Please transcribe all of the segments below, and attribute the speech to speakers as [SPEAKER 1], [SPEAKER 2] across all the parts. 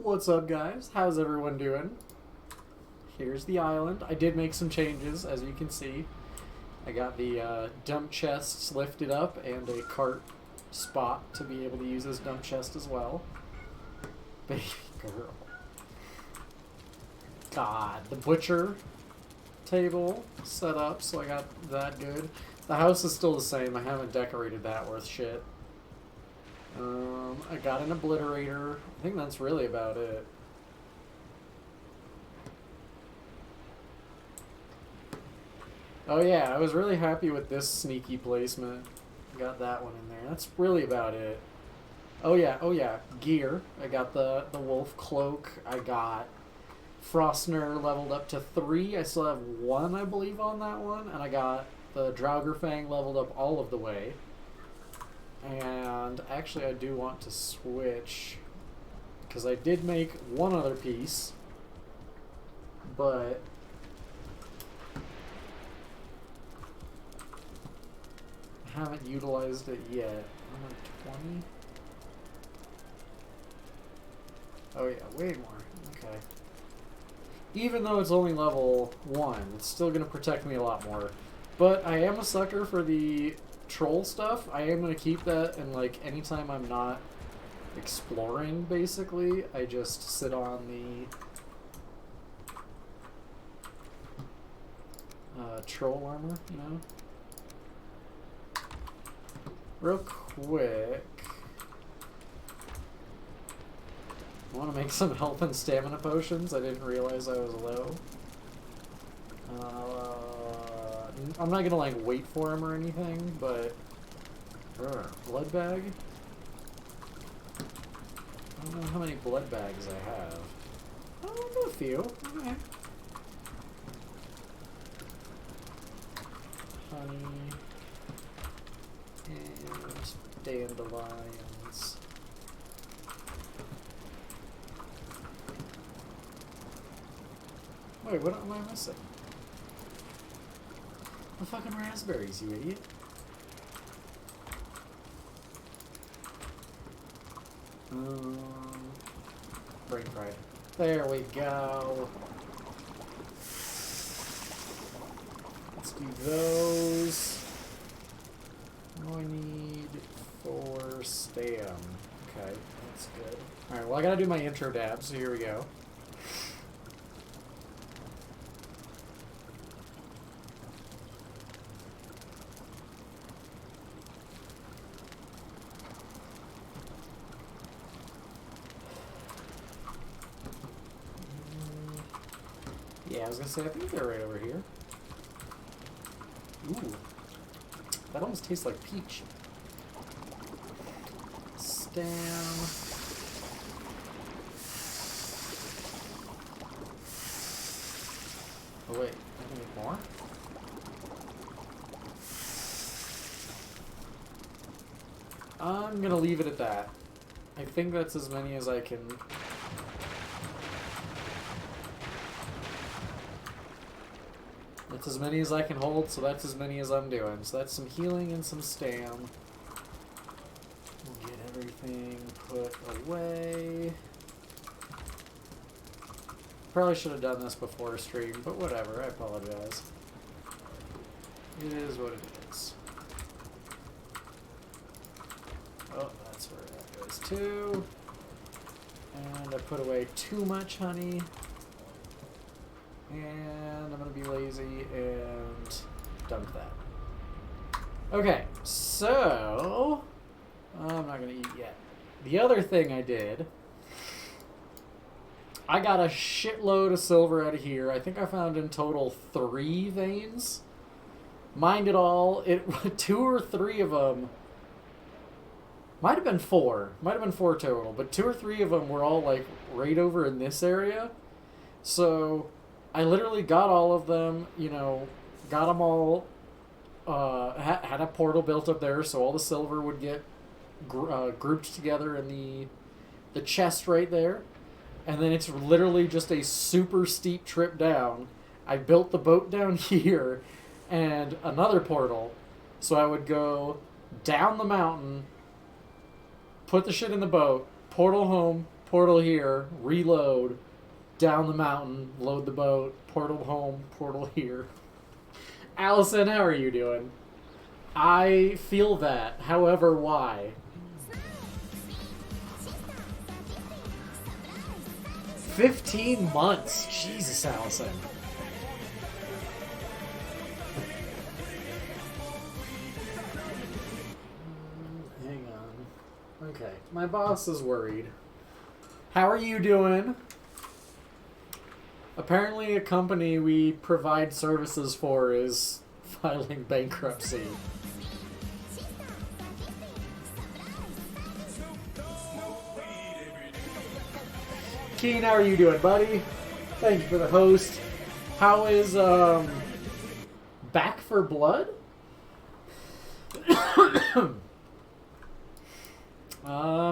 [SPEAKER 1] What's up, guys? How's everyone doing? Here's the island. I did make some changes, as you can see. I got the dump chests lifted up and a cart spot to be able to use as dump chest as well. Baby girl. God, the butcher table set up, so I got that good. The house is still the same. I haven't decorated that worth shit. I got an obliterator. I think that's really about it. Oh yeah, I was really happy with this sneaky placement. Got that one in there. That's really about it. Oh yeah, gear. I got the wolf cloak. I got Frostner leveled up to 3. I still have 1, I believe, on that one. And I got the Draugr leveled up all of the way. And actually I do want to switch, because I did make one other piece, but I haven't utilized it yet. I'm at 20. Oh yeah, way more. Okay. Even though it's only level 1, it's still going to protect me a lot more. But I am a sucker for the troll stuff. I am going to keep that, and like anytime I'm not exploring, basically, I just sit on the troll armor, you know? Real quick, I want to make some health and stamina potions. I didn't realize I was low. I'm not gonna like wait for him or anything, but blood bag. I don't know how many blood bags I have. Oh, a few. Okay. Honey and dandelions. Wait, what am I missing? The fucking raspberries, you idiot. Brain fried. There we go. Let's do those. What do I need for stam? Okay, that's good. Alright, well I gotta do my intro dab, so here we go. Yeah, I was gonna say, I think they're right over here. Ooh. That almost tastes like peach. Stam. Oh wait, I need more? I'm gonna leave it at that. I think that's as many as I can. That's as many as I can hold, so that's as many as I'm doing. So that's some healing and some stam. We'll get everything put away. Probably should have done this before stream, but whatever, I apologize. It is what it is. Oh, that's where that goes too. And I put away too much honey. And I'm going to be lazy and dump that. Okay, so I'm not going to eat yet. The other thing I did, I got a shitload of silver out of here. I think I found in total 3 veins. Mind it all, 2 or 3 of them, might have been 4 total, but 2 or 3 of them were all like right over in this area. So I literally got all of them, you know, got them all, had a portal built up there so all the silver would get grouped together in the chest right there. And then it's literally just a super steep trip down. I built the boat down here and another portal. So I would go down the mountain, put the shit in the boat, portal home, portal here, reload, down the mountain, load the boat, portal home, portal here. Allison, how are you doing? I feel that. However, why? 15 months. Jesus, Allison. Hang on. Okay, my boss is worried. How are you doing? Apparently a company we provide services for is filing bankruptcy. Keen, how are you doing, buddy? Thank you for the host. How is, Back for Blood?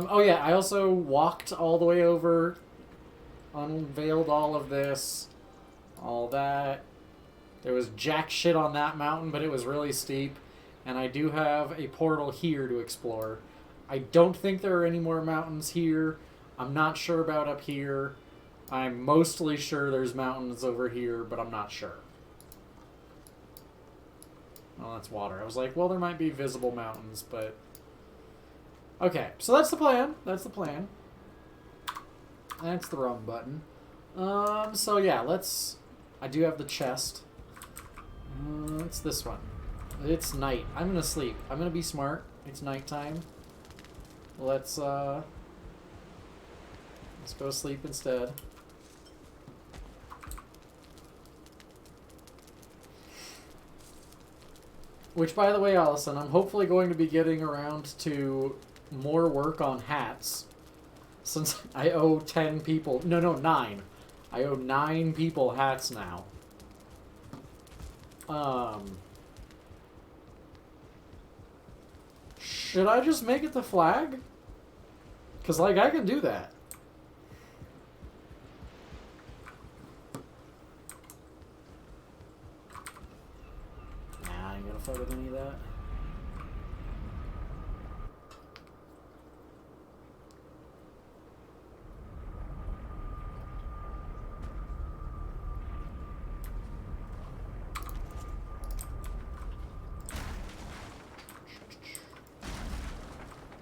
[SPEAKER 1] Oh yeah, I also walked all the way over, unveiled all of this, all that. There was jack shit on that mountain, but it was really steep. And I do have a portal here to explore. I don't think there are any more mountains here. I'm not sure about up here. I'm mostly sure there's mountains over here, but I'm not sure. Oh, that's water. I was like, well, there might be visible mountains, but... Okay, so that's the plan. That's the plan. That's the wrong button. So yeah, let's... I do have the chest. It's this one. It's night. I'm gonna sleep. I'm gonna be smart. It's nighttime. Let's go sleep instead. Which, by the way, Allison, I'm hopefully going to be getting around to more work on hats. Since I owe 10 people... No, 9. I owe 9 people hats now. Should I just make it the flag? Because, like, I can do that. Nah, I ain't gonna fuck with any of that.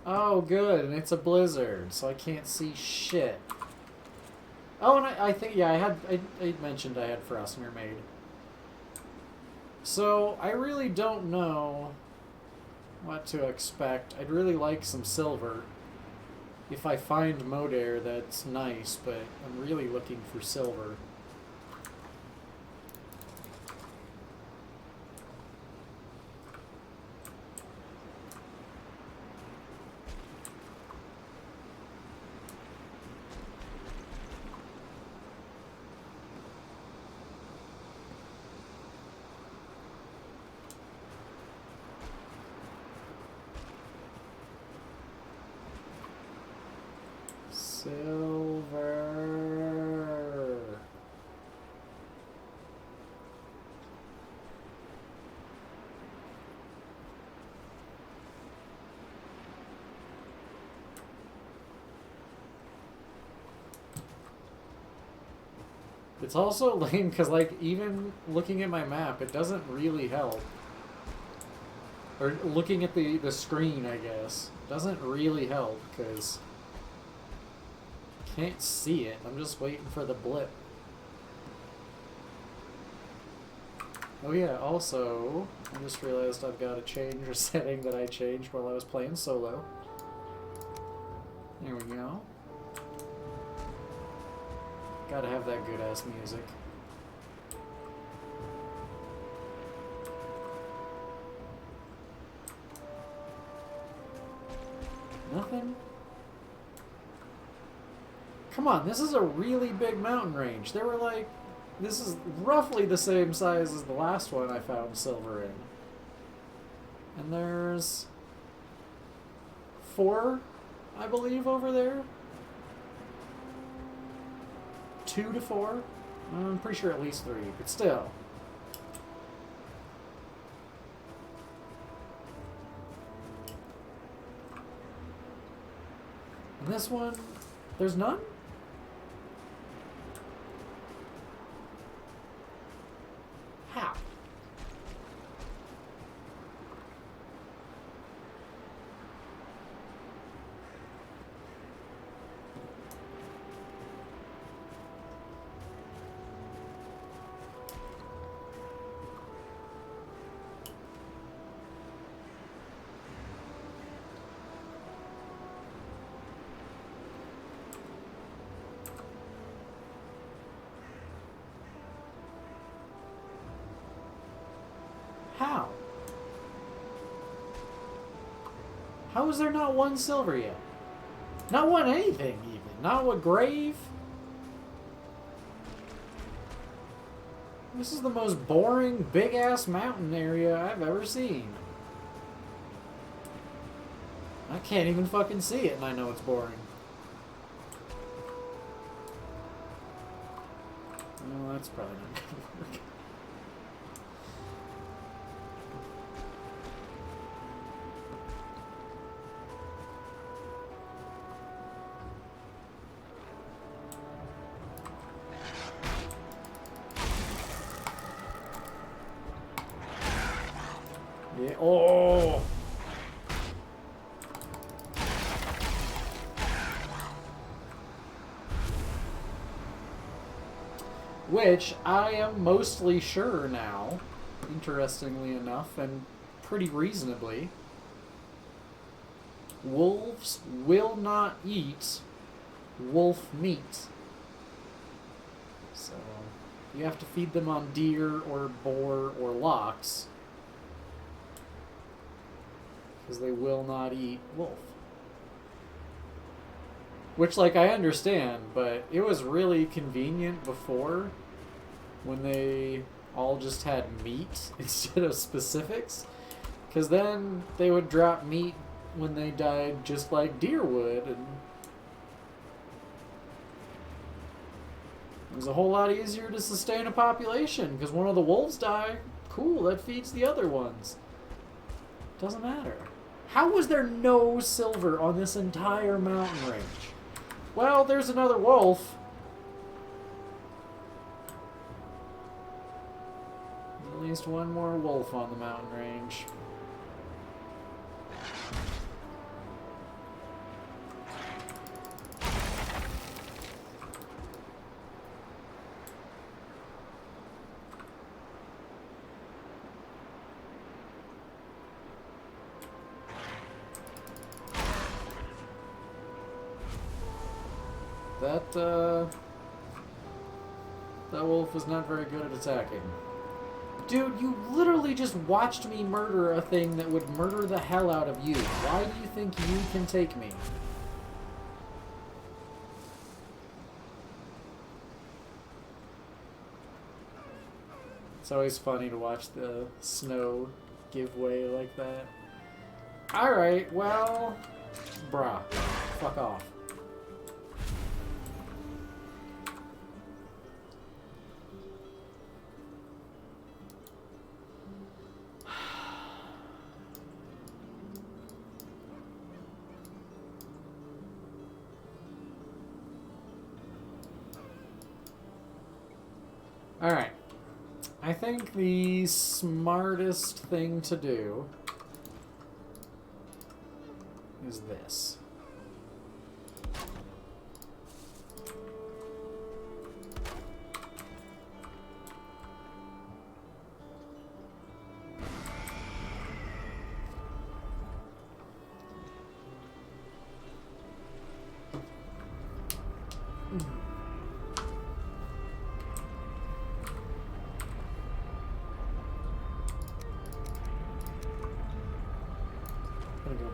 [SPEAKER 1] Oh, good, and it's a blizzard, so I can't see shit. Oh, and I think, yeah, I mentioned I had Frostner made. So, I really don't know what to expect. I'd really like some silver. If I find Modair, that's nice, but I'm really looking for silver. Silver. It's also lame because, like, even looking at my map, it doesn't really help. Or looking at the screen, I guess, doesn't really help because... Can't see it. I'm just waiting for the blip. Oh yeah, also, I just realized I've got to change a setting that I changed while I was playing solo. There we go. Gotta have that good-ass music. Nothing? Come on, this is a really big mountain range. There were like... This is roughly the same size as the last one I found silver in. And there's... 4, I believe, over there? 2 to 4? I'm pretty sure at least 3, but still. And this one... There's none? How? How? How is there not one silver yet? Not one anything, even. Not one grave? This is the most boring, big-ass mountain area I've ever seen. I can't even fucking see it, and I know it's boring. Well, that's probably not gonna work. Yeah. Oh! Which I am mostly sure now, interestingly enough, and pretty reasonably, wolves will not eat wolf meat. So you have to feed them on deer or boar or lox, because they will not eat wolf. Which, like, I understand, but it was really convenient before when they all just had meat instead of specifics. Because then they would drop meat when they died just like deer would, and it was a whole lot easier to sustain a population, because one of the wolves die. Cool, that feeds the other ones. Doesn't matter. How was there no silver on this entire mountain range? Well, there's another wolf. At least one more wolf on the mountain range. That wolf was not very good at attacking. Dude, you literally just watched me murder a thing that would murder the hell out of you. Why do you think you can take me? It's always funny to watch the snow give way like that. Alright, well... Bruh. Fuck off. Alright. I think the smartest thing to do is this.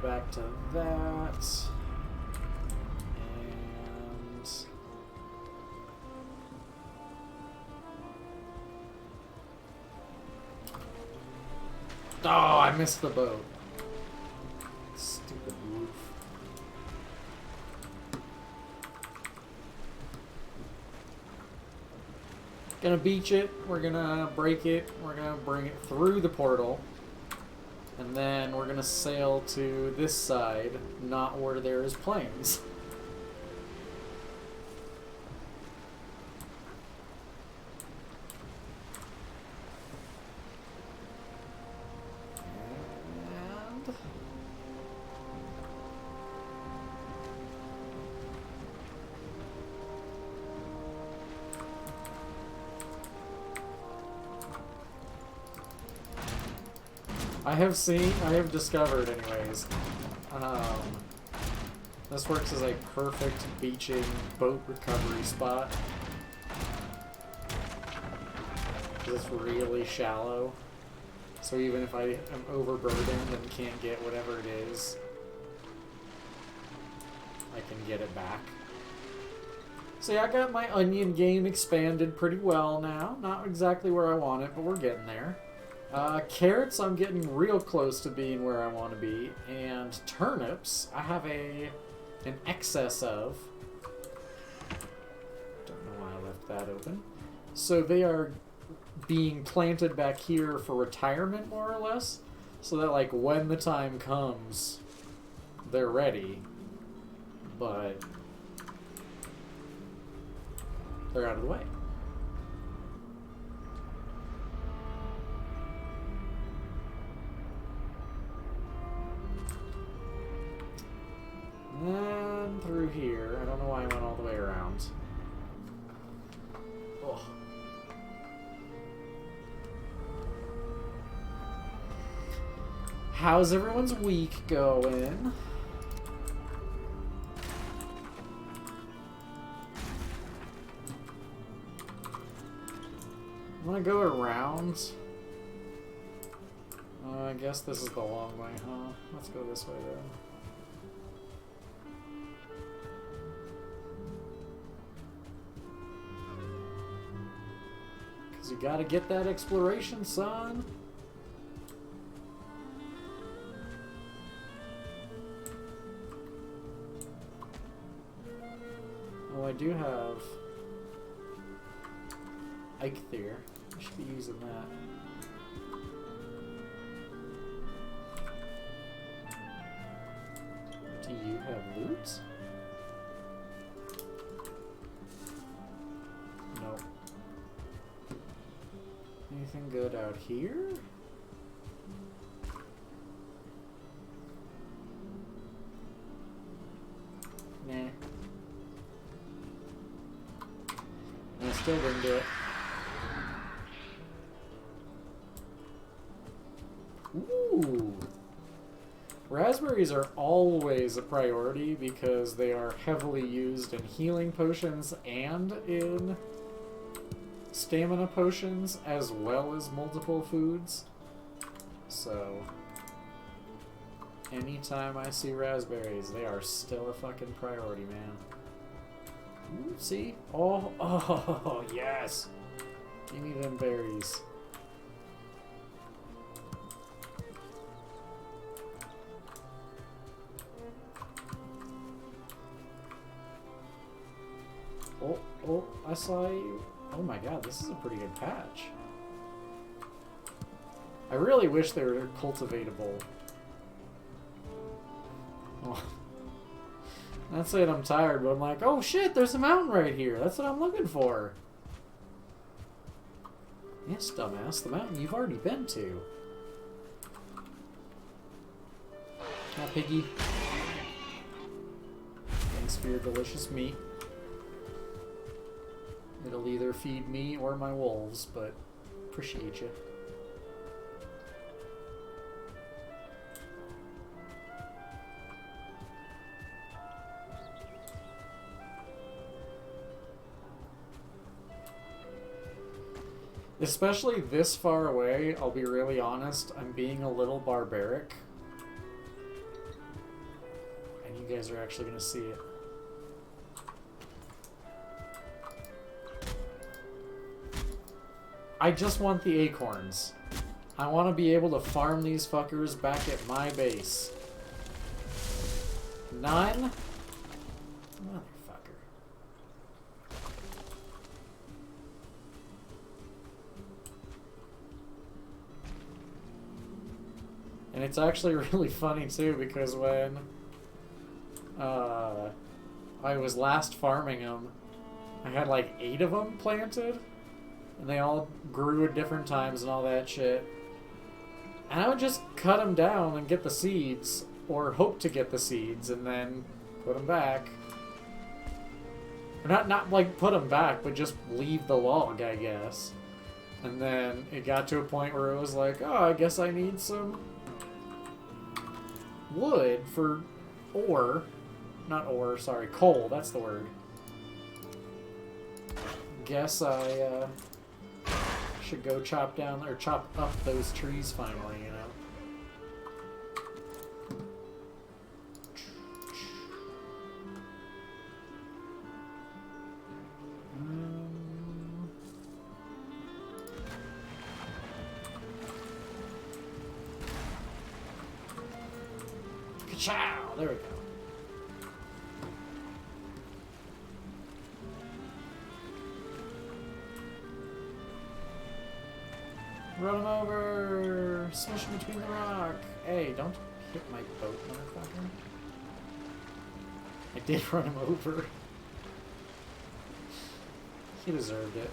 [SPEAKER 1] Back to that, and oh, I missed the boat. Stupid roof. Gonna beach it. We're gonna break it. We're gonna bring it through the portal. And then we're gonna sail to this side, not where there is planes. I have discovered anyways, um, this works as a perfect beaching boat recovery spot. Because it's really shallow. So even if I am overburdened and can't get whatever it is, I can get it back. So yeah, I got my onion game expanded pretty well now. Not exactly where I want it, but we're getting there. Carrots, I'm getting real close to being where I want to be. And turnips, I have an excess of. Don't know why I left that open. So they are being planted back here for retirement, more or less. So that, like, when the time comes, they're ready. But they're out of the way. And through here. I don't know why I went all the way around. Oh. How's everyone's week going? I'm gonna go around. I guess this is the long way, huh? Let's go this way then. Because you gotta get that exploration, son. Oh, I do have Eikthyr. I should be using that. Do you have loot? No. Anything good out here? Nah. I still didn't do it. Ooh! Raspberries are always a priority because they are heavily used in healing potions and in stamina potions, as well as multiple foods. So, anytime I see raspberries, they are still a fucking priority, man. Ooh, see? Oh, yes! Give me them berries. Oh, I saw you. Oh my god, this is a pretty good patch. I really wish they were cultivatable. Oh. Not saying I'm tired, but I'm like, oh shit, there's a mountain right here. That's what I'm looking for. Yes, dumbass, the mountain you've already been to. Hi, piggy. Thanks for your delicious meat. It'll either feed me or my wolves, but appreciate you. Especially this far away, I'll be really honest, I'm being a little barbaric. And you guys are actually going to see it. I just want the acorns. I want to be able to farm these fuckers back at my base. None? Motherfucker. And it's actually really funny too, because when I was last farming them, I had like 8 of them planted. And they all grew at different times and all that shit. And I would just cut them down and get the seeds, or hope to get the seeds, and then put them back. Or not like put them back, but just leave the log, I guess. And then it got to a point where it was like, oh, I guess I need some wood for ore. Not ore, sorry. Coal, that's the word. Guess I should go chop down, or chop up those trees finally, you know? Ka-chow! There we go. Run him over! Smush him between the rock! Hey, don't hit my boat, motherfucker. I did run him over. He deserved it.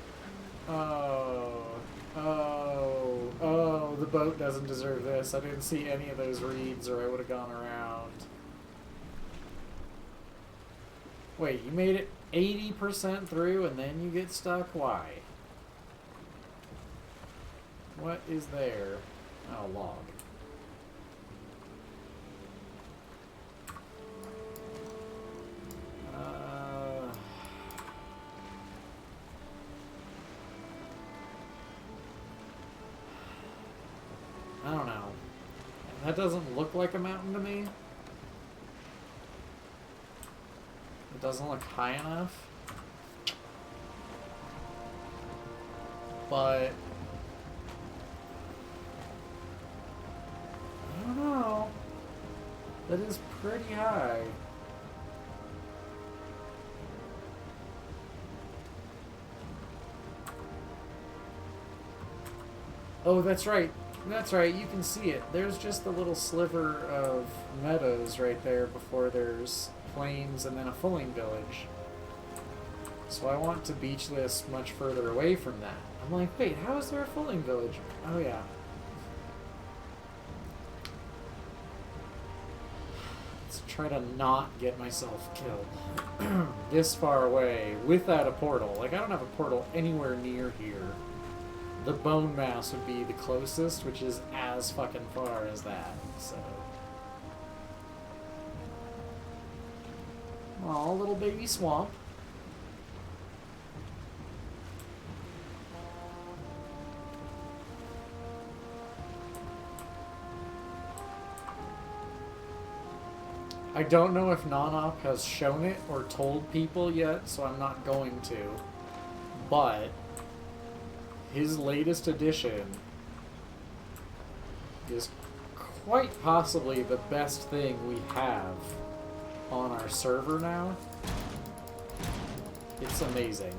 [SPEAKER 1] Oh. Oh. Oh, the boat doesn't deserve this. I didn't see any of those reeds or I would have gone around. Wait, you made it 80% through and then you get stuck? Why? What is there? Oh, log. I don't know. That doesn't look like a mountain to me. It doesn't look high enough. But I don't know. That is pretty high. Oh, that's right. That's right, you can see it. There's just a little sliver of meadows right there before there's plains and then a fulling village. So I want to beach this much further away from that. I'm like, wait, how is there a fulling village? Oh yeah. Let's try to not get myself killed. This far away, without a portal. Like, I don't have a portal anywhere near here. The bone mass would be the closest, which is as fucking far as that, so. Aw, little baby swamp. I don't know if Non-Op has shown it or told people yet, so I'm not going to. But his latest edition is quite possibly the best thing we have on our server now. It's amazing.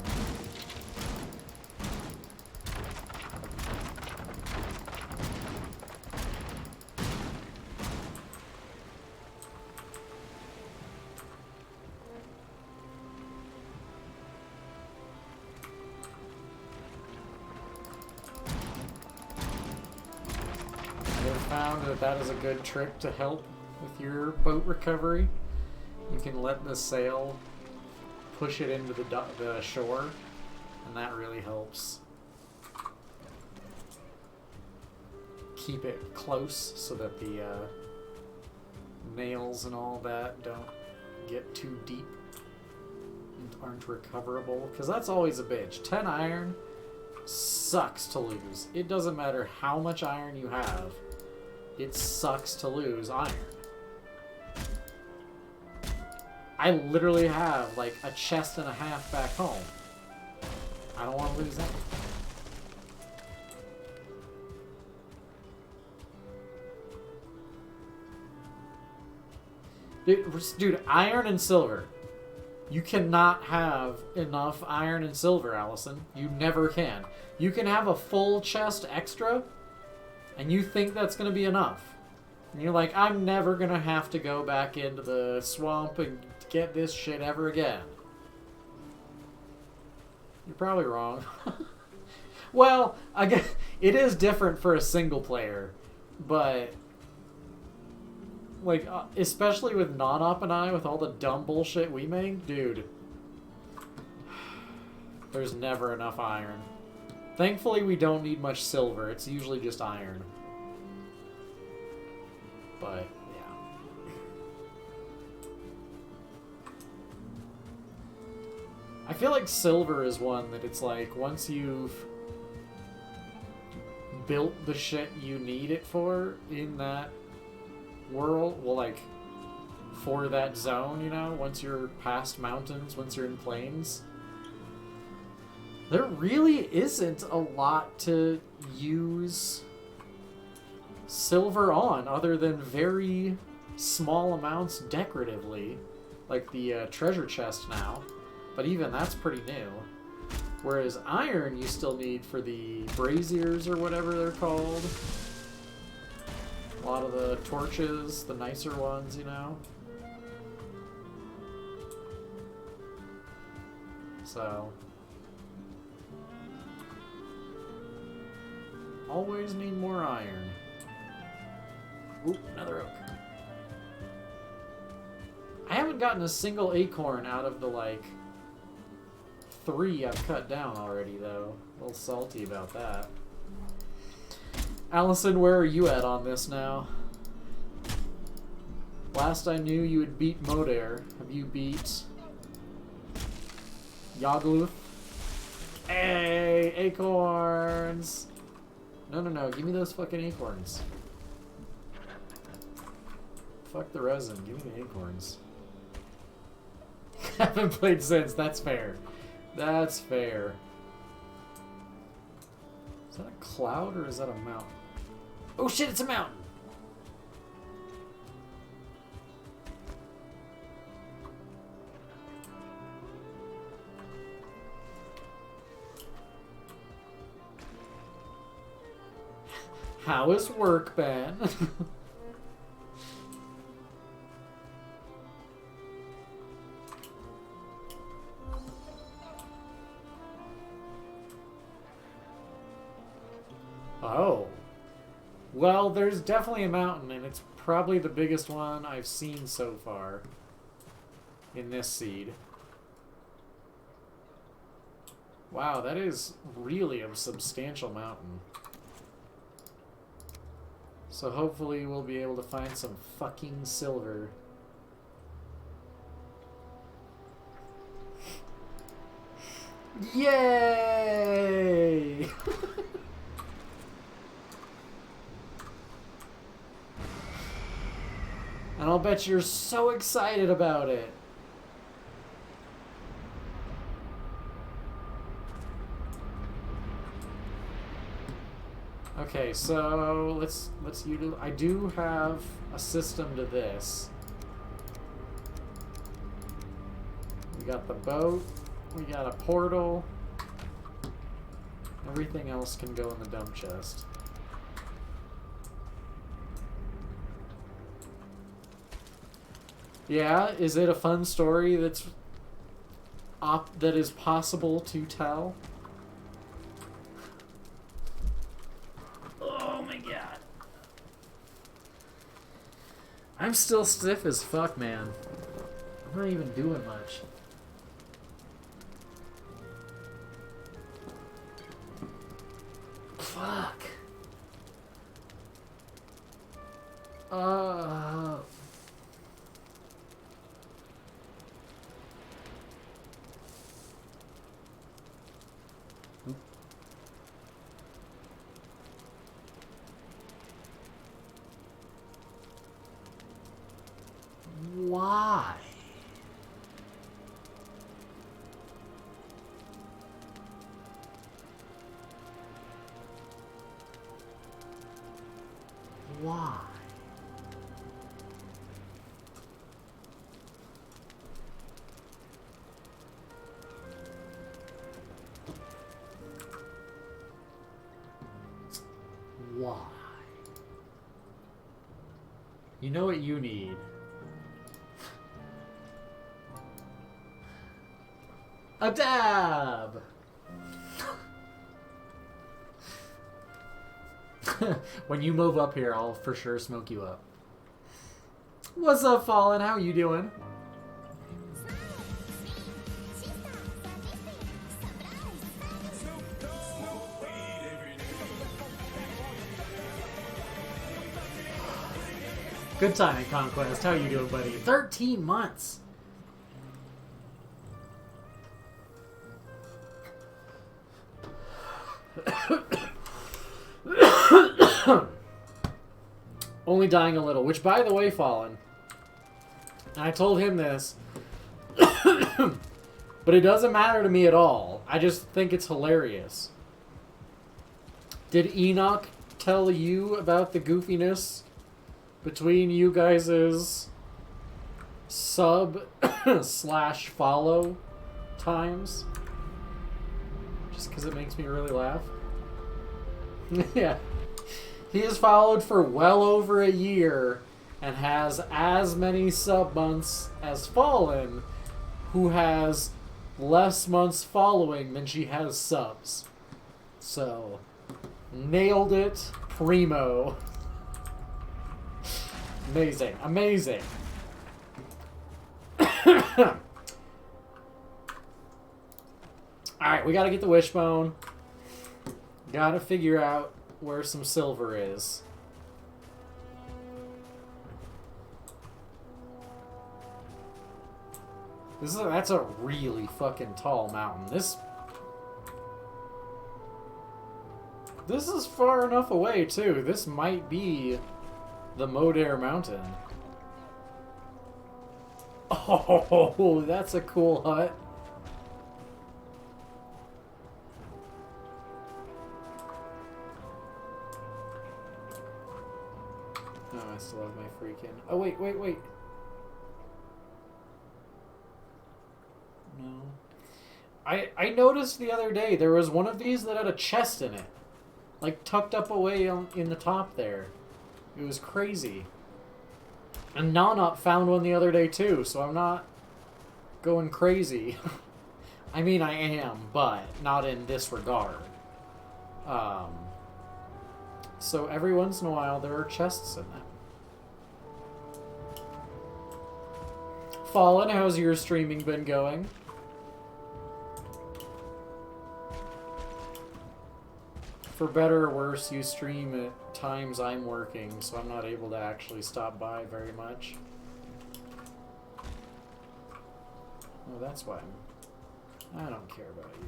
[SPEAKER 1] That is a good trick to help with your boat recovery. You can let the sail push it into the shore, and that really helps keep it close so that the nails and all that don't get too deep and aren't recoverable, because that's always a bitch. 10 iron sucks to lose. It doesn't matter how much iron you have. It sucks to lose iron. I literally have like a chest and a half back home. I don't want to lose that. Dude, iron and silver. You cannot have enough iron and silver, Allison. You never can. You can have a full chest extra, and you think that's going to be enough. And you're like, I'm never going to have to go back into the swamp and get this shit ever again. You're probably wrong. Well, I guess it is different for a single player, but like, especially with Non-Op and I, with all the dumb bullshit we make, dude, there's never enough iron. Thankfully, we don't need much silver. It's usually just iron. But, yeah. feel like silver is one that it's like, once you've built the shit you need it for in that world, well, like, for that zone, you know, once you're past mountains, once you're in plains, there really isn't a lot to use silver on other than very small amounts decoratively, like the treasure chest now, but even that's pretty new. Whereas iron you still need for the braziers or whatever they're called. A lot of the torches, the nicer ones, you know. So always need more iron. Oop, another oak. I haven't gotten a single acorn out of the, like, 3 I've cut down already, though. A little salty about that. Allison, where are you at on this now? Last I knew, you had beat Modair. Have you beat Yagluth? Hey, acorns! No, no, no. Give me those fucking acorns. Fuck the resin. Give me the acorns. Haven't played since. That's fair. That's fair. Is that a cloud or is that a mountain? Oh shit, it's a mountain! How is work, Ben? Oh. Well, there's definitely a mountain, and it's probably the biggest one I've seen so far in this seed. Wow, that is really a substantial mountain. So hopefully we'll be able to find some fucking silver. Yay! And I'll bet you're so excited about it. Okay, so let's utilize. I do have a system to this. We got the boat. We got a portal. Everything else can go in the dump chest. Yeah, is it a fun story that is possible to tell? Oh my god. I'm still stiff as fuck, man. I'm not even doing much. Fuck. Why? Why? Why? You know what you need? A dab! When you move up here, I'll for sure smoke you up. What's up, Fallen? How you doing? Good timing, Conquest. How you doing, buddy? 13 months! Only dying a little. Which, by the way, Fallen, and I told him this, but it doesn't matter to me at all. I just think it's hilarious. Did Enoch tell you about the goofiness between you guys' sub slash follow times? Just because it makes me really laugh. Yeah. He has followed for well over a year and has as many sub months as Fallen, who has less months following than she has subs. So, nailed it, primo. Amazing, amazing. Alright, we gotta get the wishbone. Gotta figure out where some silver is. That's a really fucking tall mountain. This is far enough away too. This might be the Modair Mountain. Oh, that's a cool hut. Oh, I still have my freaking... Oh, wait. No. I noticed the other day there was one of these that had a chest in it. Like, tucked up away in the top there. It was crazy. And Nonup found one the other day too, so I'm not going crazy. I mean, I am, but not in this regard. So every once in a while there are chests in them. Fallen, how's your streaming been going? For better or worse, you stream at times I'm working, so I'm not able to actually stop by very much. Oh, that's why I don't care about you.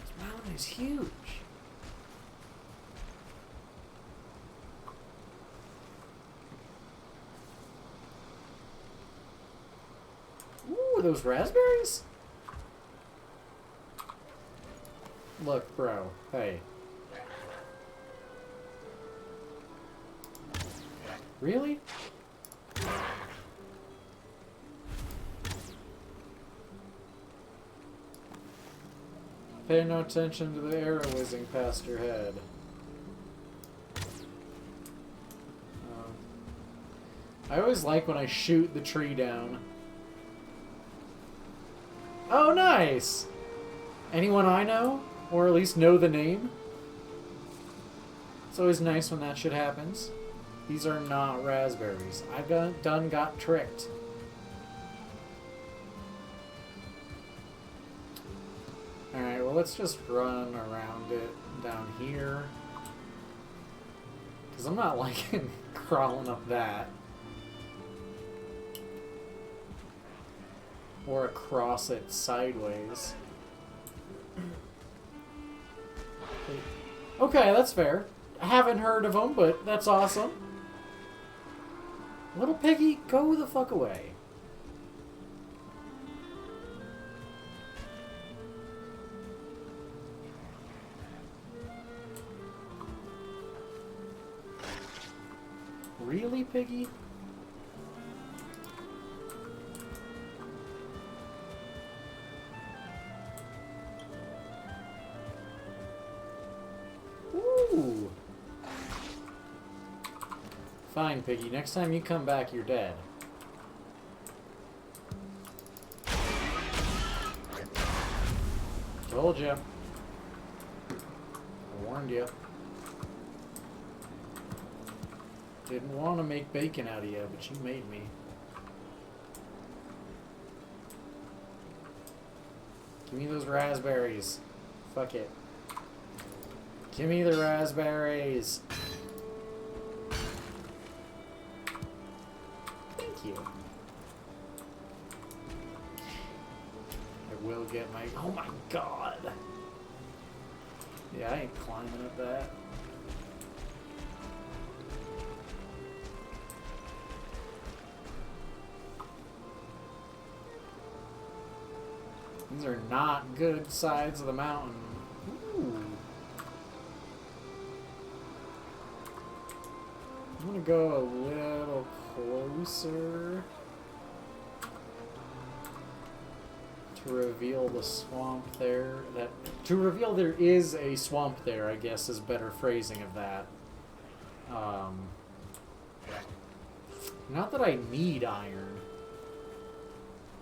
[SPEAKER 1] This mountain is huge. Ooh, those raspberries? Look, bro. Hey. Really? Pay no attention to the arrow whizzing past your head. I always like when I shoot the tree down. Oh, nice! Anyone I know? Or at least know the name? It's always nice when that shit happens. These are not raspberries. I got tricked. Alright, well, let's just run around it down here. Because I'm not liking crawling up that. Or across it sideways. Okay, that's fair. I haven't heard of them, but that's awesome. Little piggy, go the fuck away. Really, piggy? Ooh. Fine, piggy. Next time you come back, you're dead. Told you. I warned you. Didn't want to make bacon out of you, but you made me. Give me those raspberries. Fuck it. Give me the raspberries. Thank you. I will get my... Oh my god! Yeah, I ain't climbing up that. These are not good sides of the mountain. Ooh. I'm gonna go a little closer to reveal the swamp there. To reveal there is a swamp there, I guess, is better phrasing of that. Not that I need iron.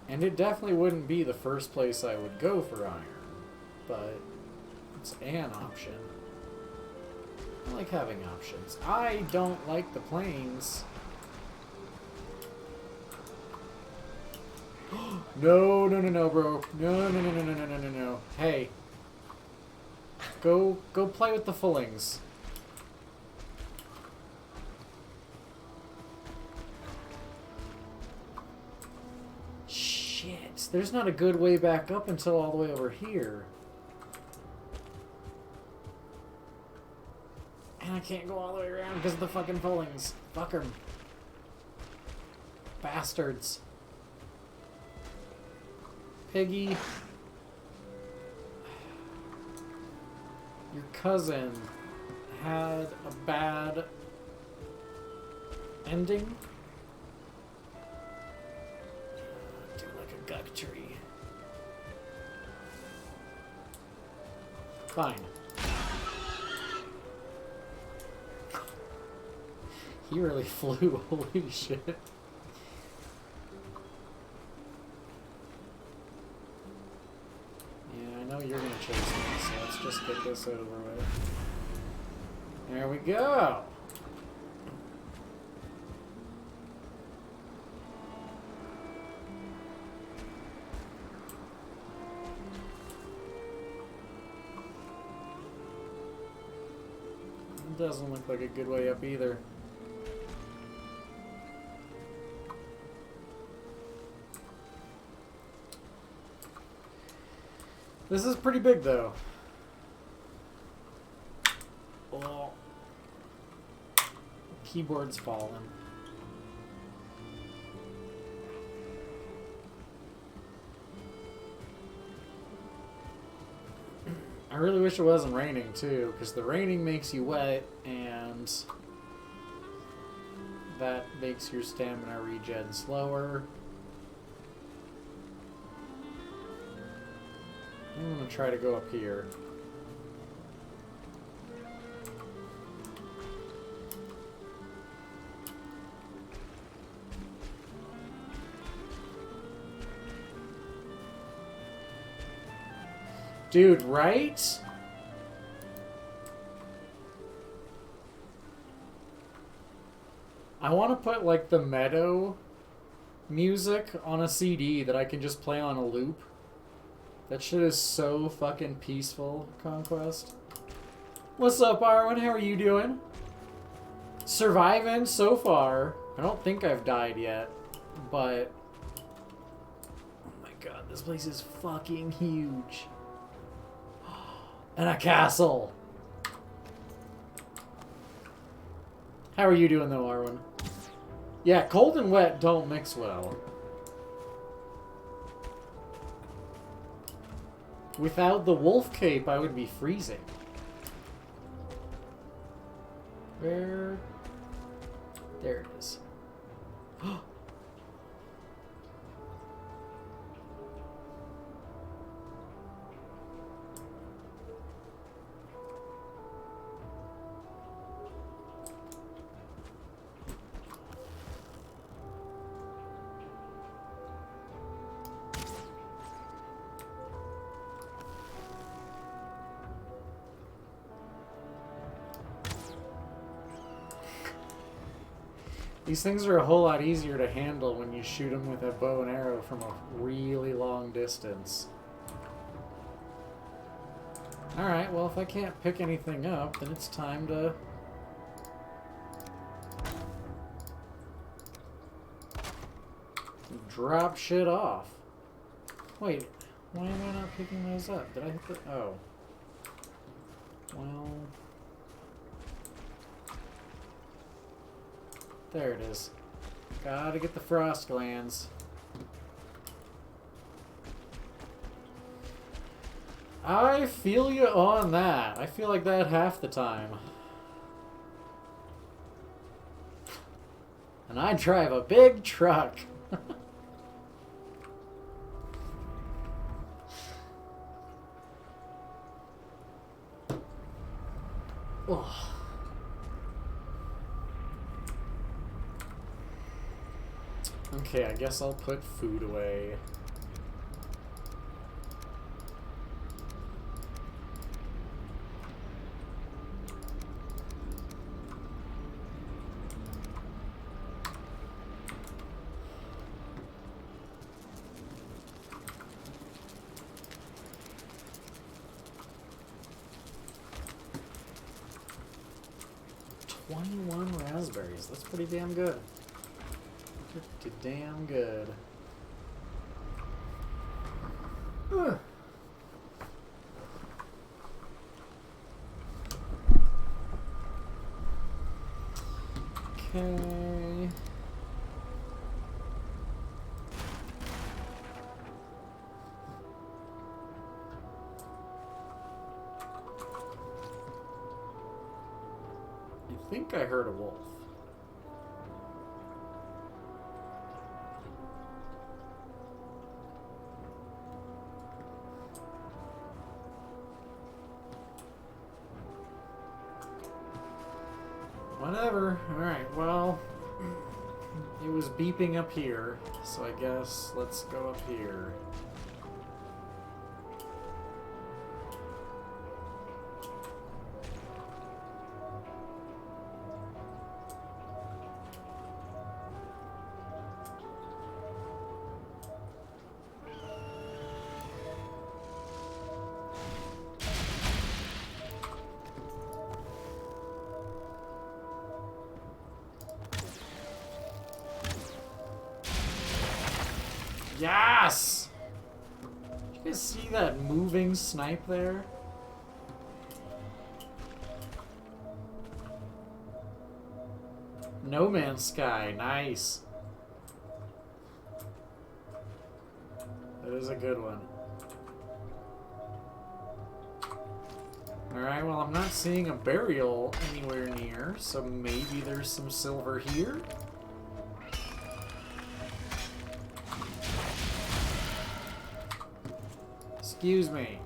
[SPEAKER 1] And it definitely wouldn't be the first place I would go for iron. But it's an option. I like having options. I don't like the plains. No, no, no, no, bro. No, no, no, no, no, no, no, no, no. Hey. Go play with the fullings. Shit. There's not a good way back up until all the way over here. And I can't go all the way around because of the fucking fullings. Fuck 'em. Bastards. Piggy. Your cousin had a bad ending? Do like a gug tree. Fine. He really flew, holy shit. You're gonna chase me, so let's just get this over with. There we go! It doesn't look like a good way up either. This is pretty big, though. Oh. Keyboard's falling. I really wish it wasn't raining, too, because the raining makes you wet, and that makes your stamina regen slower. I'm going to try to go up here. Dude, right? I want to put, like, the meadow music on a CD that I can just play on a loop. That shit is so fucking peaceful, Conquest. What's up, Arwen? How are you doing? Surviving so far. I don't think I've died yet, but... Oh my god, this place is fucking huge. And a castle! How are you doing, though, Arwen? Yeah, cold and wet don't mix well. Without the wolf cape, I would be freezing. Where? There it is. These things are a whole lot easier to handle when you shoot them with a bow and arrow from a really long distance. Alright, well if I can't pick anything up, then it's time to... drop shit off. Wait, why am I not picking those up? Did I hit the... Oh. Well... There it is. Gotta get the frost glands. I feel you on that. I feel like that half the time. And I drive a big truck. Oh. Okay, I guess I'll put food away. Raspberries. That's pretty damn good. Pretty damn good. Ugh. Okay. I think I heard a wolf. Whatever. Alright, well, it was beeping up here, so I guess let's go up here. Yes! Did you guys see that moving snipe there? No Man's Sky, nice. That is a good one. Alright, well, I'm not seeing a burial anywhere near, so maybe there's some silver here? Excuse me.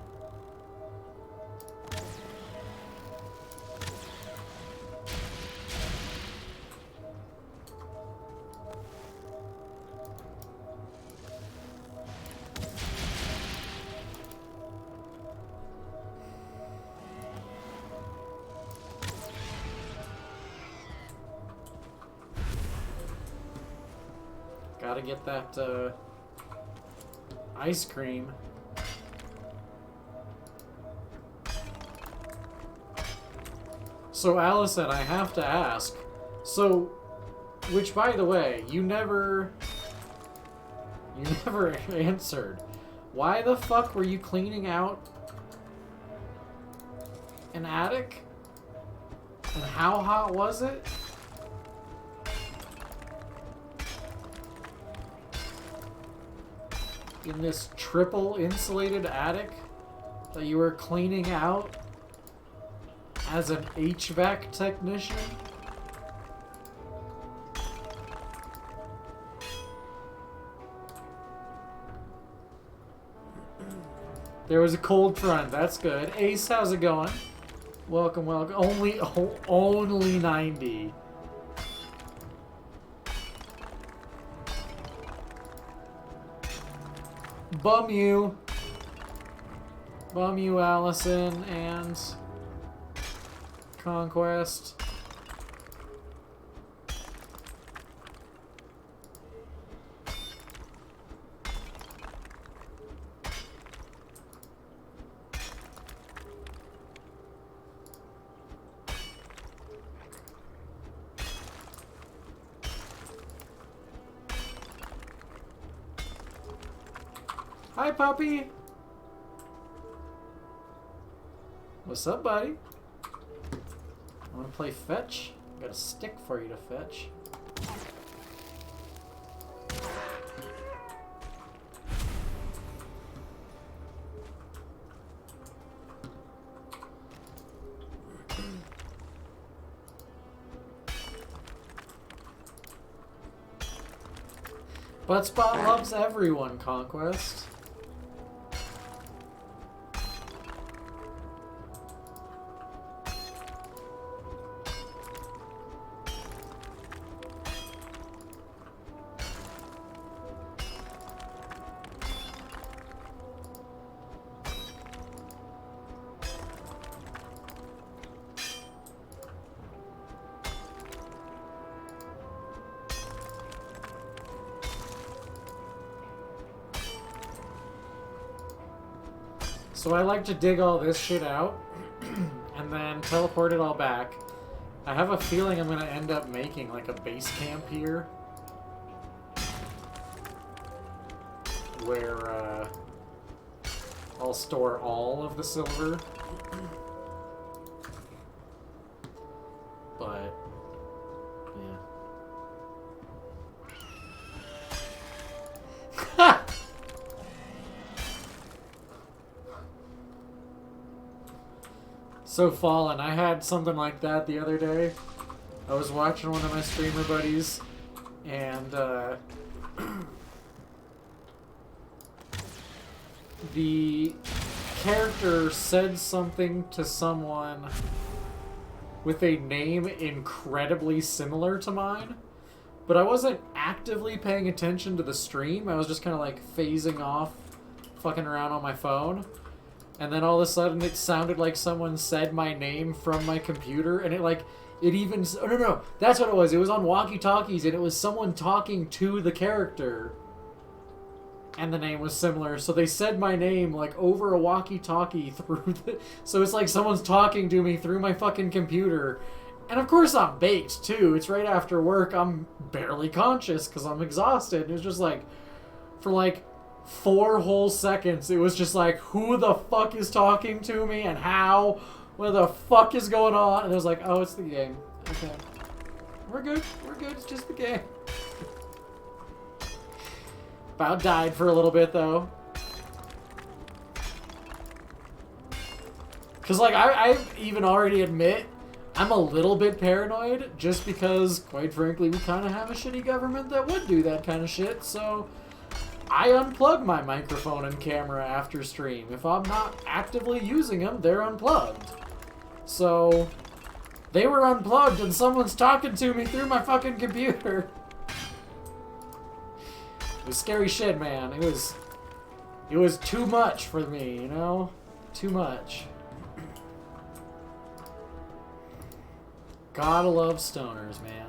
[SPEAKER 1] Gotta get that, ice cream. So, Allison, I have to ask. So, which, by the way, you never answered. Why the fuck were you cleaning out an attic? And how hot was it? In this triple insulated attic that you were cleaning out as an HVAC technician? There was a cold front. That's good. Ace, how's it going? Welcome, welcome. Only 90. Bum you. Bum you, Allison, and Conquest. Hi, puppy. What's up, buddy? I want to play fetch. Got a stick for you to fetch. Buttspot loves everyone, Conquest. So I like to dig all this shit out and then teleport it all back. I have a feeling I'm going to end up making like a base camp here where I'll store all of the silver. But, yeah. So Fallen, I had something like that the other day. I was watching one of my streamer buddies, and the character said something to someone with a name incredibly similar to mine, but I wasn't actively paying attention to the stream. I was just kind of like phasing off, fucking around on my phone. And then all of a sudden it sounded like someone said my name from my computer, and it even... Oh, no, that's what it was. It was on walkie-talkies, and it was someone talking to the character. And the name was similar, so they said my name, like, over a walkie-talkie through the... So it's like someone's talking to me through my fucking computer. And of course I'm baked, too. It's right after work. I'm barely conscious, because I'm exhausted. And it was just like... For, like... 4 whole seconds, it was just like, who the fuck is talking to me and how? What the fuck is going on? And it was like, oh, it's the game. Okay. We're good. We're good. It's just the game. About died for a little bit, though. Because, like, I even already admit I'm a little bit paranoid just because, quite frankly, we kind of have a shitty government that would do that kind of shit, so... I unplug my microphone and camera after stream. If I'm not actively using them, they're unplugged. So, they were unplugged and someone's talking to me through my fucking computer. It was scary shit, man. It was too much for me, you know? Too much. Gotta love stoners, man.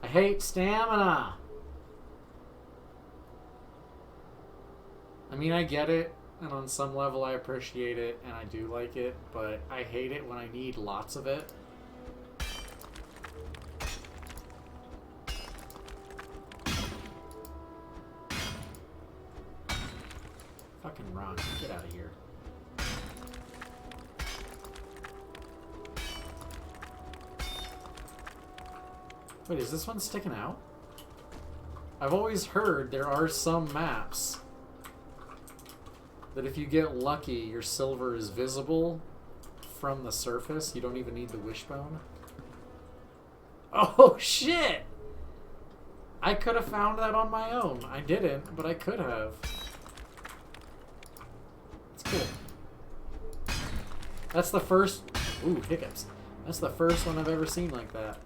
[SPEAKER 1] I hate stamina. I mean, I get it, and on some level I appreciate it, and I do like it, but I hate it when I need lots of it. Fucking rock, get out of here. Wait, is this one sticking out? I've always heard there are some maps that if you get lucky, your silver is visible from the surface. You don't even need the wishbone. Oh, shit! I could have found that on my own. I didn't, but I could have. It's cool. That's the first... Ooh, hiccups. That's the first one I've ever seen like that.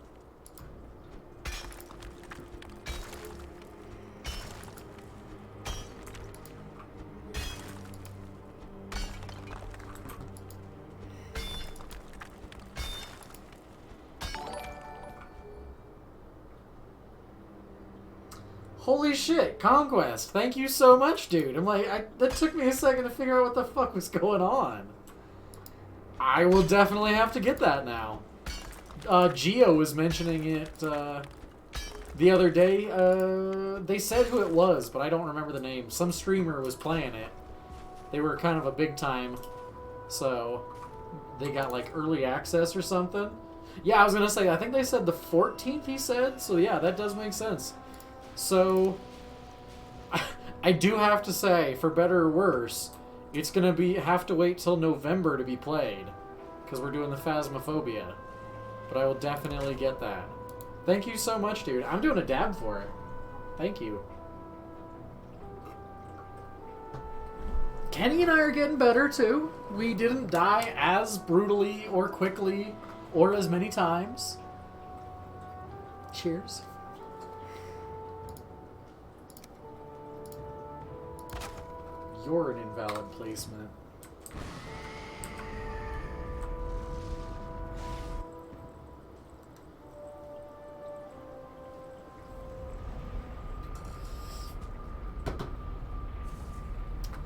[SPEAKER 1] Holy shit, Conquest. Thank you so much, dude. I'm like, that took me a second to figure out what the fuck was going on. I will definitely have to get that now. Gio was mentioning it the other day. They said who it was, but I don't remember the name. Some streamer was playing it. They were kind of a big time, so they got like early access or something. Yeah, I was gonna say, I think they said the 14th, he said, so yeah, that does make sense. So, I do have to say, for better or worse, it's gonna have to wait till November to be played, because we're doing the Phasmophobia. But I will definitely get that. Thank you so much, dude. I'm doing a dab for it. Thank you. Kenny and I are getting better, too. We didn't die as brutally or quickly or as many times. Cheers. You're an invalid placement.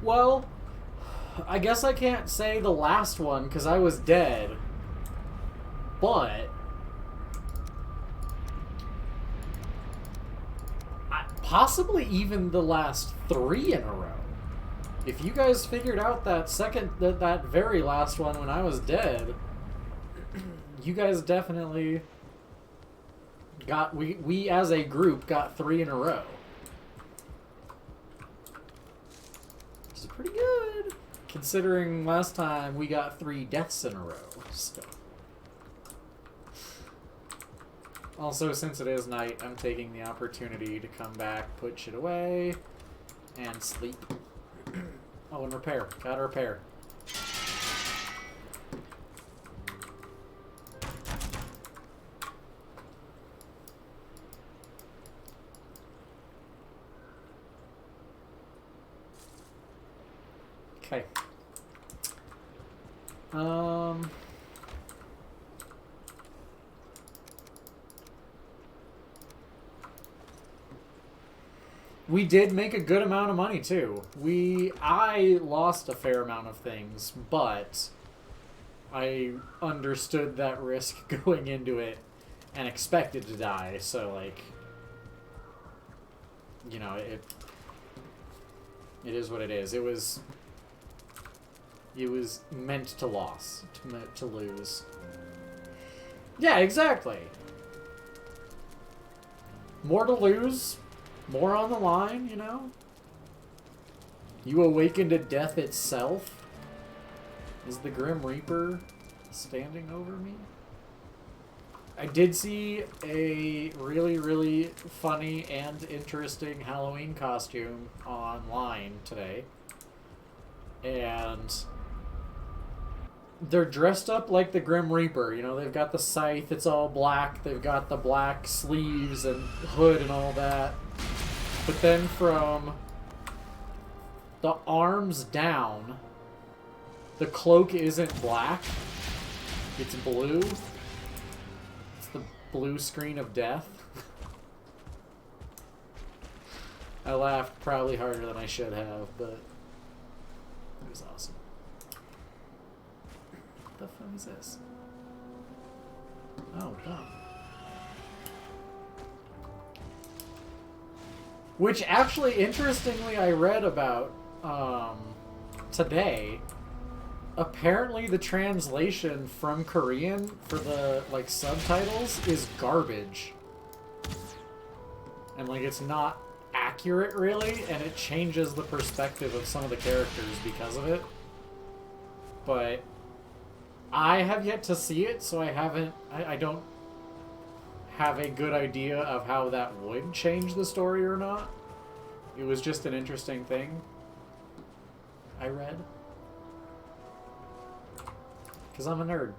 [SPEAKER 1] Well, I guess I can't say the last one because I was dead. But possibly even the last 3 in a row. If you guys figured out that very last one when I was dead, you guys definitely got we as a group got 3 in a row. Which is pretty good, considering last time we got 3 deaths in a row. So. Also, since it is night, I'm taking the opportunity to come back, put shit away, and sleep. Oh, and repair. Gotta repair. Okay. We did make a good amount of money, too. I lost a fair amount of things, but I understood that risk going into it and expected to die, so, like, you know, it is what it is. It was meant to lose. Yeah, exactly. More to lose. More on the line, you know? You awaken to death itself? Is the Grim Reaper standing over me? I did see a really, really funny and interesting Halloween costume online today. And they're dressed up like the Grim Reaper. You know, they've got the scythe, it's all black. They've got the black sleeves and hood and all that. But then from the arms down, the cloak isn't black. It's blue. It's the blue screen of death. I laughed probably harder than I should have, but it was awesome. What the fuck is this? Oh, dumb. Which actually, interestingly, I read about today. Apparently, the translation from Korean for the like subtitles is garbage, and like it's not accurate really, and it changes the perspective of some of the characters because of it. But I have yet to see it, so I don't have a good idea of how that would change the story or not. It was just an interesting thing I read. Because I'm a nerd.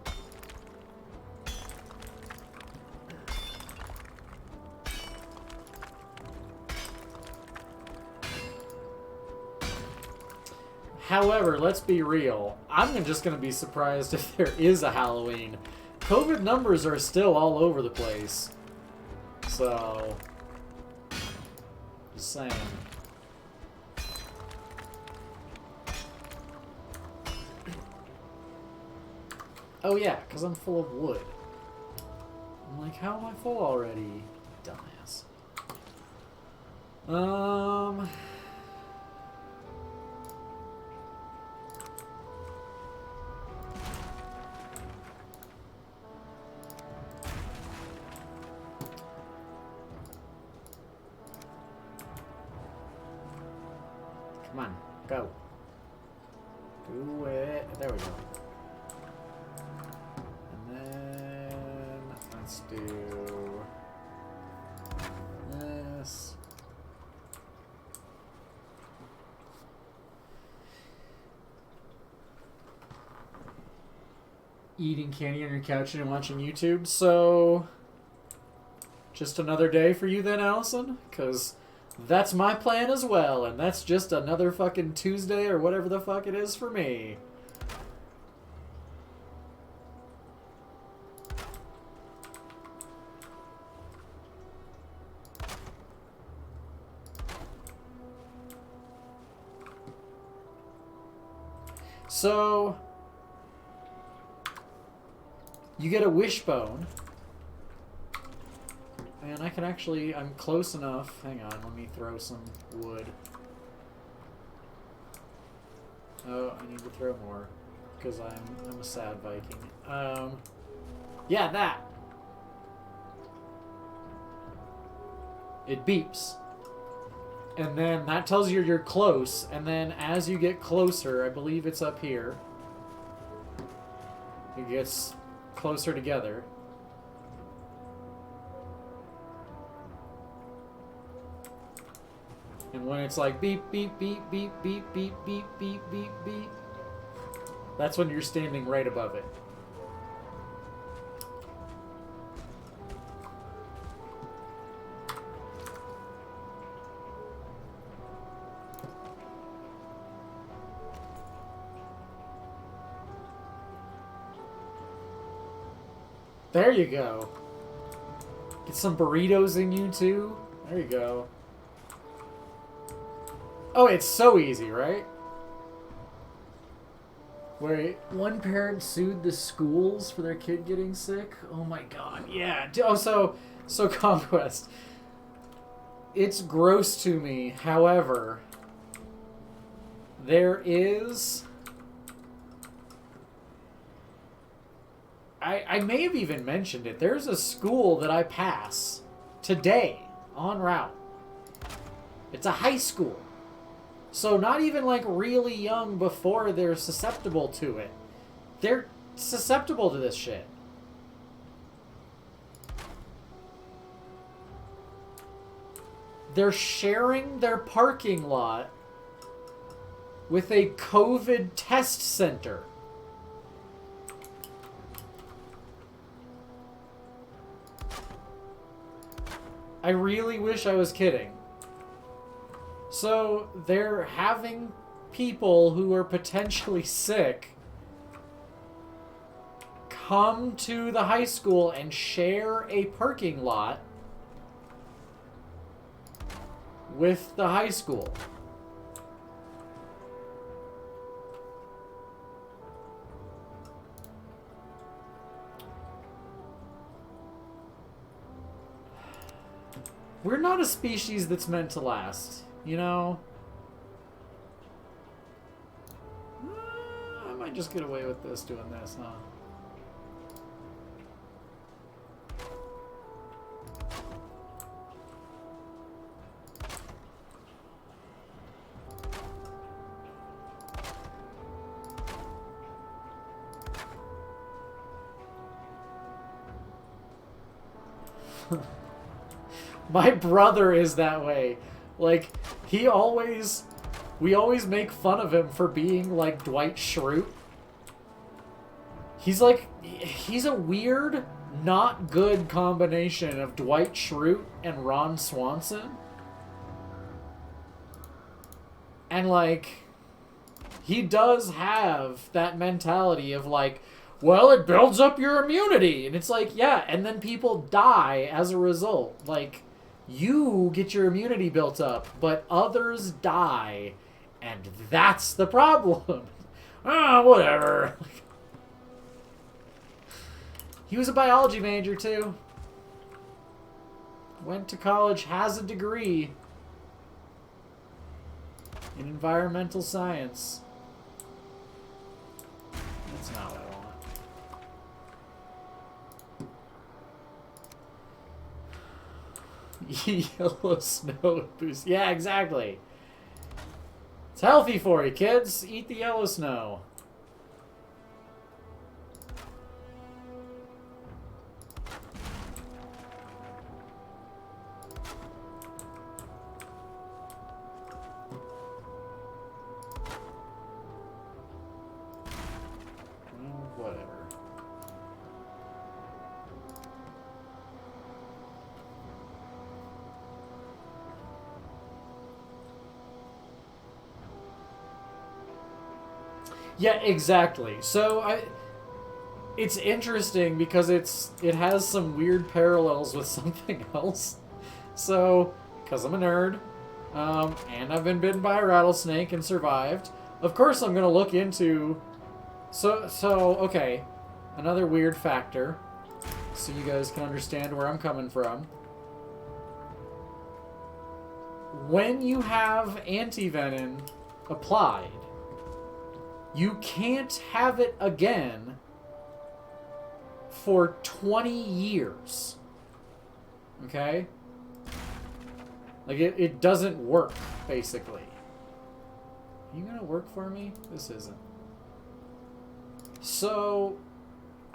[SPEAKER 1] However, let's be real. I'm just going to be surprised if there is a Halloween. COVID numbers are still all over the place. So, Just saying. Oh yeah, because I'm full of wood. I'm like, how am I full already? Dumbass. Come on, go. Do it. There we go. And then let's do this. Eating candy on your couch and watching YouTube. So, just another day for you then, Allison? Because that's my plan as well, and that's just another fucking Tuesday or whatever the fuck it is for me. So, you get a wishbone. And I can actually, I'm close enough. Hang on, let me throw some wood. Oh, I need to throw more. Because I'm a sad Viking. Yeah, that. It beeps. And then that tells you you're close. And then as you get closer, I believe it's up here. It gets closer together. And when it's like beep, beep, beep, beep, beep, beep, beep, beep, beep, beep, that's when you're standing right above it. There you go. Get some burritos in you too. There you go. Oh, it's so easy, right? Wait, one parent sued the schools for their kid getting sick? Oh my god, yeah. Oh, so Conquest. It's gross to me, however, there is... I may have even mentioned it. There's a school that I pass today en route. It's a high school. So not even like really young before they're susceptible to it. They're susceptible to this shit. They're sharing their parking lot with a COVID test center. I really wish I was kidding. So they're having people who are potentially sick come to the high school and share a parking lot with the high school. We're not a species that's meant to last, you know? I might just get away with this doing this, huh? My brother is that way. Like, we always make fun of him for being like Dwight Schrute. He's a weird, not good combination of Dwight Schrute and Ron Swanson. And like, he does have that mentality of like, well, it builds up your immunity. And it's like, yeah, and then people die as a result. Like, You get your immunity built up, but others die. And that's the problem. Whatever. He was a biology major, too. Went to college, has a degree in environmental science. That's not what I want. Yellow snow boost. Yeah, exactly. It's healthy for you, kids. Eat the yellow snow. Whatever. Yeah, exactly. So it's interesting because it has some weird parallels with something else. So, because I'm a nerd, and I've been bitten by a rattlesnake and survived, of course I'm gonna look into. So okay, another weird factor, so you guys can understand where I'm coming from. When you have anti-venom applied, you can't have it again for 20 years. Okay? Like, it doesn't work, basically. Are you gonna work for me? This isn't. So,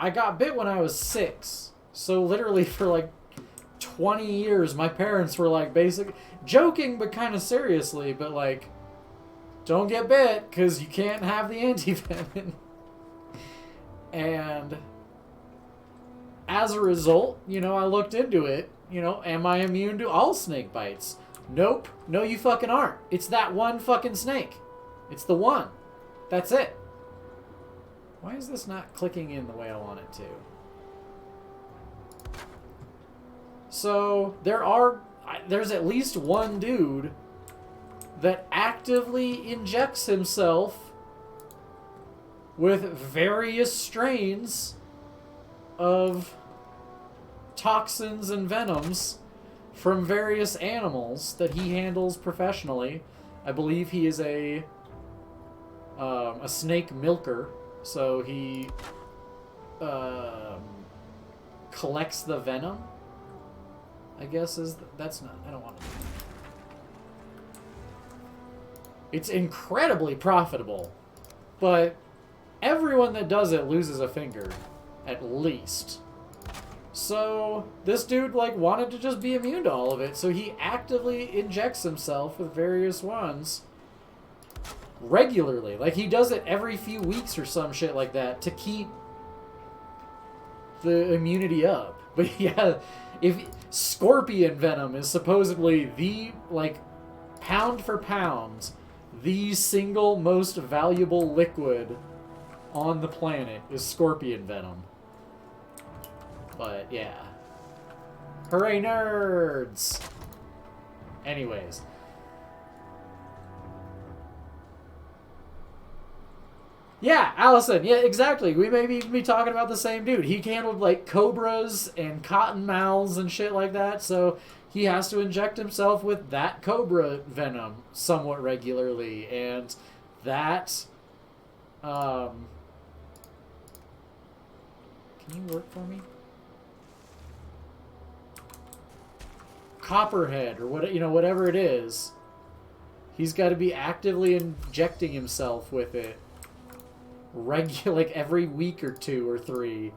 [SPEAKER 1] I got bit when I was 6. So, literally, for like 20 years, my parents were like, basically, joking, but kind of seriously, but like, don't get bit, because you can't have the anti-venom. And as a result, you know, I looked into it. You know, am I immune to all snake bites? Nope. No, you fucking aren't. It's that one fucking snake. It's the one. That's it. Why is this not clicking in the way I want it to? So, there's at least one dude that actively injects himself with various strains of toxins and venoms from various animals that he handles professionally. I believe he is a snake milker, so he collects the venom, I guess. That's not, I don't want to. It's incredibly profitable, but everyone that does it loses a finger, at least. So this dude like wanted to just be immune to all of it, so he actively injects himself with various ones regularly. Like, he does it every few weeks or some shit like that to keep the immunity up. But yeah, if scorpion venom is supposedly the, like, pound for pound, the single most valuable liquid on the planet is scorpion venom. But yeah. Hooray, nerds! Anyways. Yeah, Allison. Yeah, exactly. We may even be talking about the same dude. He handled, like, cobras and cottonmouths and shit like that, so he has to inject himself with that cobra venom somewhat regularly, and that, can you work for me? Copperhead, or what, you know, whatever it is, he's got to be actively injecting himself with it like every week or 2 or 3.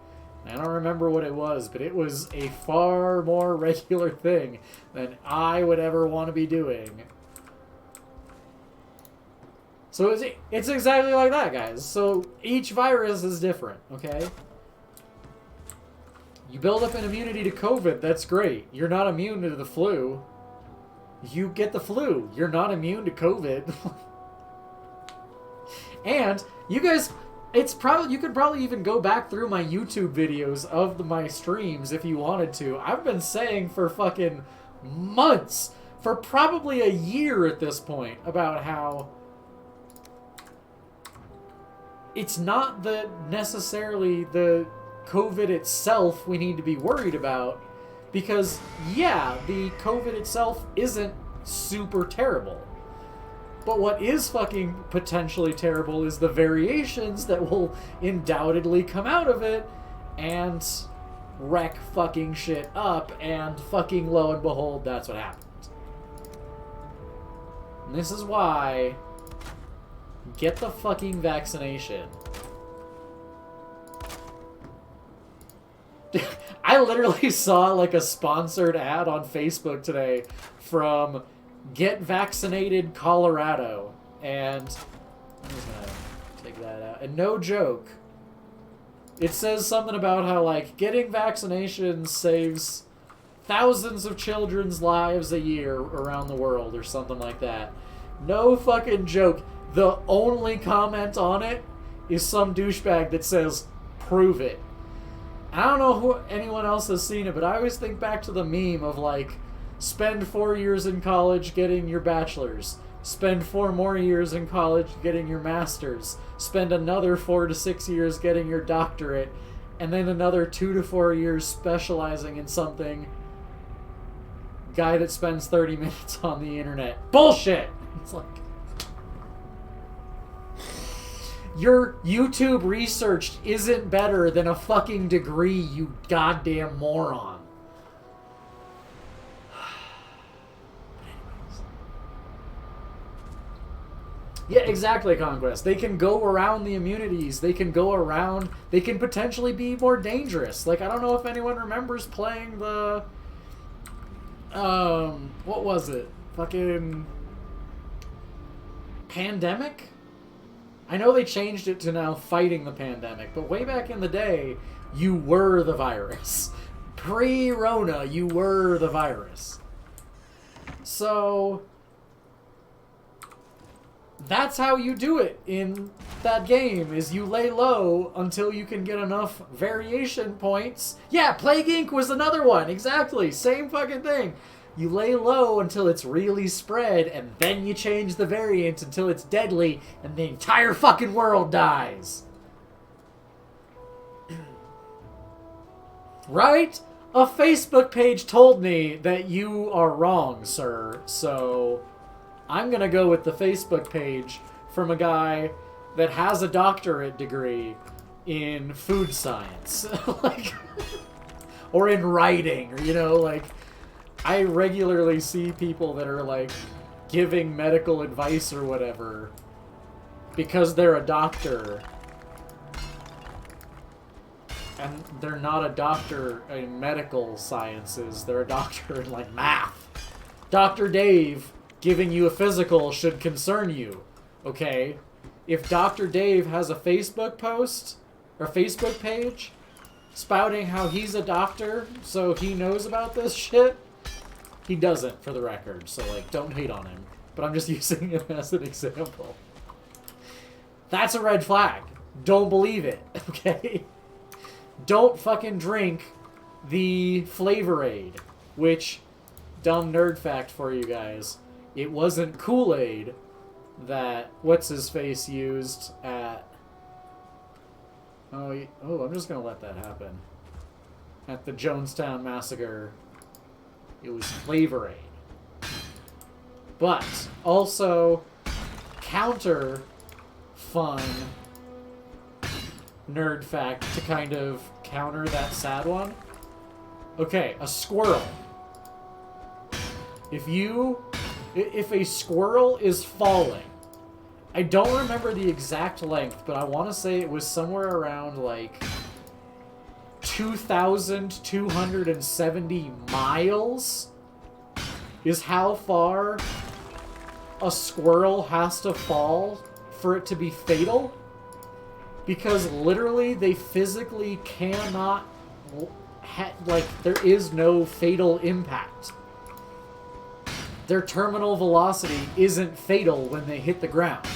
[SPEAKER 1] I don't remember what it was, but it was a far more regular thing than I would ever want to be doing. So it's exactly like that, guys. So each virus is different, okay? You build up an immunity to COVID, that's great. You're not immune to the flu. You get the flu. You're not immune to COVID. And you guys, you could probably even go back through my YouTube videos of my streams if you wanted to. I've been saying for fucking months, for probably a year at this point, about how it's not necessarily the COVID itself we need to be worried about, because, yeah, the COVID itself isn't super terrible. But what is fucking potentially terrible is the variations that will undoubtedly come out of it and wreck fucking shit up, and fucking lo and behold, that's what happened. And this is why, get the fucking vaccination. I literally saw like a sponsored ad on Facebook today from Get Vaccinated Colorado, and I'm just gonna take that out. And no joke, it says something about how, like, getting vaccinations saves thousands of children's lives a year around the world, or something like that. No fucking joke. The only comment on it is some douchebag that says, prove it. I don't know who anyone else has seen it, but I always think back to the meme of, like, spend 4 years in college getting your bachelor's, spend 4 more years in college getting your master's, spend another 4 to 6 years getting your doctorate, and then another 2 to 4 years specializing in something. Guy that spends 30 minutes on the internet. Bullshit! It's like, your YouTube research isn't better than a fucking degree, you goddamn moron. Yeah, exactly, Conquest. They can go around the immunities. They can go around... They can potentially be more dangerous. Like, I don't know if anyone remembers playing the... What was it? Fucking... Pandemic? I know they changed it to now Fighting the Pandemic, but way back in the day, you were the virus. Pre-Rona, you were the virus. So... that's how you do it in that game, is you lay low until you can get enough variation points. Yeah, Plague Inc. was another one. Exactly. Same fucking thing. You lay low until it's really spread, and then you change the variant until it's deadly, and the entire fucking world dies. Right? A Facebook page told me that you are wrong, sir, so... I'm going to go with the Facebook page from a guy that has a doctorate degree in food science. Like, or in writing, or, you know, like, I regularly see people that are, like, giving medical advice or whatever because they're a doctor. And they're not a doctor in medical sciences. They're a doctor in, like, math. Dr. Dave... giving you a physical should concern you, okay? If Dr. Dave has a Facebook post, or Facebook page, spouting how he's a doctor, so he knows about this shit, he doesn't, for the record, so, like, don't hate on him. But I'm just using him as an example. That's a red flag. Don't believe it, okay? Don't fucking drink the Flavorade, which, dumb nerd fact for you guys, it wasn't Kool-Aid that what's-his-face used at... Oh, I'm just gonna let that happen. At the Jonestown Massacre, it was Flavorade. But, also, counter fun nerd fact to kind of counter that sad one. Okay, a squirrel. If a squirrel is falling, I don't remember the exact length, but I want to say it was somewhere around, like, 2,270 miles is how far a squirrel has to fall for it to be fatal. Because literally, they physically cannot, like, there is no fatal impact. Their terminal velocity isn't fatal when they hit the ground.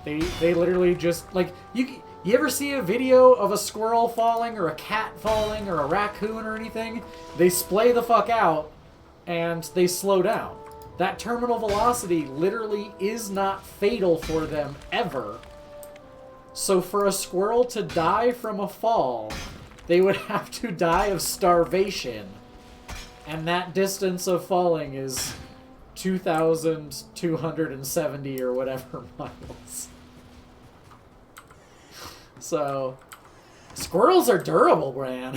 [SPEAKER 1] They literally just, like, you ever see a video of a squirrel falling or a cat falling or a raccoon or anything? They splay the fuck out and they slow down. That terminal velocity literally is not fatal for them ever. So for a squirrel to die from a fall, they would have to die of starvation. And that distance of falling is 2,270 or whatever miles. So, squirrels are durable, man.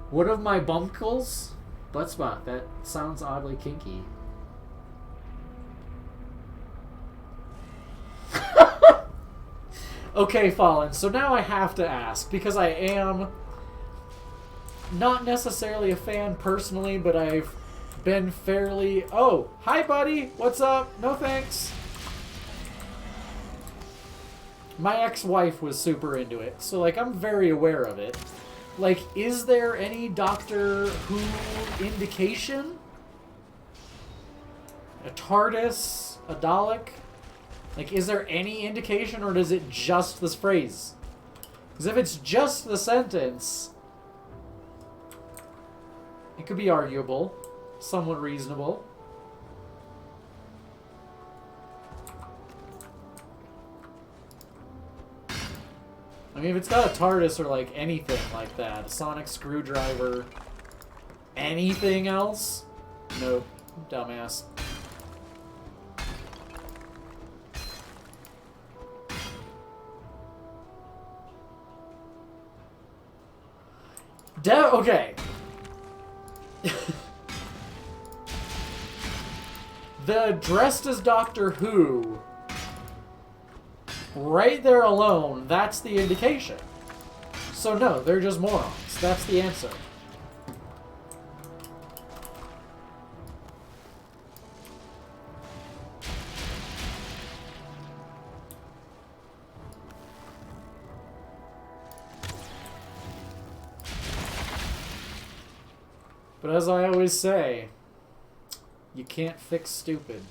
[SPEAKER 1] What of my bumpkles? Butt spot. That sounds oddly kinky. Okay, Fallen. So now I have to ask, because I am not necessarily a fan personally, but I've been fairly... Oh, hi, buddy. What's up? No thanks. My ex-wife was super into it, so, like, I'm very aware of it. Like, is there any Doctor Who indication? A TARDIS? A Dalek? Like, is there any indication, or is it just this phrase? Because if it's just the sentence, it could be arguable. Somewhat reasonable. I mean, if it's got a TARDIS or, like, anything like that, a sonic screwdriver, anything else? Nope. Dumbass. Okay. The dressed as Doctor Who, right there alone, that's the indication. So no, they're just morons. That's the answer. But as I always say, you can't fix stupid.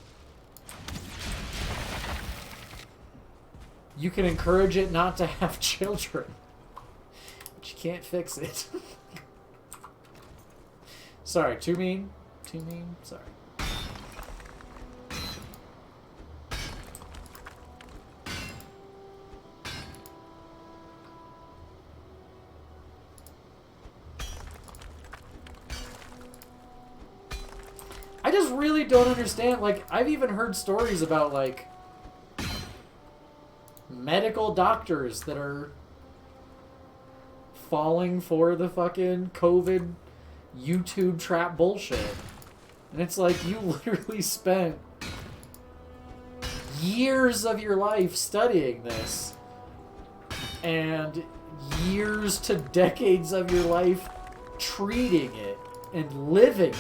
[SPEAKER 1] You can encourage it not to have children, but you can't fix it. Sorry, too mean? Too mean? Sorry. I just really don't understand. Like, I've even heard stories about, like, medical doctors that are falling for the fucking COVID YouTube trap bullshit. And it's like, you literally spent years of your life studying this. And years to decades of your life treating it and living it.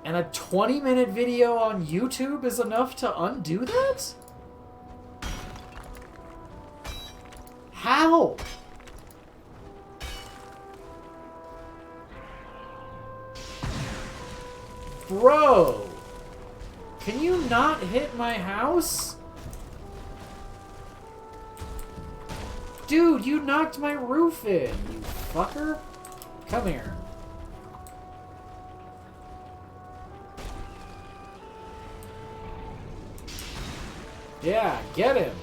[SPEAKER 1] And a 20-minute video on YouTube is enough to undo that? How? Bro! Can you not hit my house? Dude, you knocked my roof in, you fucker. Come here. Yeah, get him.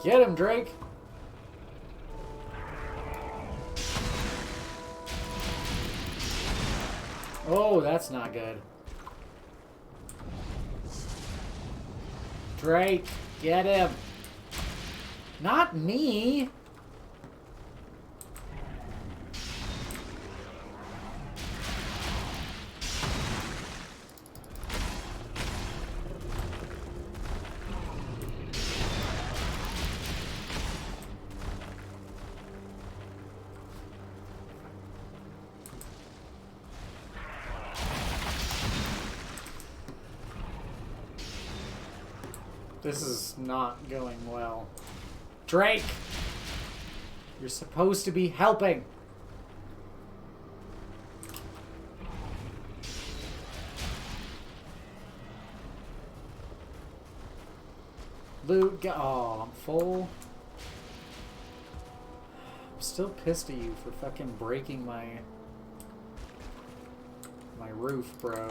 [SPEAKER 1] Get him, Drake. Oh, that's not good. Drake, get him. Not me. This is not going well. Drake! You're supposed to be helping! Loot. Oh, I'm full. I'm still pissed at you for fucking breaking my roof, bro.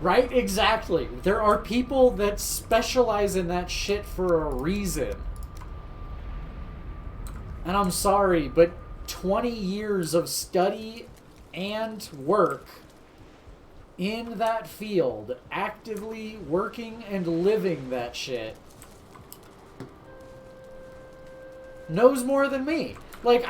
[SPEAKER 1] Right? Exactly. There are people that specialize in that shit for a reason. And I'm sorry, but 20 years of study and work in that field, actively working and living that shit, knows more than me. Like,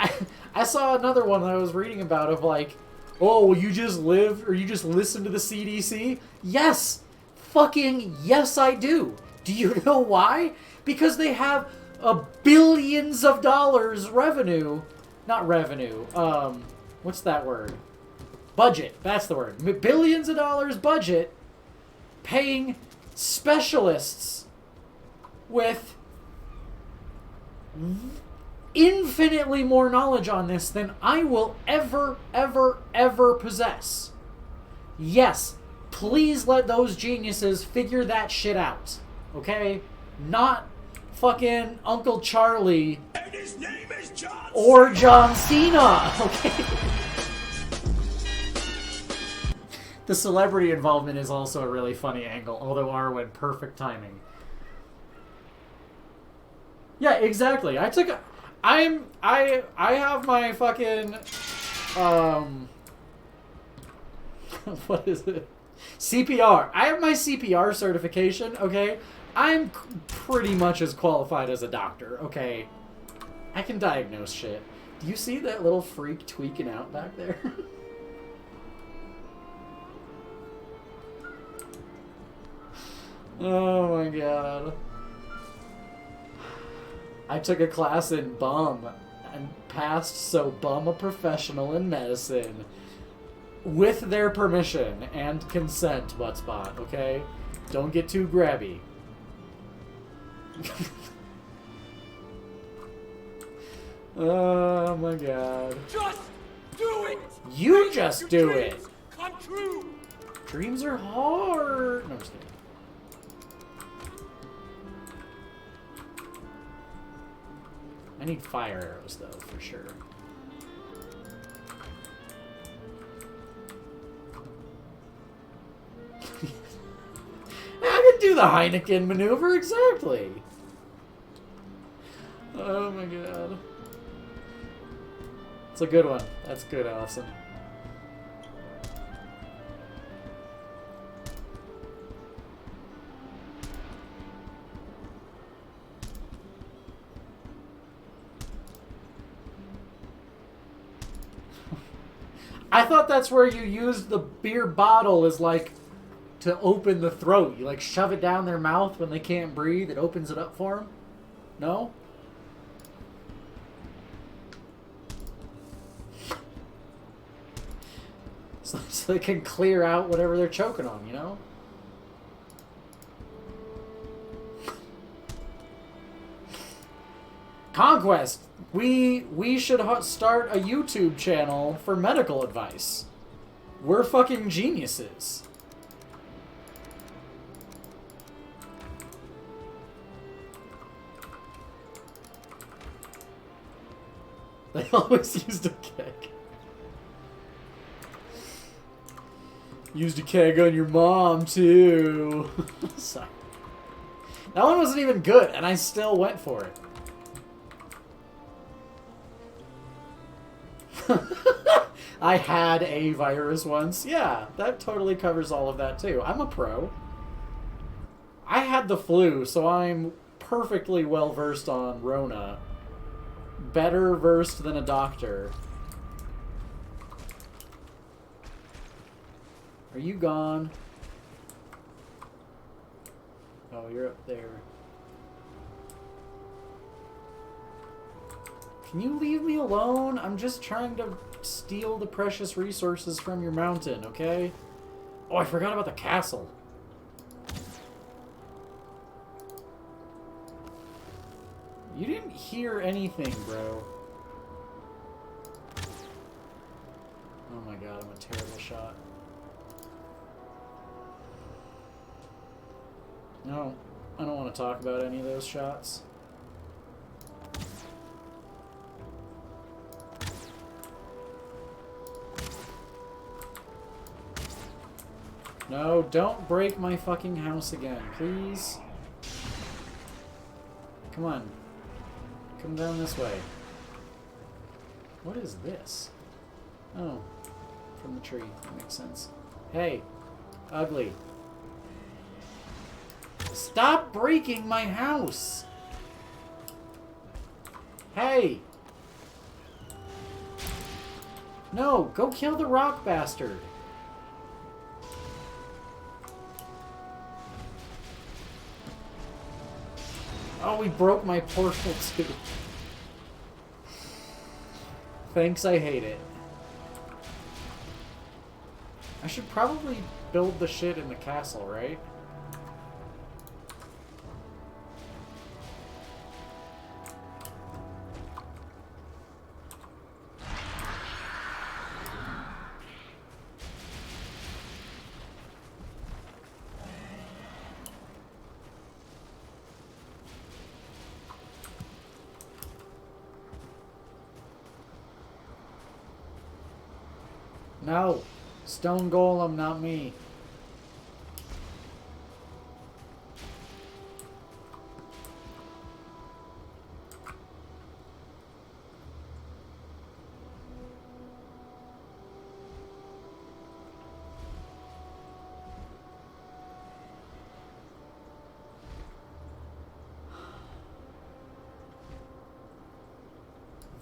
[SPEAKER 1] I saw another one that I was reading about of like, oh, well, you just live or you just listen to the CDC? Yes! Fucking yes, I do. Do you know why? Because they have billions of dollars revenue. Not revenue. What's that word? Budget. That's the word. Billions of dollars budget paying specialists with infinitely more knowledge on this than I will ever, ever, ever possess. Yes, please let those geniuses figure that shit out. Okay? Not fucking Uncle Charlie.
[SPEAKER 2] And his name is John
[SPEAKER 1] or John Cena. Okay? The celebrity involvement is also a really funny angle, although Arwen, perfect timing. Yeah, exactly. I have my fucking what is it? CPR. I have my CPR certification, okay? I'm pretty much as qualified as a doctor, okay? I can diagnose shit. Do you see that little freak tweaking out back there? Oh my god. I took a class in bum and passed, so bum a professional in medicine. With their permission and consent, Buttspot, okay? Don't get too grabby. Oh my god.
[SPEAKER 2] Just do it!
[SPEAKER 1] You just do it!
[SPEAKER 2] Come true!
[SPEAKER 1] Dreams are hard! No, I'm just kidding. I need fire arrows, though, for sure. I can do the Heineken maneuver, exactly! Oh my god. It's a good one. That's good, Allison. I thought that's where you used the beer bottle as, like, to open the throat. You, like, shove it down their mouth when they can't breathe. It opens it up for them. No? So they can clear out whatever they're choking on, you know? Conquest! We should start a YouTube channel for medical advice. We're fucking geniuses. They always used a keg. Used a keg on your mom, too. Sorry. That one wasn't even good, and I still went for it. I had a virus once. Yeah, that totally covers all of that, too. I'm a pro. I had the flu, so I'm perfectly well-versed on Rona. Better versed than a doctor. Are you gone? Oh, you're up there. Can you leave me alone? I'm just trying to steal the precious resources from your mountain, okay? Oh, I forgot about the castle. You didn't hear anything, bro. Oh my god, I'm a terrible shot. No, I don't want to talk about any of those shots. No, don't break my fucking house again, please. Come on. Come down this way. What is this? Oh, from the tree. That makes sense. Hey, ugly. Stop breaking my house! Hey! No, go kill the rock bastard! Oh, he broke my portal too. Thanks, I hate it. I should probably build the shit in the castle, right? No! Stone Golem, not me.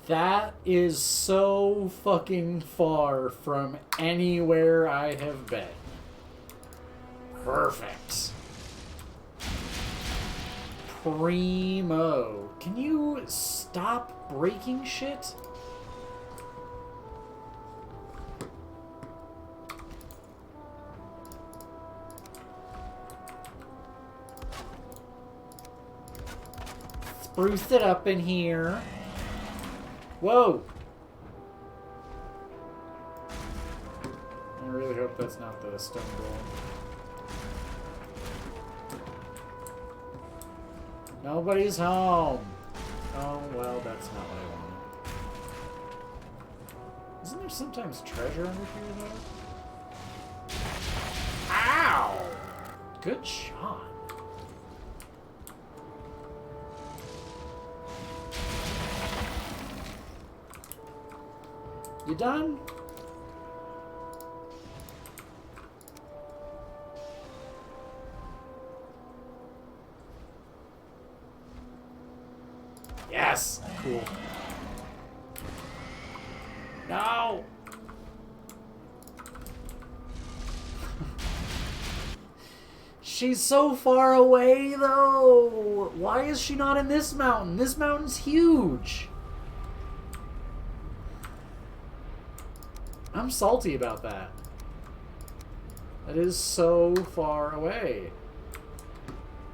[SPEAKER 1] That is so fucking far from anywhere I have been. Perfect. Primo. Can you stop breaking shit? Spruce it up in here. Whoa! I really hope that's not the stone golem. Nobody's home! Oh, well, that's not what I wanted. Isn't there sometimes treasure under here, though? Ow! Good shot. You done? Yes! Cool. No! She's so far away, though! Why is she not in this mountain? This mountain's huge! I'm salty about that. That is so far away.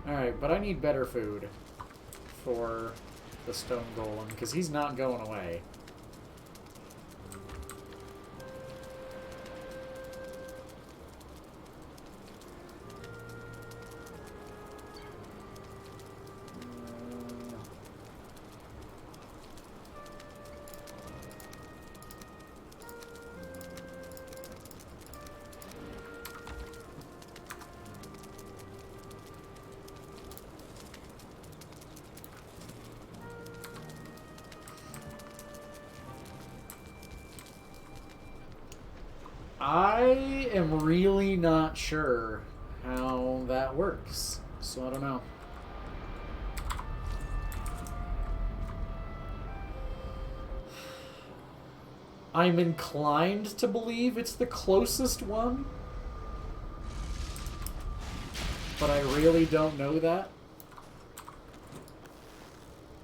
[SPEAKER 1] Alright, but I need better food for the stone golem, because he's not going away. I am really not sure how that works, so I don't know. I'm inclined to believe it's the closest one, but I really don't know that.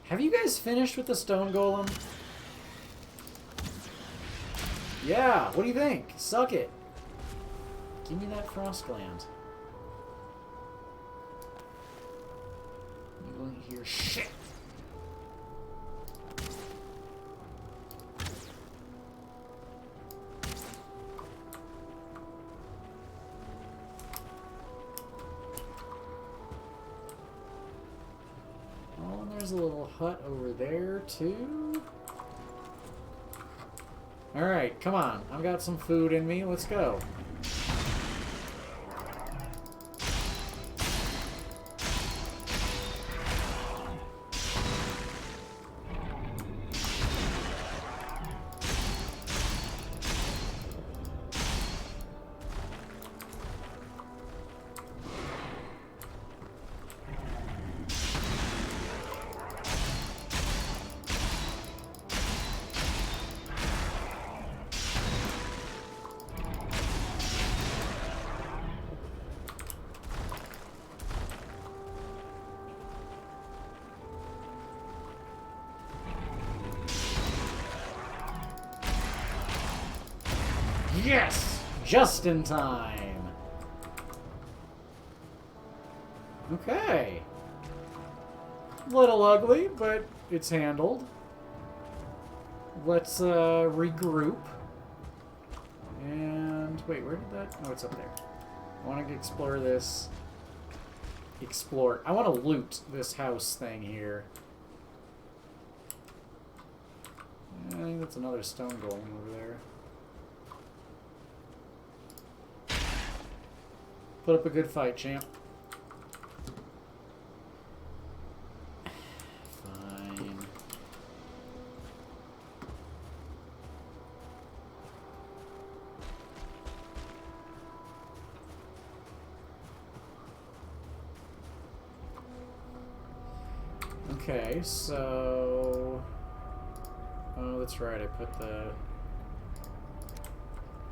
[SPEAKER 1] Have you guys finished with the stone golem? Yeah, what do you think? Suck it. Give me that frost gland. You won't hear shit. there's a little hut over there, too. Alright, come on. I've got some food in me. Let's go. Yes! Just in time. Okay. Little ugly, but it's handled. Let's regroup. And wait, where did that? Oh, it's up there. I want to explore this. Explore. I want to loot this house thing here. I think that's another stone golem over there. Put up a good fight, champ. Fine. Okay, so... Oh, that's right, I put the...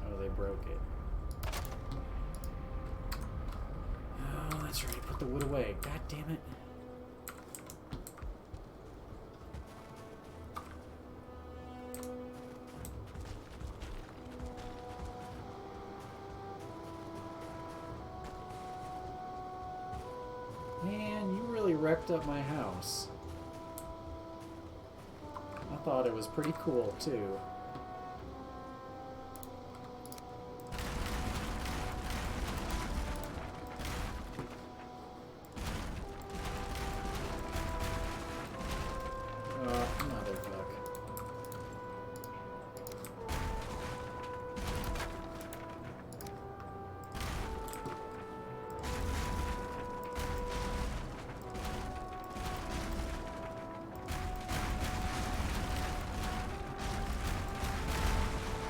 [SPEAKER 1] Oh, they broke it. Oh, that's right, I put the wood away. God damn it. Man, you really wrecked up my house. I thought it was pretty cool, too. Motherfuck.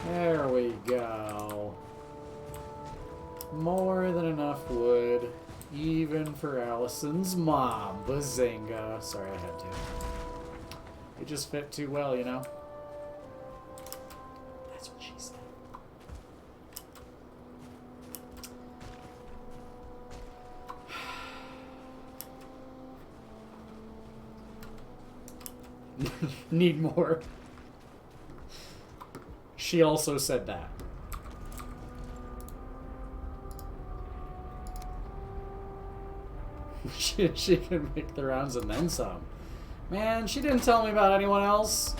[SPEAKER 1] There we go. More than enough wood, even for Allison's mom. Bazinga. Sorry, I had to. It just fit too well, you know? That's what she said. Need more. She also said that. She can make the rounds and then some. Man, she didn't tell me about anyone else.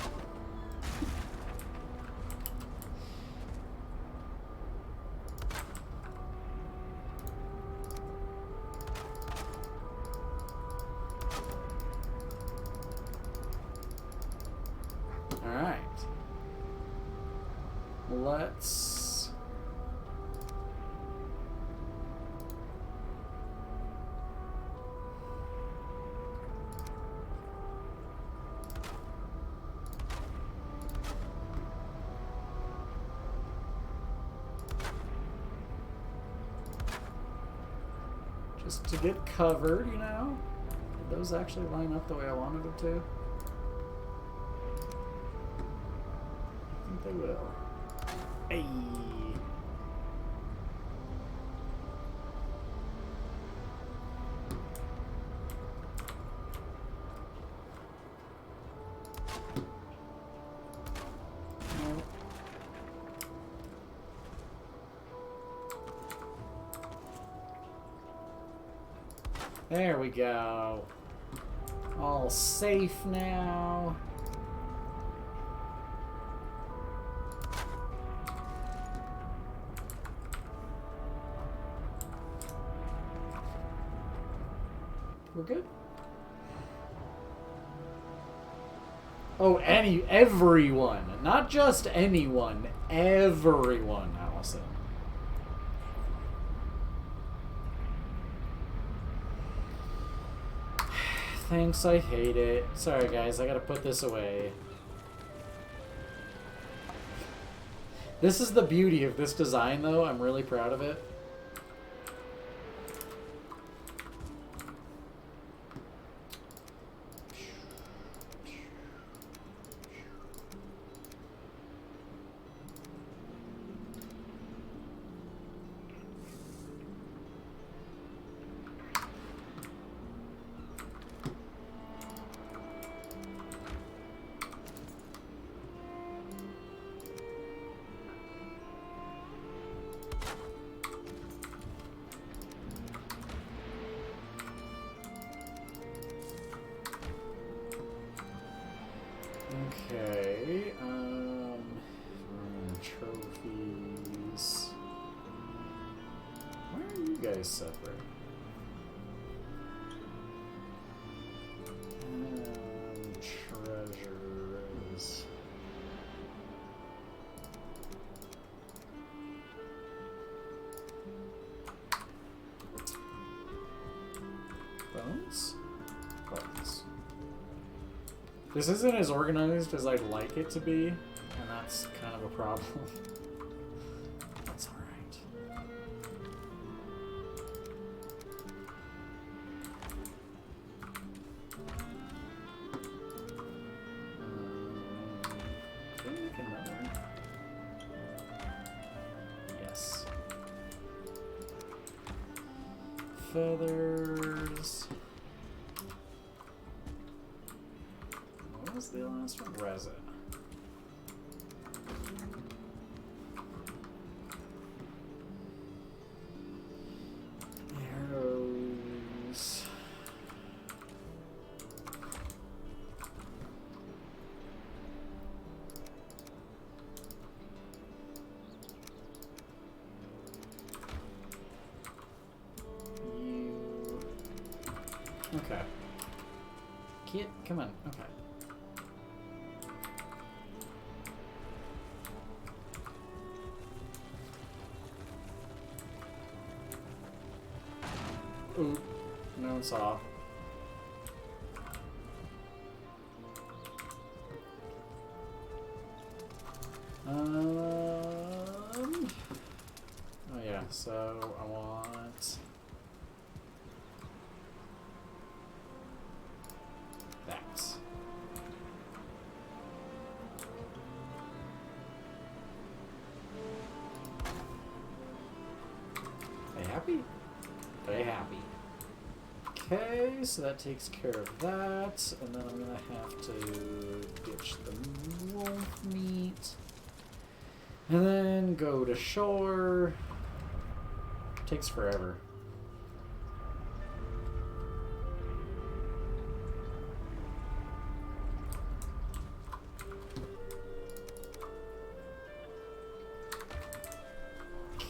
[SPEAKER 1] Alright. Let's... just to get covered, you know? Did those actually line up the way I wanted them to? I think they will. Hey. There we go. All safe now. We're good. Oh, everyone. Not just anyone. Everyone, Allison. Thanks, I hate it. Sorry, guys, I gotta put this away. This is the beauty of this design, though. I'm really proud of it. Okay, trophies. Why are you guys separate? Treasures. Bones? Bones. This isn't as organized as I'd like it to be, and that's kind of a problem. That's alright. Can I make another? Yes. Feathers. What was the last one? Resin. Arrows. You. Okay. Kid, come on. Okay. Ooh, no one saw. Oh yeah, so I want that. They happy? They happy. Okay, so that takes care of that, and then I'm gonna have to ditch the wolf meat, and then go to shore. Takes forever.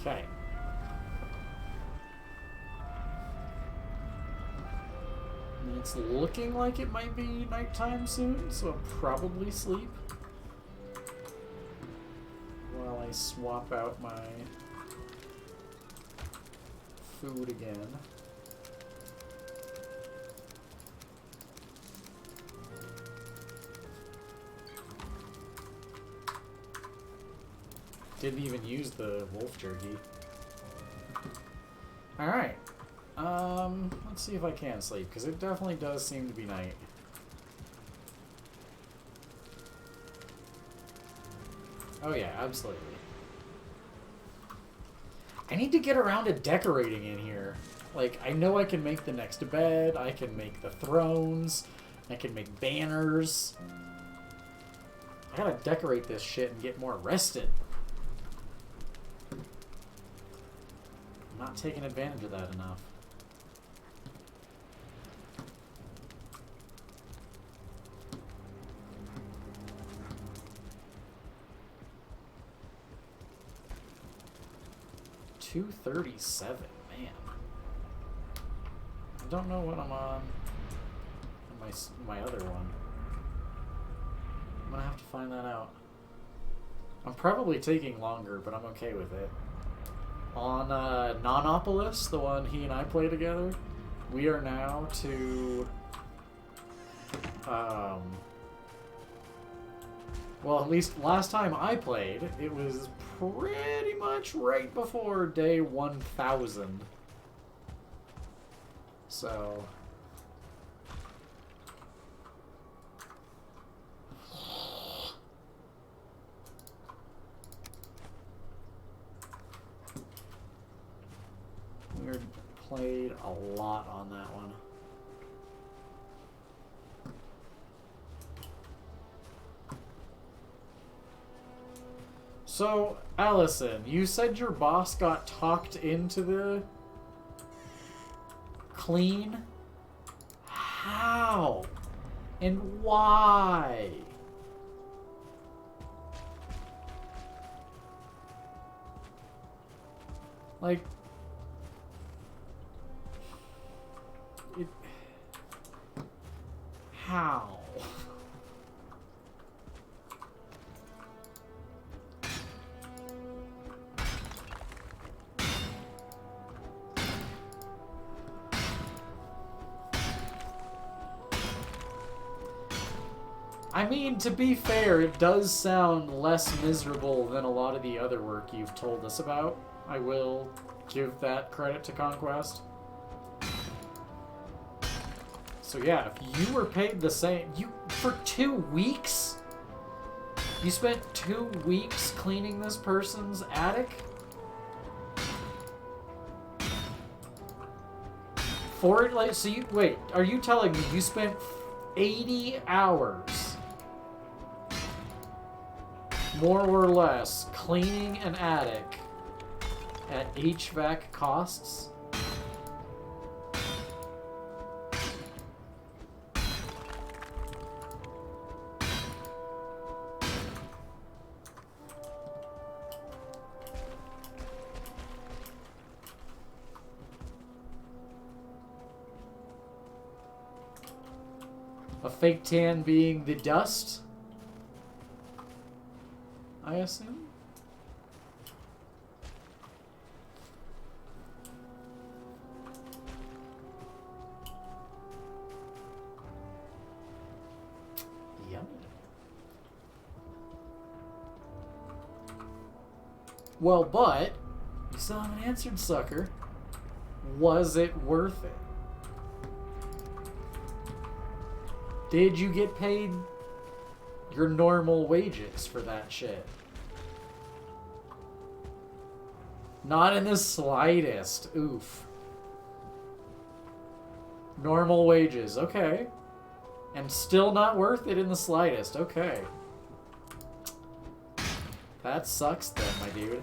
[SPEAKER 1] Okay. It's looking like it might be nighttime soon, so I'll probably sleep while I swap out my food again. Didn't even use the wolf jerky. Alright. Let's see if I can sleep, because it definitely does seem to be night. Oh yeah, absolutely. I need to get around to decorating in here. Like, I know I can make the next bed, I can make the thrones, I can make banners. I gotta decorate this shit and get more rested. I'm not taking advantage of that enough. $237, man. I don't know what I'm on my other one. gonna have to find that out. I'm probably taking longer, but I'm okay with it. On Nonopolis, the one he and I play together, we are now to... well, at least last time I played, it was pretty much right before day 1000. So... we played a lot on that one. So, Allison, you said your boss got talked into the clean? How? And why? Like... How? I mean, to be fair, it does sound less miserable than a lot of the other work you've told us about. I will give that credit to Conquest. So yeah, if you were paid the same... for 2 weeks? You spent 2 weeks cleaning this person's attic? For it, like, so you... Wait, are you telling me you spent 80 hours, more or less, cleaning an attic at HVAC costs? A fake tan being the dust, I assume? Yummy. Well, but, you still haven't answered, sucker. Was it worth it? Did you get paid your normal wages for that shit? Not in the slightest. Oof. Normal wages. Okay. And still not worth it in the slightest. Okay. That sucks then, my dude.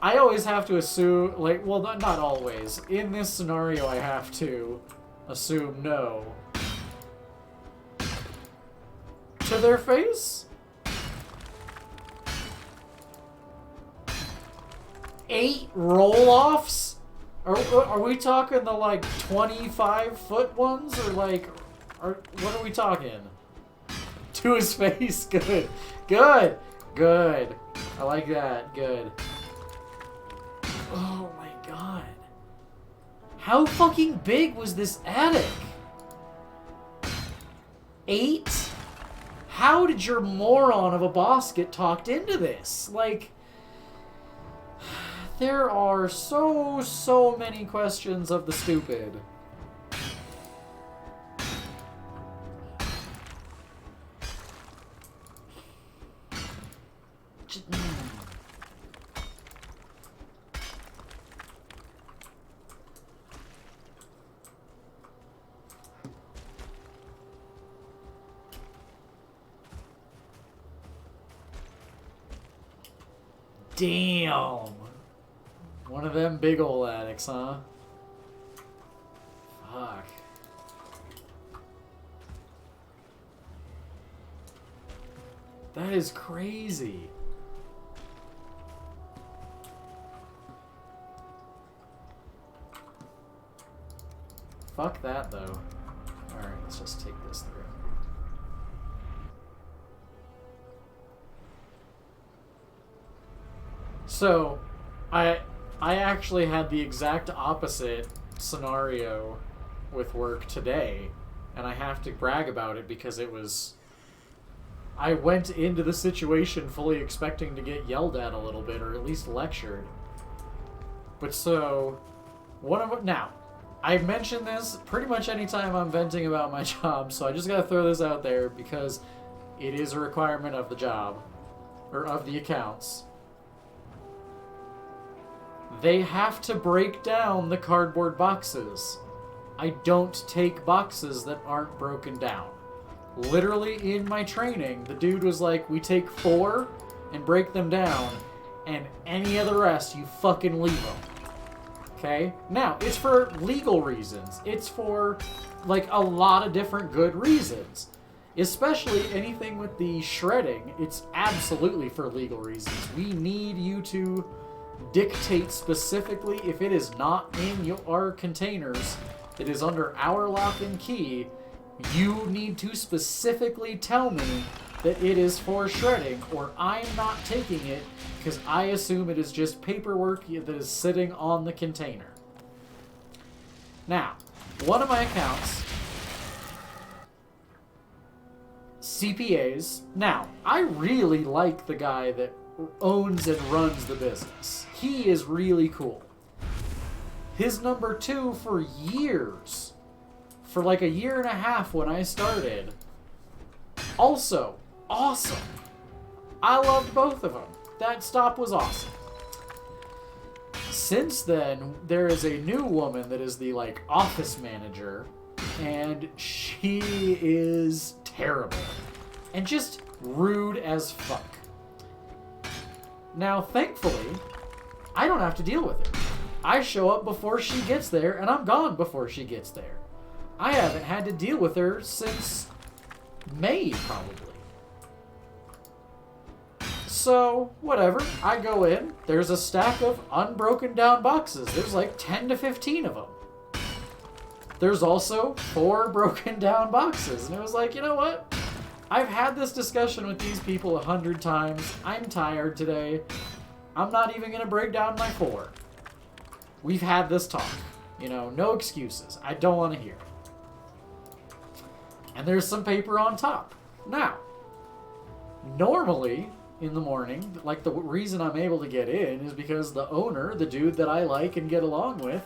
[SPEAKER 1] I always have to assume, like, well, not always. In this scenario, I have to assume no. To their face? 8 roll-offs? Are we talking the, like, 25-foot ones? Or, like, what are we talking? To his face? Good. Good. Good. I like that. Good. Oh my god. How fucking big was this attic? 8? How did your moron of a boss get talked into this? Like, there are so many questions of the stupid. Damn. One of them big ol' attics, huh? Fuck. That is crazy. Fuck that, though. Alright, let's just take this through. So, I actually had the exact opposite scenario with work today, and I have to brag about it because it was... I went into the situation fully expecting to get yelled at a little bit, or at least lectured. But so, now, I mention this pretty much anytime I'm venting about my job, so I just gotta throw this out there because it is a requirement of the job, or of the accounts. They have to break down the cardboard boxes. I don't take boxes that aren't broken down. Literally in my training, the dude was like, we take 4 and break them down, and any of the rest, you fucking leave them. Okay? Now, it's for legal reasons. It's for, like, a lot of different good reasons. Especially anything with the shredding, it's absolutely for legal reasons. We need you to dictate specifically if it is not in your containers, it is under our lock and key, you need to specifically tell me that it is for shredding, or I'm not taking it because I assume it is just paperwork that is sitting on the container. Now, one of my accounts, CPAs. Now, I really like the guy that owns and runs the business. He is really cool. His number 2 for years, for like a year and a half when I started, also awesome. I loved both of them. That stop was awesome. Since then, there is a new woman that is the, like, office manager, and she is terrible. And just rude as fuck. Now, thankfully, I don't have to deal with it. I show up before she gets there, and I'm gone before she gets there. I haven't had to deal with her since May, probably. So, whatever. I go in. There's a stack of unbroken down boxes. There's like 10 to 15 of them. There's also 4 broken down boxes. And it was like, you know what? I've had this discussion with these people 100 times. I'm tired today. I'm not even going to break down my 4. We've had this talk. You know, no excuses. I don't want to hear it. And there's some paper on top. Now, normally in the morning, like, the reason I'm able to get in is because the owner, the dude that I like and get along with,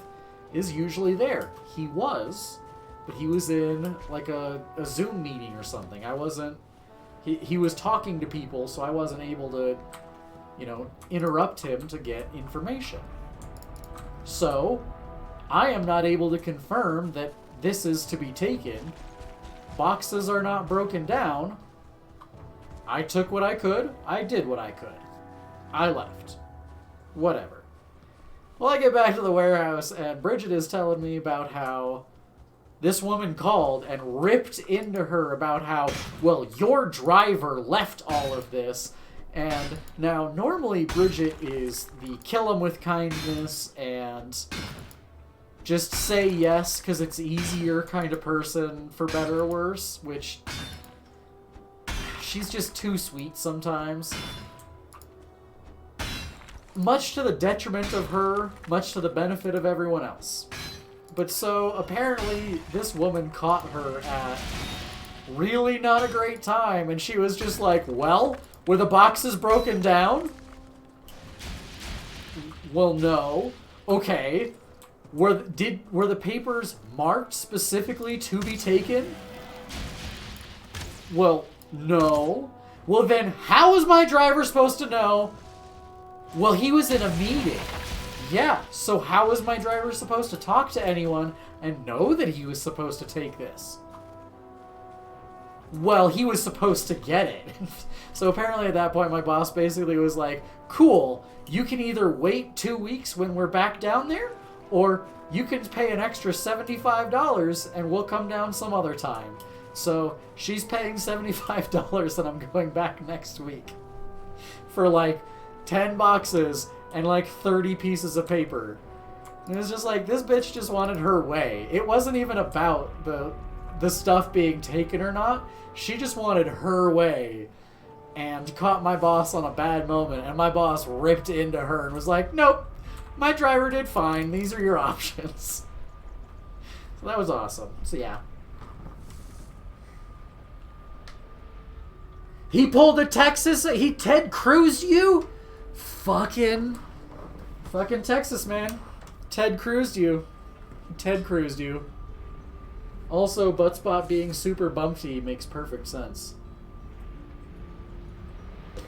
[SPEAKER 1] is usually there. He was, but he was in like a Zoom meeting or something. I wasn't, he was talking to people, so I wasn't able to, you know, interrupt him to get information. So, I am not able to confirm that this is to be taken. Boxes are not broken down. I took what I could. I did what I could. I left. Whatever. Well, I get back to the warehouse, and Bridget is telling me about how this woman called and ripped into her about how, well, your driver left all of this. And now, normally, Bridget is the kill 'em with kindness and just say yes because it's easier kind of person, for better or worse, which she's just too sweet sometimes. Much to the detriment of her, much to the benefit of everyone else. But so, apparently, this woman caught her at really not a great time, and she was just like, well, were the boxes broken down? Well, no. Okay. Were the papers marked specifically to be taken? Well, no. Well, then how is my driver supposed to know? Well, he was in a meeting. Yeah, so how is my driver supposed to talk to anyone and know that he was supposed to take this? Well, he was supposed to get it. So apparently at that point my boss basically was like, cool, you can either wait 2 weeks when we're back down there, or you can pay an extra $75 and we'll come down some other time. So she's paying $75 and I'm going back next week for like 10 boxes and like 30 pieces of paper. And it's just like, this bitch just wanted her way. It wasn't even about the stuff being taken or not. She just wanted her way and caught my boss on a bad moment. And my boss ripped into her and was like, nope, my driver did fine. These are your options. So that was awesome. So yeah. He pulled a Texas. He Ted Cruz'd you? Fucking Texas, man. Ted Cruz'd you. Ted Cruz'd you. Also, Buttspot being super bumpy makes perfect sense.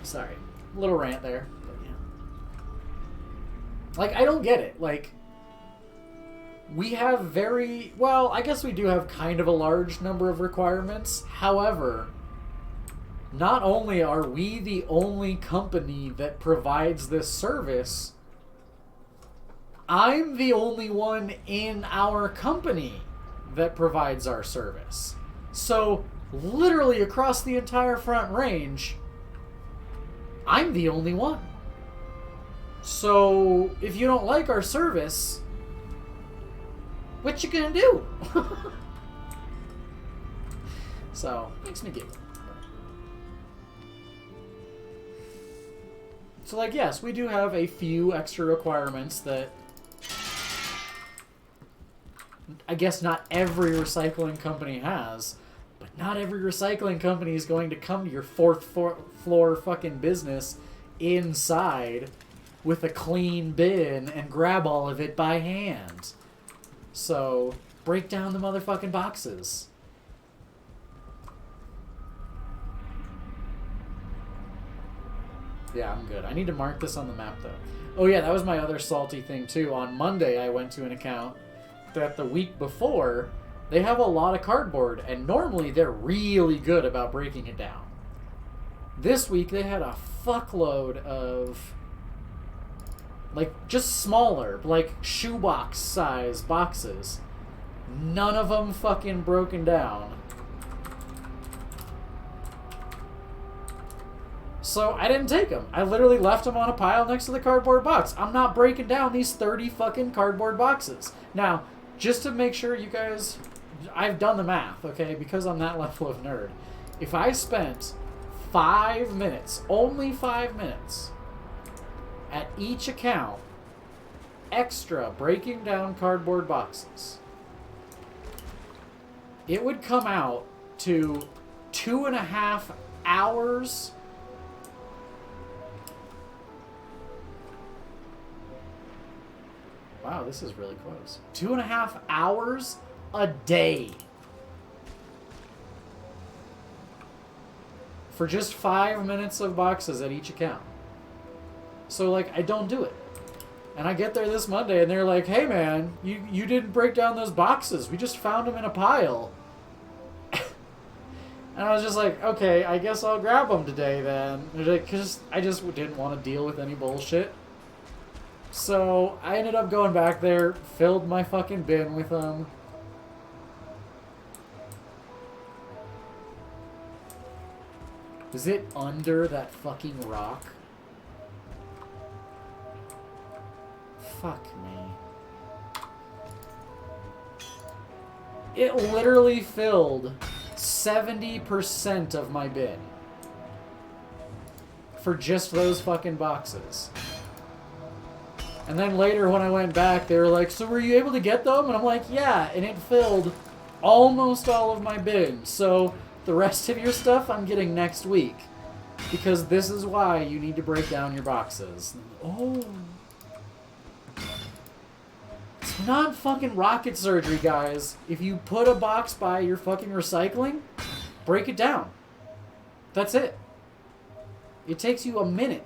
[SPEAKER 1] Sorry. Little rant there. But yeah. Like, I don't get it. Like, we have very... Well, I guess we do have kind of a large number of requirements. However, not only are we the only company that provides this service, I'm the only one in our company that provides our service. So, literally across the entire Front Range, I'm the only one. So, if you don't like our service, what you gonna do? So, makes me giggle. So, like, yes, we do have a few extra requirements that I guess not every recycling company has, but not every recycling company is going to come to your fourth floor fucking business inside with a clean bin and grab all of it by hand. So, break down the motherfucking boxes. Yeah, I'm good. I need to mark this on the map, though. Oh, yeah, that was my other salty thing, too. On Monday, I went to an account that the week before, they have a lot of cardboard, and normally they're really good about breaking it down. This week, they had a fuckload of, like, just smaller, like, shoebox size boxes. None of them fucking broken down. So I didn't take them. I literally left them on a pile next to the cardboard box. I'm not breaking down these 30 fucking cardboard boxes. Now, just to make sure you guys... I've done the math, okay? Because I'm that level of nerd. If I spent 5 minutes, only 5 minutes, at each account, extra breaking down cardboard boxes, it would come out to 2.5 hours... Wow, this is really close. 2.5 hours a day. For just 5 minutes of boxes at each account. So, like, I don't do it. And I get there this Monday and they're like, hey man, you didn't break down those boxes. We just found them in a pile. And I was just like, okay, I guess I'll grab them today then. Because I just didn't want to deal with any bullshit. So, I ended up going back there, filled my fucking bin with them. Is it under that fucking rock? Fuck me. It literally filled 70% of my bin. For just those fucking boxes. And then later when I went back, they were like, so were you able to get them? And I'm like, yeah. And it filled almost all of my bin. So the rest of your stuff I'm getting next week. Because this is why you need to break down your boxes. Oh. It's not fucking rocket surgery, guys. If you put a box by your fucking recycling, break it down. That's it. It takes you a minute.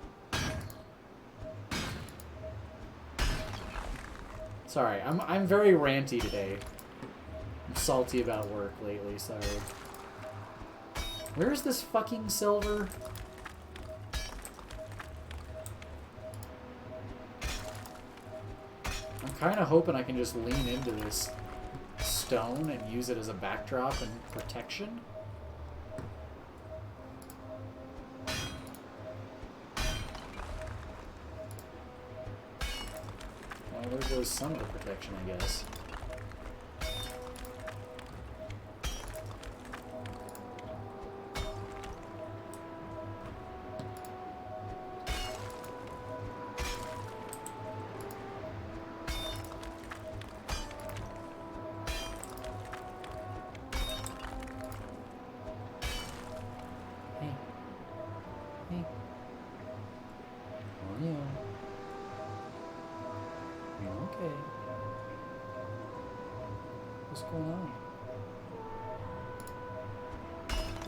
[SPEAKER 1] Sorry, I'm very ranty today. I'm salty about work lately, sorry. Where is this fucking silver? I'm kind of hoping I can just lean into this stone and use it as a backdrop and protection. Well, there goes some of the protection, I guess.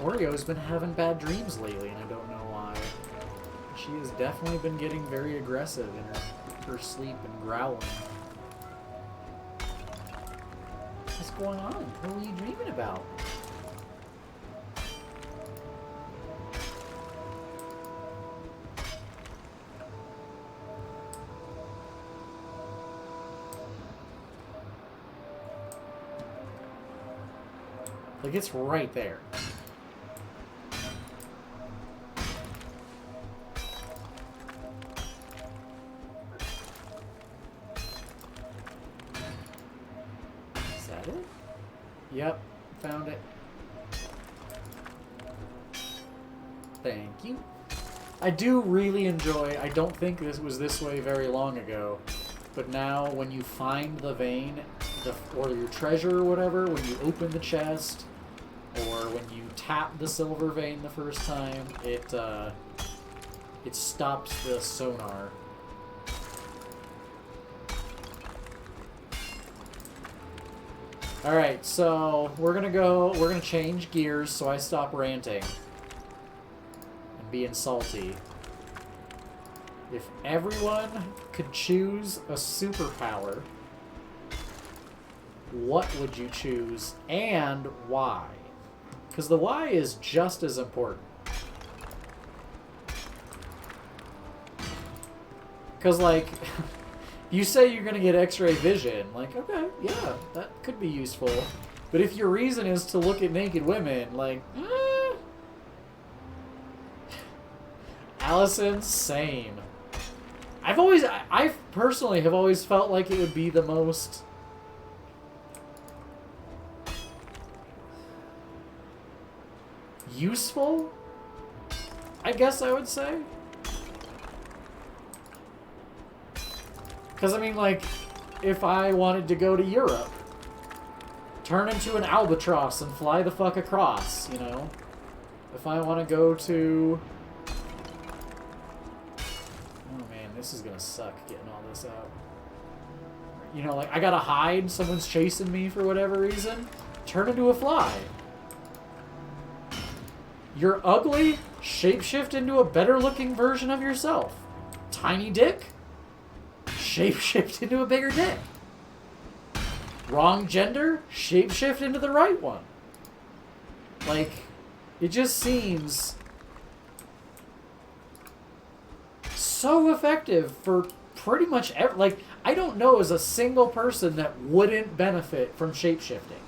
[SPEAKER 1] Orio's been having bad dreams lately, and I don't know why. She has definitely been getting very aggressive in her sleep and growling. What's going on? What were you dreaming about? Like, it's right there. Yep, found it. Thank you. I do really enjoy, I don't think this was this way very long ago, but now when you find the vein, or your treasure or whatever, when you open the chest, or when you tap the silver vein the first time, it stops the sonar. Alright, so we're gonna change gears so I stop ranting and being salty. If everyone could choose a superpower, what would you choose and why? Because the why is just as important. Because, like... You say you're going to get X-ray vision. Like, okay, yeah, that could be useful. But if your reason is to look at naked women, like, Allison, same. I personally have always felt like it would be the most useful, I guess I would say. Because, I mean, like, if I wanted to go to Europe, turn into an albatross and fly the fuck across, you know? If I want to go to... Oh, man, this is going to suck getting all this out. You know, like, I gotta hide, someone's chasing me for whatever reason. Turn into a fly. You're ugly, shapeshift into a better-looking version of yourself. Tiny dick? Shapeshift into a bigger dick. Wrong gender? Shapeshift into the right one. Like, it just seems so effective for pretty much every... Like, I don't know as a single person that wouldn't benefit from shapeshifting.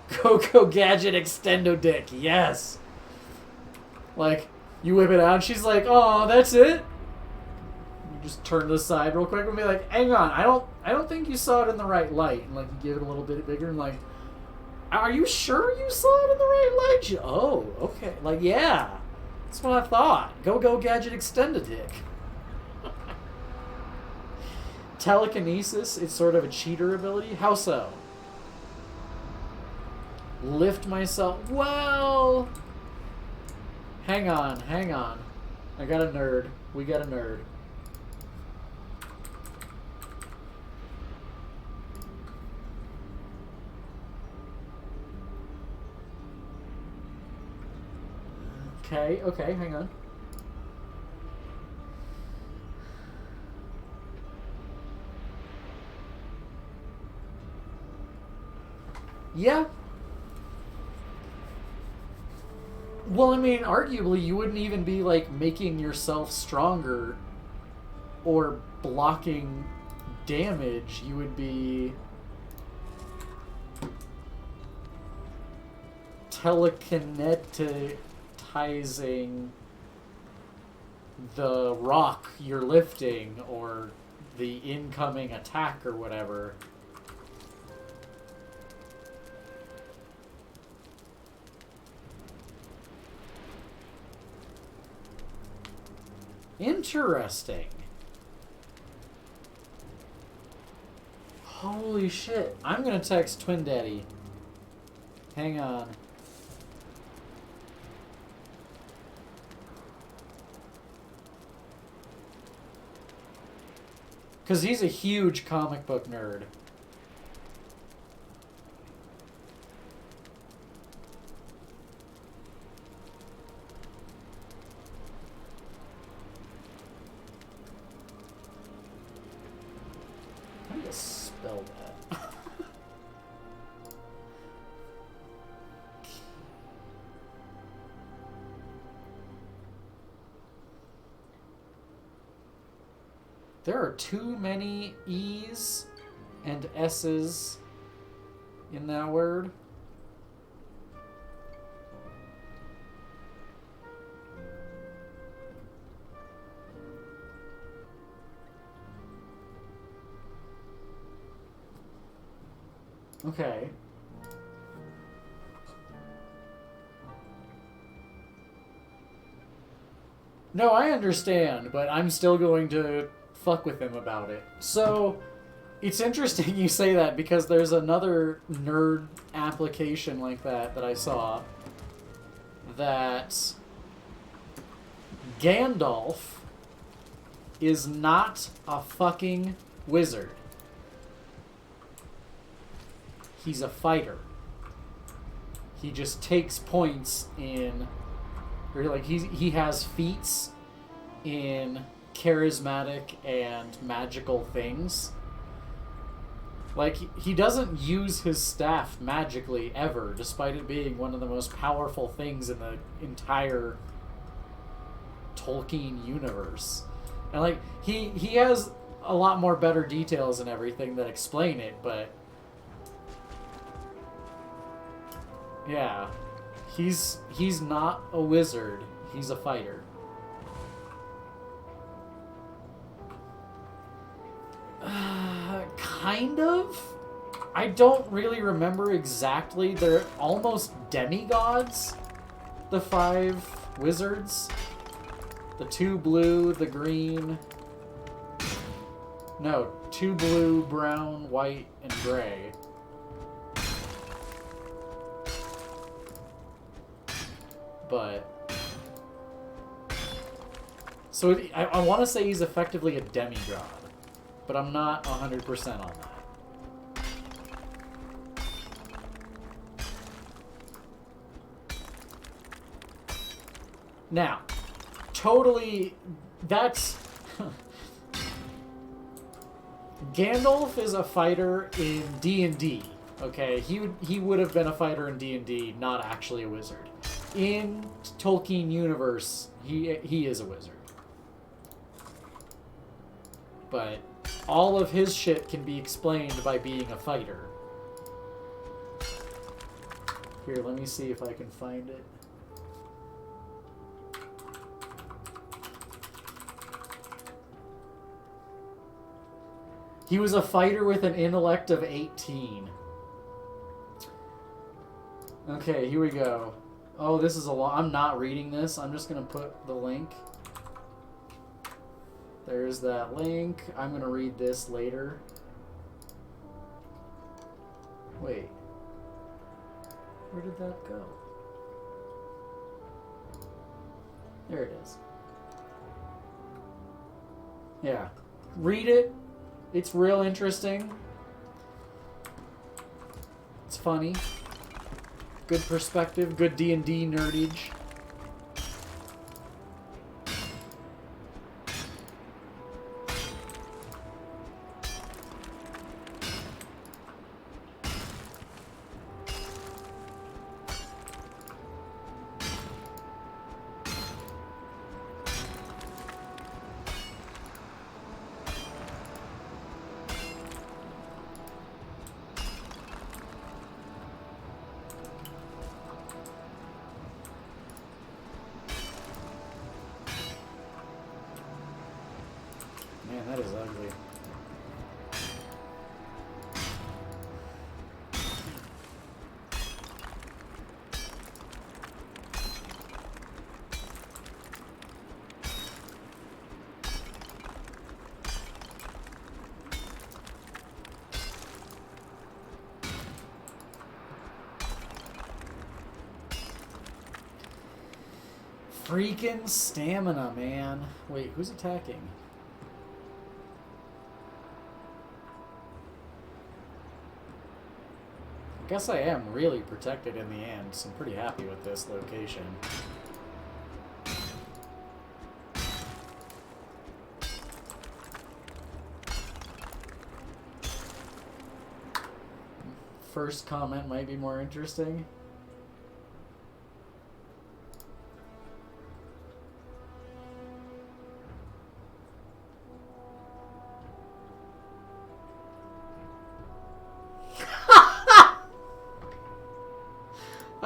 [SPEAKER 1] Coco Gadget Extendo Dick, yes. Like, you whip it out, and she's like, "Oh, that's it." You just turn to the side real quick and be like, "Hang on, I don't think you saw it in the right light." And like, you give it a little bit bigger, and like, "Are you sure you saw it in the right light?" Oh, okay. Like, yeah, that's what I thought. Go Gadget Extendo Dick. Telekinesis, it's sort of a cheater ability. How so? Lift myself. Well, hang on. I got a nerd. We got a nerd. Okay, hang on. Yeah. Well, I mean, arguably, you wouldn't even be like making yourself stronger or blocking damage. You would be telekinetizing the rock you're lifting or the incoming attack or whatever. Interesting. Holy shit. I'm gonna text Twin Daddy. Hang on. Because he's a huge comic book nerd. How do you spell that? There are too many E's and S's in that word. Okay. No, I understand, but I'm still going to fuck with him about it. So, it's interesting you say that because there's another nerd application like that I saw that Gandalf is not a fucking wizard. He's a fighter. He just takes points in, or like he has feats in charismatic and magical things. Like, he doesn't use his staff magically ever, despite it being one of the most powerful things in the entire Tolkien universe. And like, he has a lot more better details and everything that explain it, but yeah, he's not a wizard. He's a fighter. Kind of. I don't really remember exactly. They're almost demigods. The 5 wizards. The 2 blue, the green. No, 2 blue, brown, white, and gray. But so I want to say he's effectively a demigod, but I'm not 100% on that. Now, totally, that's Gandalf is a fighter in D&D. Okay, he would have been a fighter in D&D, not actually a wizard. In Tolkien universe, he is a wizard. But all of his shit can be explained by being a fighter. Here, let me see if I can find it. He was a fighter with an intellect of 18. Okay, here we go. Oh, this is a long... I'm not reading this. I'm just going to put the link. There's that link. I'm going to read this later. Wait. Where did that go? There it is. Yeah. Read it. It's real interesting. It's funny. Good perspective, good D&D nerdage. Freaking stamina, man. Wait, who's attacking? I guess I am really protected in the end, so I'm pretty happy with this location. First comment might be more interesting.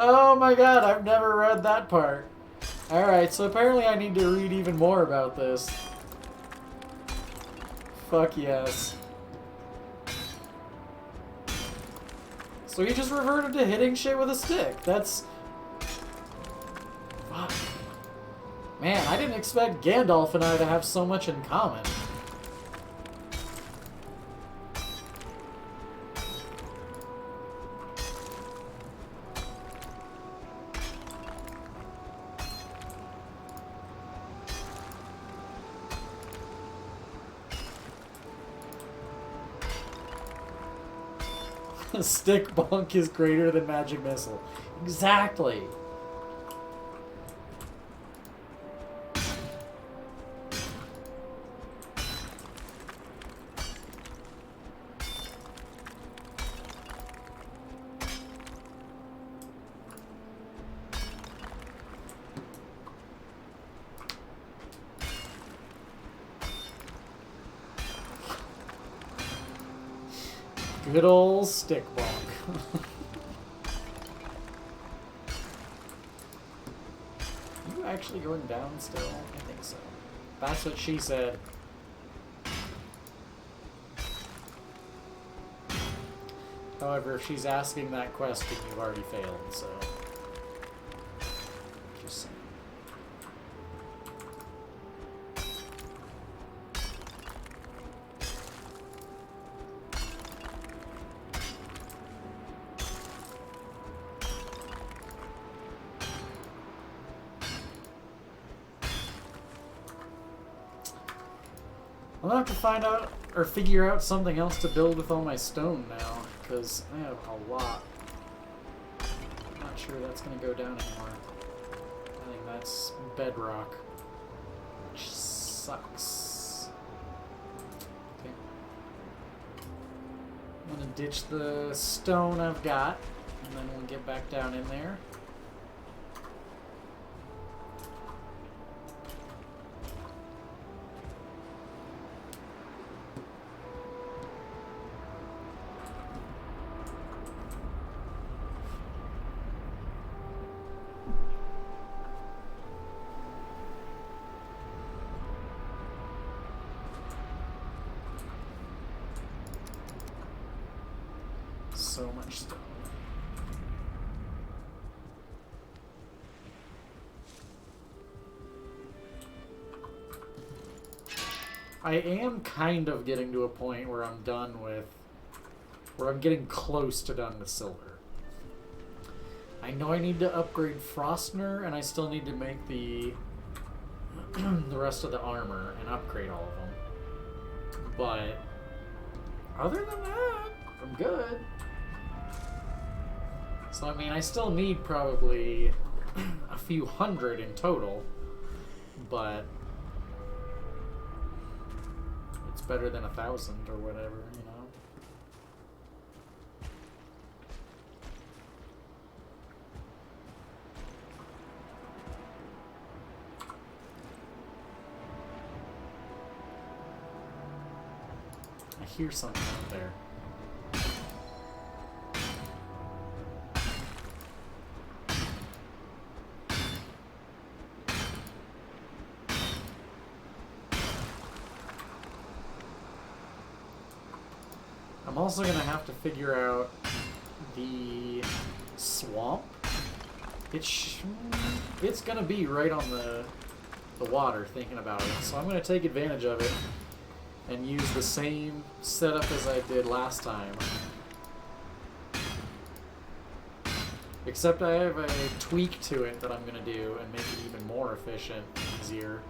[SPEAKER 1] Oh my god, I've never read that part. Alright, so apparently I need to read even more about this. Fuck yes. So he just reverted to hitting shit with a stick. That's... Fuck. Man, I didn't expect Gandalf and I to have so much in common. Stick bonk is greater than magic missile. Exactly. Good old stick bonk. You actually going down still? I think so. That's what she said. However, if she's asking that question, you've already failed, so... Just saying. I'm gonna have to find out or figure out something else to build with all my stone now, because I have a lot. I'm not sure that's gonna go down anymore. I think that's bedrock, which sucks. Okay. I'm gonna ditch the stone I've got, and then we'll get back down in there. So much stone. I am kind of getting to a point where I'm done with... where I'm getting close to done with silver. I know I need to upgrade Frostner, and I still need to make the... the rest of the armor and upgrade all of them. But... other than that, I'm good. So, I mean, I still need probably a few hundred in total, but it's better than 1,000 or whatever, you know? I hear something out there. I'm also gonna have to figure out the swamp. It's gonna be right on the water, thinking about it. So I'm gonna take advantage of it and use the same setup as I did last time. Except I have a tweak to it that I'm going to do and make it even more efficient, easier.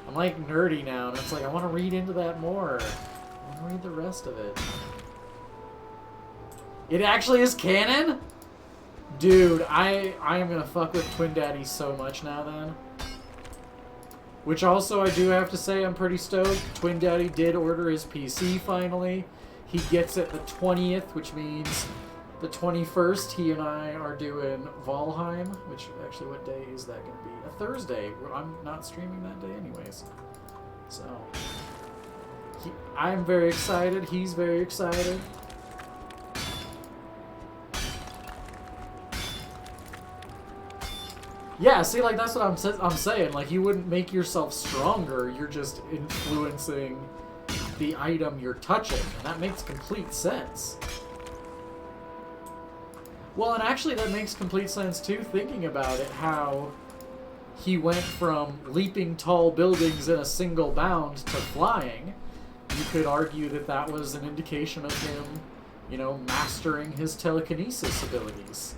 [SPEAKER 1] I'm like nerdy now, and it's like I want to read into that more. I want to read the rest of it. It actually is canon? Dude, I am gonna fuck with Twin Daddy so much now then. Which also I do have to say I'm pretty stoked. Twin Daddy did order his PC finally. He gets it the 20th, which means the 21st he and I are doing Valheim. Which, actually, what day is that gonna be? A Thursday. I'm not streaming that day anyways. So, I'm very excited. He's very excited. Yeah, see, like, that's what I'm saying. Like, you wouldn't make yourself stronger. You're just influencing the item you're touching. And that makes complete sense. Well, and actually that makes complete sense, too, thinking about it, how he went from leaping tall buildings in a single bound to flying. You could argue that that was an indication of him, you know, mastering his telekinesis abilities.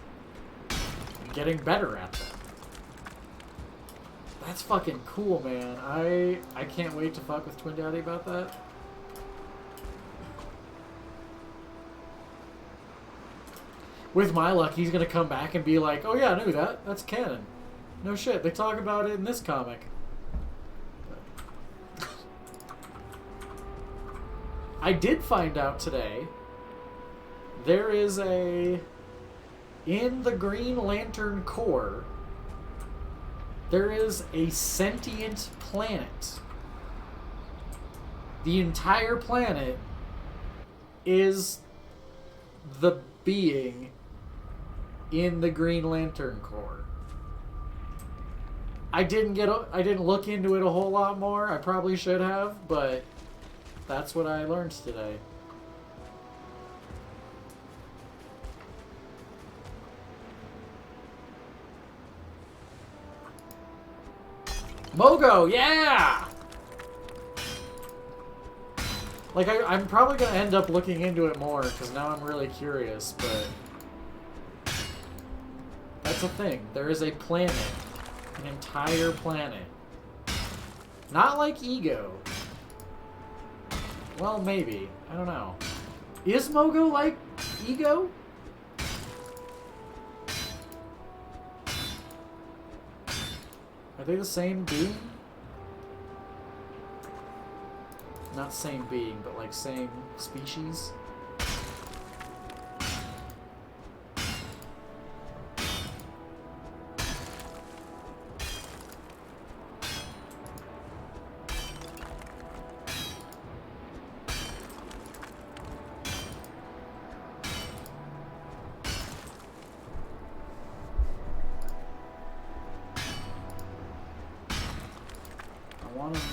[SPEAKER 1] And getting better at them. That's fucking cool, man. I can't wait to fuck with Twin Daddy about that. With my luck, he's gonna come back and be like, oh yeah, I knew that. That's canon. No shit, they talk about it in this comic. I did find out today there is in the Green Lantern Corps, there is a sentient planet. The entire planet is the being in the Green Lantern Corps. I didn't look into it a whole lot more. I probably should have, but that's what I learned today. Mogo, yeah! Like, I'm probably going to end up looking into it more, because now I'm really curious, but that's a thing. There is a planet. An entire planet. Not like Ego. Well, maybe. I don't know. Is Mogo like Ego? Are they the same being? Not same being, but like same species?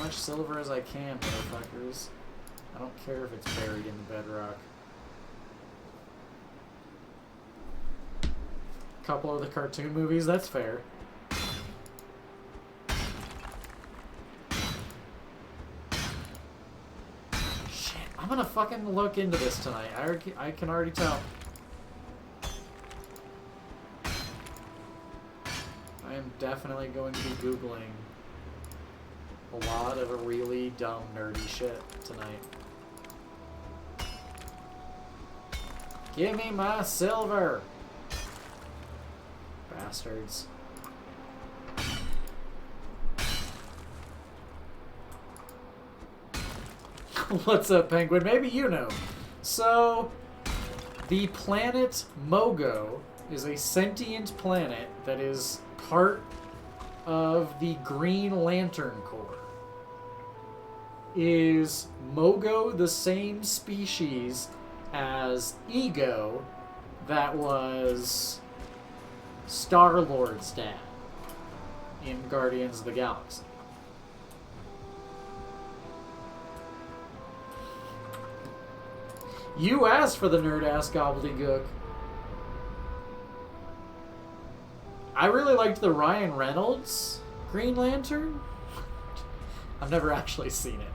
[SPEAKER 1] Silver as I can, motherfuckers. I don't care if it's buried in the bedrock. Couple of the cartoon movies, that's fair. Shit, I'm gonna fucking look into this tonight. I can already tell. I am definitely going to be Googling a lot of really dumb, nerdy shit tonight. Give me my silver! Bastards. What's up, Penguin? Maybe you know. So, the planet Mogo is a sentient planet that is part of the Green Lantern Corps. Is Mogo the same species as Ego that was Star-Lord's dad in Guardians of the Galaxy? You asked for the nerd-ass gobbledygook. I really liked the Ryan Reynolds Green Lantern. I've never actually seen it.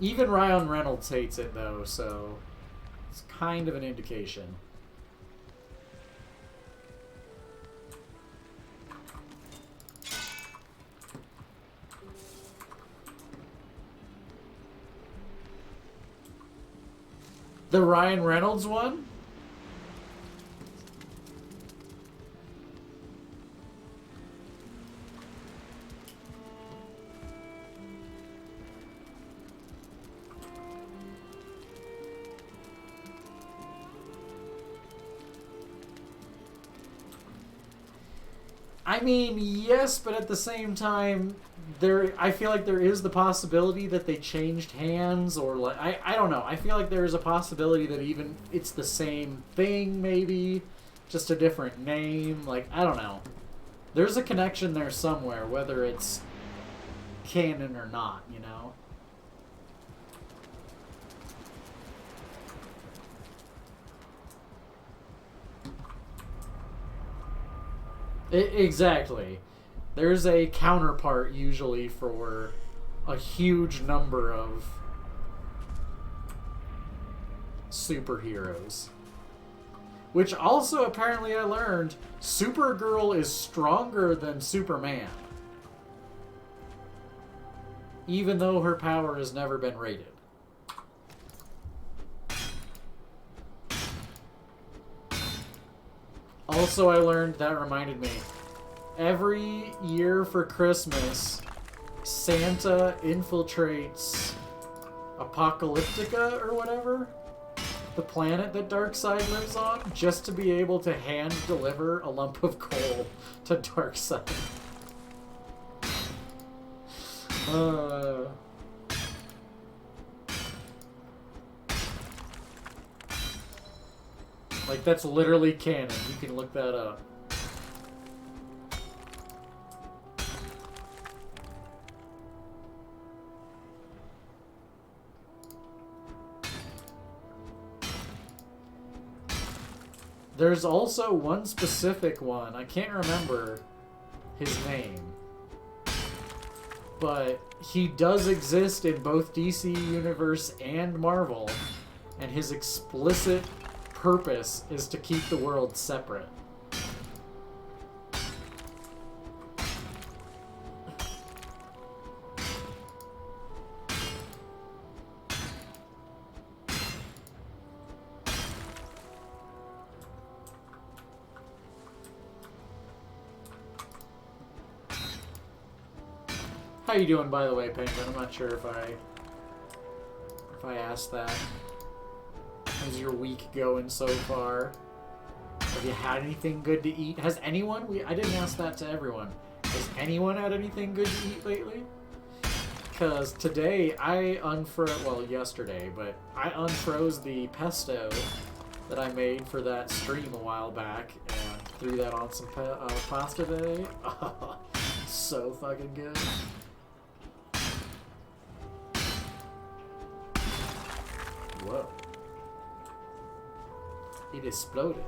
[SPEAKER 1] Even Ryan Reynolds hates it, though, so it's kind of an indication. The Ryan Reynolds one? I mean, yes, but at the same time, I feel like there is the possibility that they changed hands, or like I don't know. I feel like there is a possibility that even it's the same thing, maybe just a different name. Like, I don't know. There's a connection there somewhere, whether it's canon or not, you know. Exactly. There's a counterpart usually for a huge number of superheroes. Which also, apparently, I learned, Supergirl is stronger than Superman. Even though her power has never been rated. Also, I learned, that reminded me, every year for Christmas, Santa infiltrates Apocalyptica or whatever, the planet that Darkseid lives on, just to be able to hand deliver a lump of coal to Darkseid. Like, that's literally canon. You can look that up. There's also one specific one. I can't remember his name. But he does exist in both DC Universe and Marvel. And his explicit purpose is to keep the world separate. How you doing, by the way, Penguin? I'm not sure if I asked that. How's your week going so far? Have you had anything good to eat? Has anyone... I didn't ask that to everyone. Has anyone had anything good to eat lately? Because today I unfroze... Well, yesterday, but I unfroze the pesto that I made for that stream a while back and threw that on some pasta today. So fucking good. Whoa. It exploded.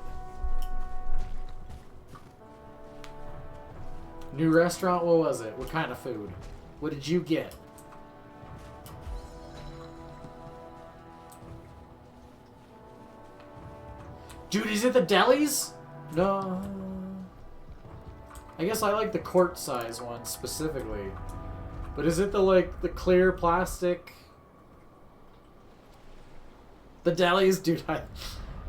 [SPEAKER 1] New restaurant? What was it? What kind of food? What did you get? Dude, is it the delis? No. I guess I like the quart size one specifically. But is it the, like, the clear plastic? The delis? Dude,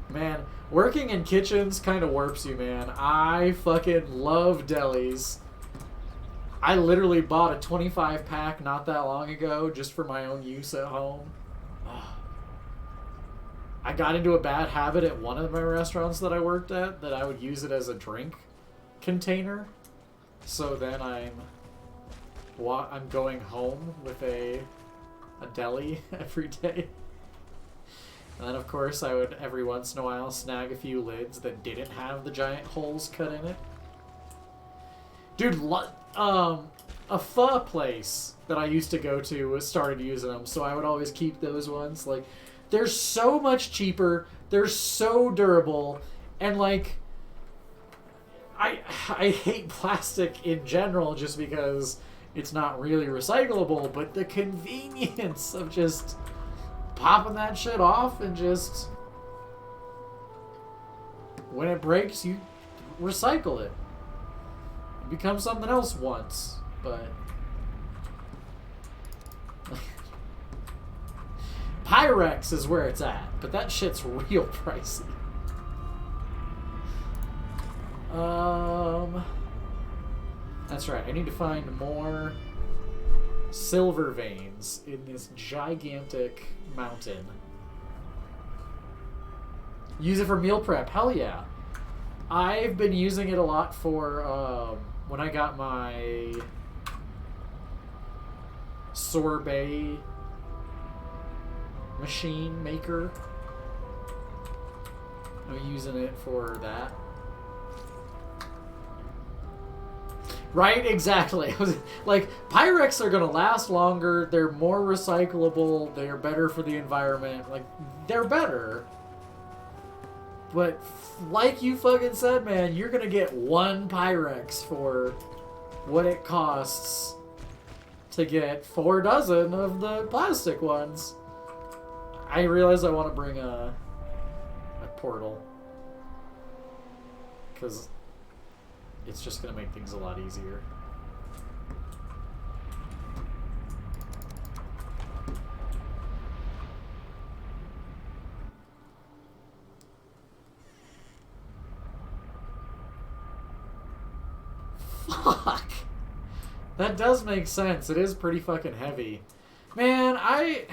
[SPEAKER 1] man, working in kitchens kind of warps you, man. I fucking love delis. I literally bought a 25-pack not that long ago just for my own use at home. I got into a bad habit at one of my restaurants that I worked at that I would use it as a drink container. So then I'm going home with a deli every day. And then, of course, I would, every once in a while, snag a few lids that didn't have the giant holes cut in it. Dude, a pho place that I used to go to started using them, so I would always keep those ones. Like, They're so much cheaper. They're so durable, and like, I hate plastic in general just because it's not really recyclable. But the convenience of just popping that shit off and just when it breaks, you recycle it. It becomes something else once, but Pyrex is where it's at, but that shit's real pricey. That's right. I need to find more silver veins in this gigantic mountain. Use it for meal prep. Hell yeah. I've been using it a lot for when I got my sorbet machine maker. I'm using it for that. Right? Exactly. Like, Pyrex are going to last longer. They're more recyclable. They're better for the environment. Like, they're better. But, like you fucking said, man, you're going to get one Pyrex for what it costs to get 4 dozen of the plastic ones. I realize I want to bring a portal. Because it's just going to make things a lot easier. Fuck! That does make sense. It is pretty fucking heavy. Man, I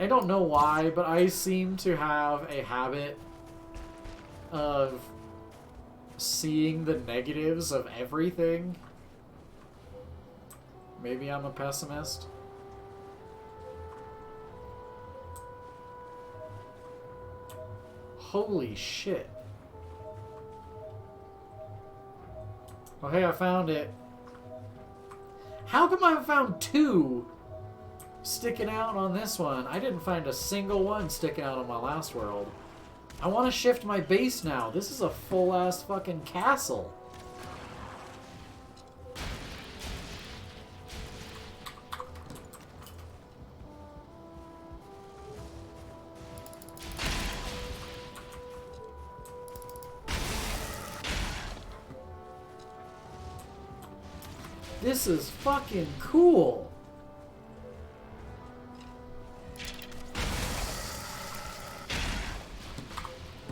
[SPEAKER 1] don't know why, but I seem to have a habit of seeing the negatives of everything. Maybe I'm a pessimist. Holy shit. Oh, hey, I found it. How come I found 2 sticking out on this one? I didn't find a single one sticking out on my last world. I want to shift my base now. This is a full-ass fucking castle. This is fucking cool.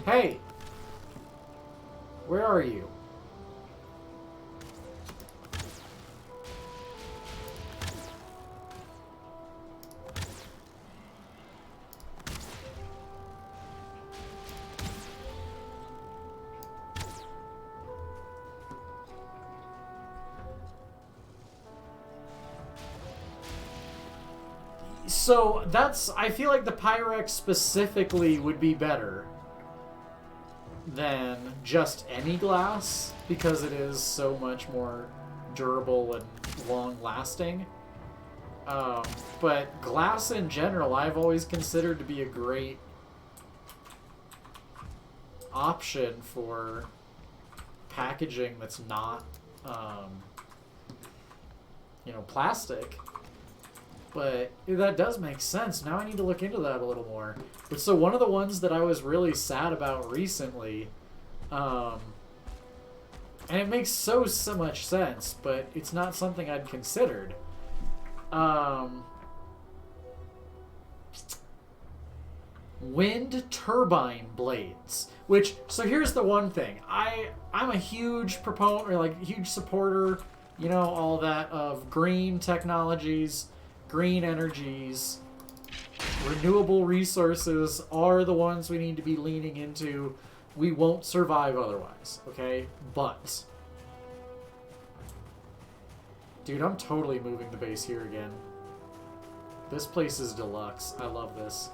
[SPEAKER 1] Hey! Where are you? So I feel like the Pyrex specifically would be better than just any glass because it is so much more durable and long-lasting. But glass in general, I've always considered to be a great option for packaging that's not, plastic. But that does make sense. Now I need to look into that a little more. But so one of the ones that I was really sad about recently, and it makes so much sense, but it's not something I'd considered. Wind turbine blades. Which, so here's the one thing. I'm a huge proponent, or like huge supporter, all that of green technologies. Green energies, renewable resources are the ones we need to be leaning into. We won't survive otherwise, okay? But, dude, I'm totally moving the base here again. This place is deluxe. I love this.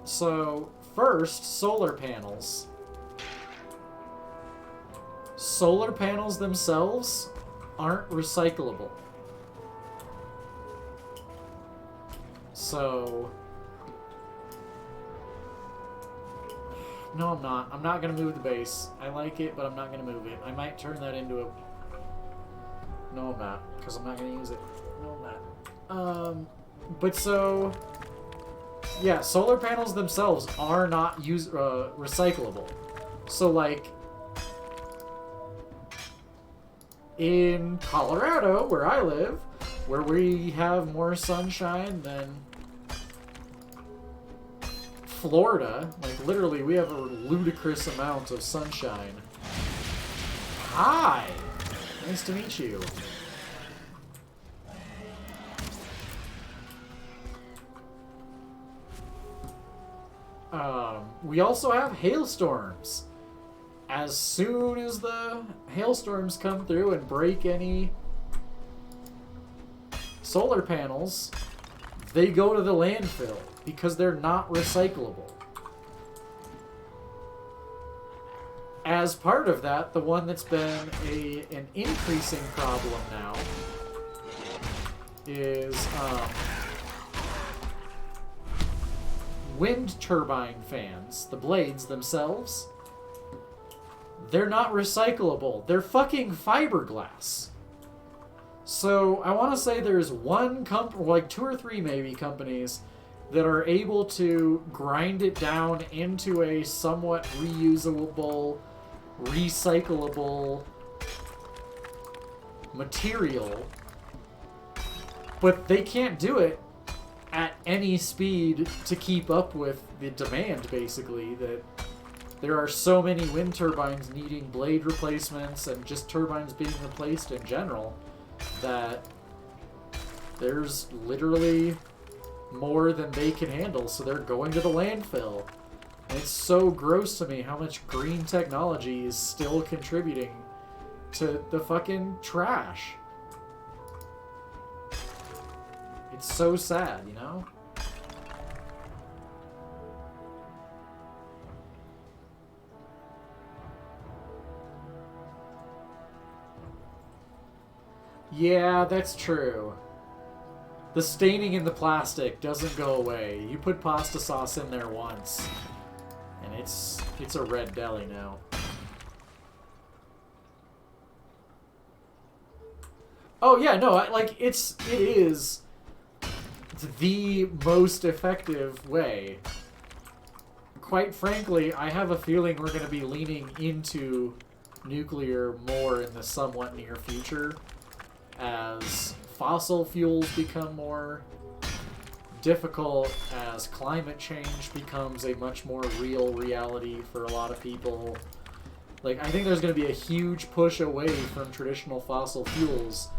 [SPEAKER 1] So, first, solar panels. Solar panels themselves aren't recyclable. So... No, I'm not. I'm not going to move the base. I like it, but I'm not going to move it. I might turn that into a... No, I'm not, because I'm not going to use it. No, I'm not. But so... Yeah, solar panels themselves are not recyclable. So, like... In Colorado, where I live, where we have more sunshine than Florida, like literally we have a ludicrous amount of sunshine. Hi! Nice to meet you. We also have hailstorms. As soon as the hailstorms come through and break any solar panels, they go to the landfill because they're not recyclable. As part of that, the one that's been an increasing problem now is wind turbine fans, the blades themselves. They're not recyclable. They're fucking fiberglass. So I want to say there's one company, like 2 or 3 maybe companies, that are able to grind it down into a somewhat reusable, recyclable material. But they can't do it at any speed to keep up with the demand, basically, that there are so many wind turbines needing blade replacements and just turbines being replaced in general that there's literally more than they can handle, so they're going to the landfill. And it's so gross to me how much green technology is still contributing to the fucking trash. It's so sad, you know? Yeah, that's true. The staining in the plastic doesn't go away. You put pasta sauce in there once, and it's a red deli now. Oh yeah, no, it is the most effective way. Quite frankly, I have a feeling we're going to be leaning into nuclear more in the somewhat near future, as fossil fuels become more difficult, as climate change becomes a much more real reality for a lot of people. Like, I think there's going to be a huge push away from traditional fossil fuels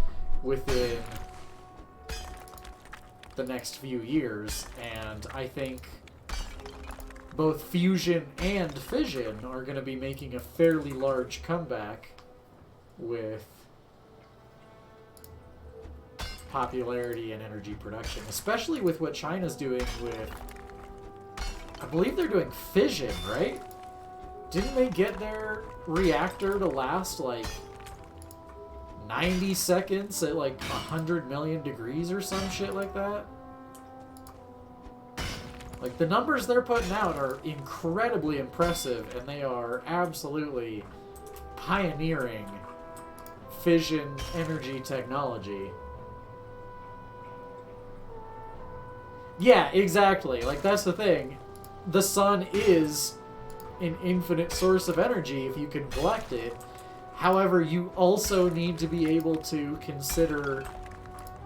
[SPEAKER 1] within the next few years, and I think both fusion and fission are going to be making a fairly large comeback with popularity and energy production, especially with what China's doing with, I believe they're doing fission, right? Didn't they get their reactor to last like 90 seconds at like 100 million degrees or some shit like that? Like, the numbers they're putting out are incredibly impressive, and they are absolutely pioneering fission energy technology. Yeah, exactly. Like, that's the thing. The sun is an infinite source of energy if you can collect it. However, you also need to be able to consider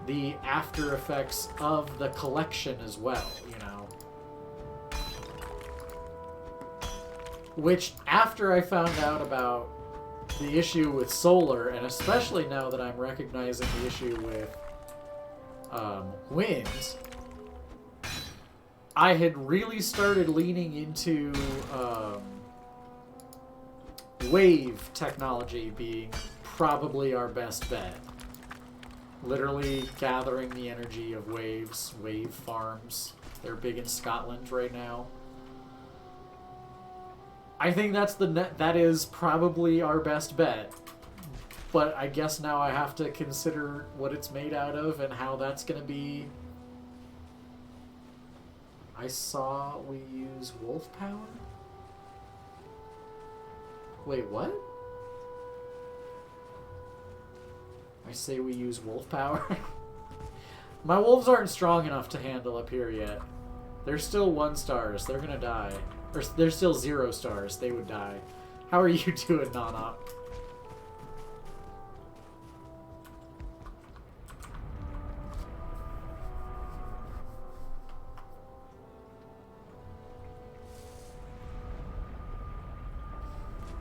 [SPEAKER 1] the after effects of the collection as well, you know? Which, after I found out about the issue with solar, and especially now that I'm recognizing the issue with wind, I had really started leaning into wave technology being probably our best bet. Literally gathering the energy of waves, wave farms. They're big in Scotland right now. I think that is probably our best bet. But I guess now I have to consider what it's made out of and how that's going to be. I saw we use wolf power? Wait, what? I say we use wolf power? My wolves aren't strong enough to handle up here yet. They're still 1 stars. They're gonna die. Or they're still 0 stars. They would die. How are you doing, non-op?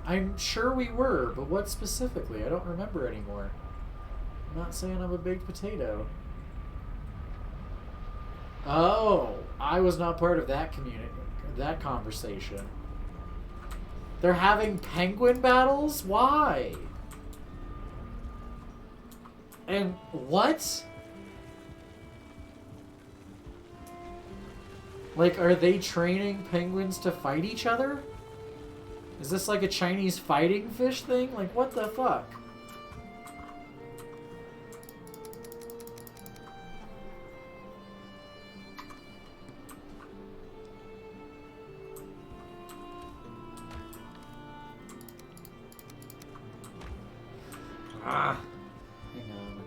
[SPEAKER 1] I'm sure we were, but what specifically? I don't remember anymore. I'm not saying I'm a baked potato. Oh, I was not part of that that conversation. They're having penguin battles? Why? And what? Like, are they training penguins to fight each other? Is this like a Chinese fighting fish thing? Like, what the fuck? Ah, hang on.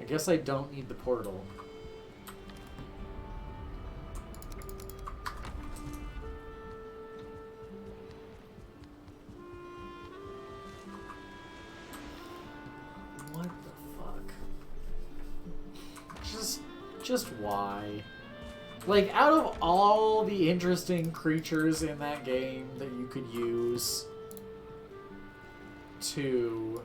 [SPEAKER 1] I guess I don't need the portal. What the fuck? Just why? Like, out of all the interesting creatures in that game that you could use to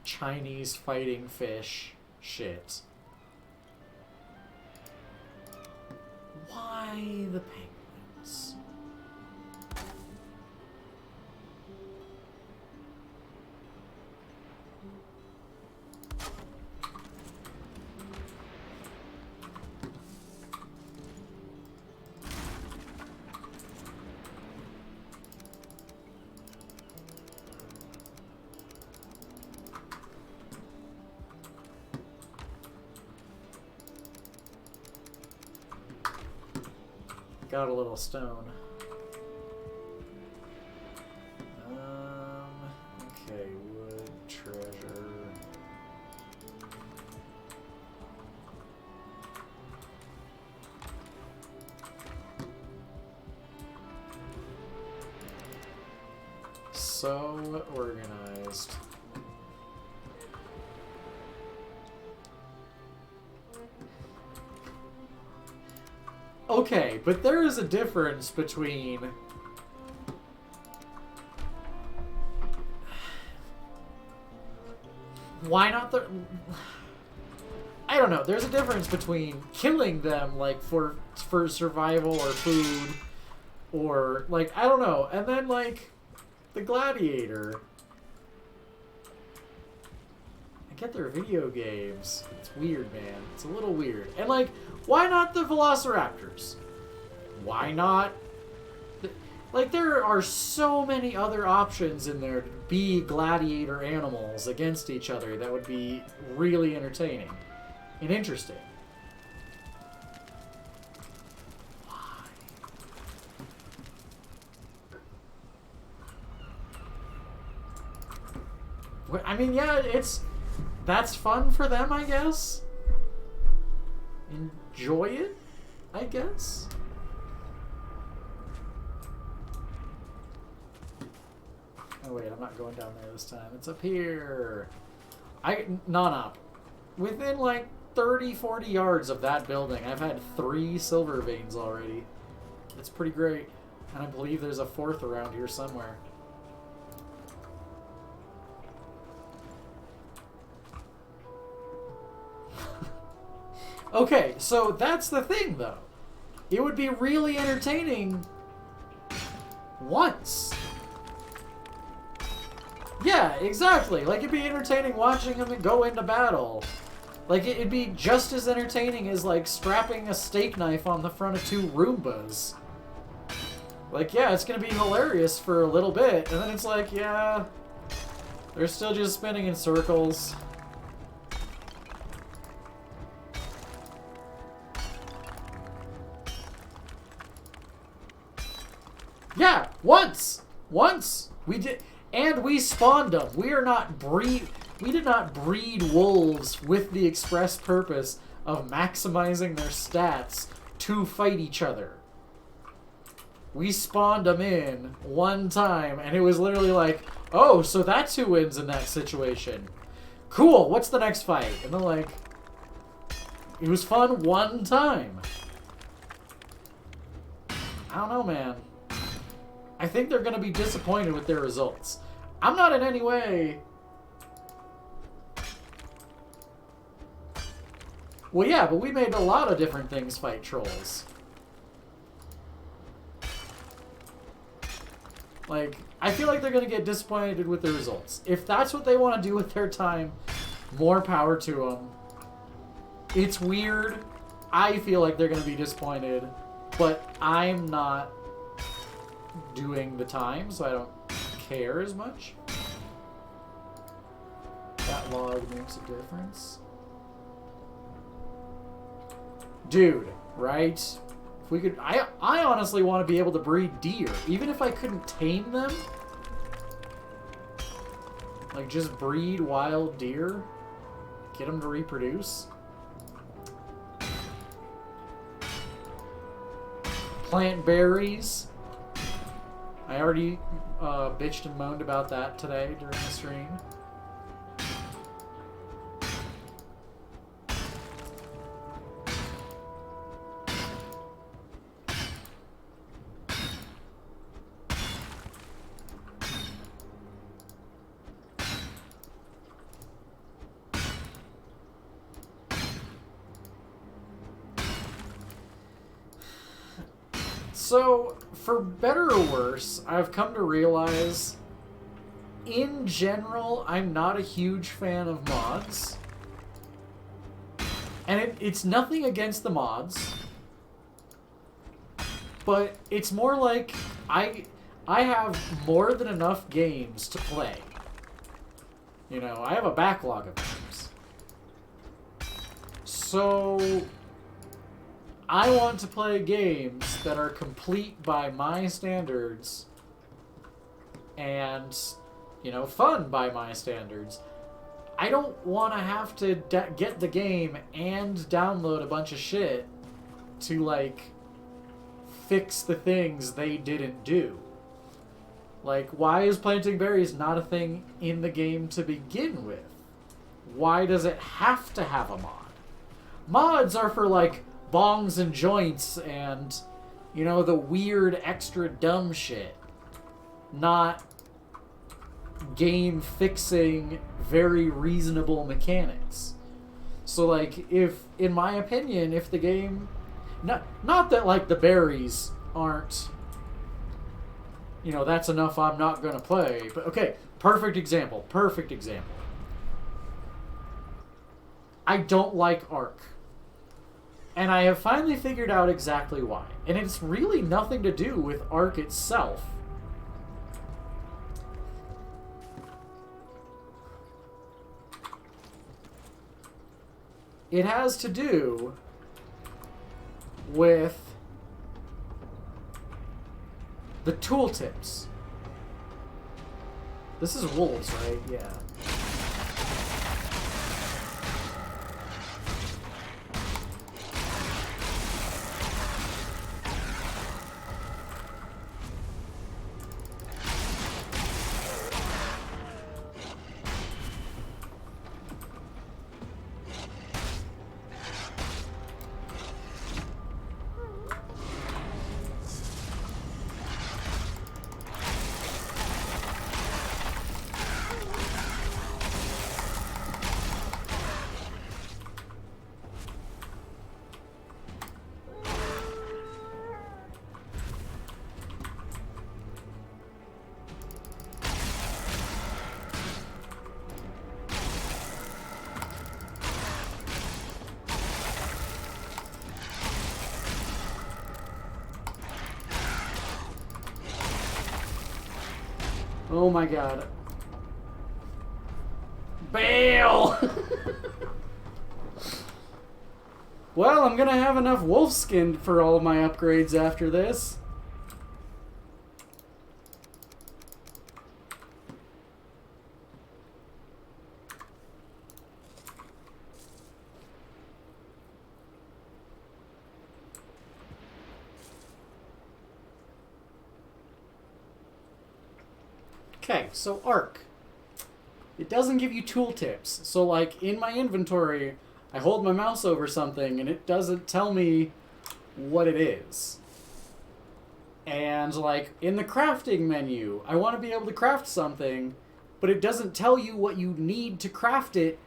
[SPEAKER 1] Chinese fighting fish shit, why the penguins? Got a little stone. Okay, wood, treasure. So organized. Okay, but there is a difference between why not the I don't know. There's a difference between killing them like for survival or food or like I don't know, and then like the gladiator. I get their video games. It's weird, man. It's a little weird. And like why not the velociraptors? Why not? Like, there are so many other options in there to be gladiator animals against each other that would be really entertaining and interesting. Why? I mean, yeah, that's fun for them, I guess. Enjoy it, I guess. Oh wait, I'm not going down there this time. It's up here. Non-op. Within like 30, 40 yards of that building, I've had 3 silver veins already. It's pretty great. And I believe there's a 4th around here somewhere. Okay, so that's the thing, though. It would be really entertaining once. Yeah, exactly. Like, it'd be entertaining watching them go into battle. Like, it'd be just as entertaining as, like, strapping a steak knife on the front of two Roombas. Like, yeah, it's gonna be hilarious for a little bit, and then it's like, yeah, they're still just spinning in circles. Yeah, once! Once! We did, and we spawned them. We are not we did not breed wolves with the express purpose of maximizing their stats to fight each other. We spawned them in one time, and it was literally like, oh, so that's who wins in that situation. Cool, what's the next fight? And then, like, it was fun one time. I don't know, man. I think they're going to be disappointed with their results. I'm not in any way... Well, yeah, but we made a lot of different things fight trolls. Like, I feel like they're going to get disappointed with the results. If that's what they want to do with their time, more power to them. It's weird. I feel like they're going to be disappointed, but I'm not doing the time, so I don't care as much. That log makes a difference. Dude, right? If we could, I honestly want to be able to breed deer, even if I couldn't tame them. Like, just breed wild deer, get them to reproduce. Plant berries. I already bitched and moaned about that today during the stream. So, for better or worse, I've come to realize, in general, I'm not a huge fan of mods. And it's nothing against the mods, but it's more like I have more than enough games to play. You know, I have a backlog of games. So... I want to play games that are complete by my standards and, you know, fun by my standards. I don't want to have to get the game and download a bunch of shit to, like, fix the things they didn't do. Like, why is planting berries not a thing in the game to begin with? Why does it have to have a mod? Mods are for, like, bongs and joints and, you know, the weird extra dumb shit. Not game fixing very reasonable mechanics. So, like, if, in my opinion, if the game... Not that, like, the berries aren't... You know, that's enough I'm not gonna play. But, okay, perfect example. Perfect example. I don't like Ark. And I have finally figured out exactly why. And it's really nothing to do with Ark itself. It has to do with the tooltips. This is wolves, right? Yeah. Oh my god. Bail! Well, I'm gonna have enough wolf skin for all of my upgrades after this. Okay, so Arc. It doesn't give you tooltips. So, like, in my inventory, I hold my mouse over something, and it doesn't tell me what it is. And, like, in the crafting menu, I want to be able to craft something, but it doesn't tell you what you need to craft it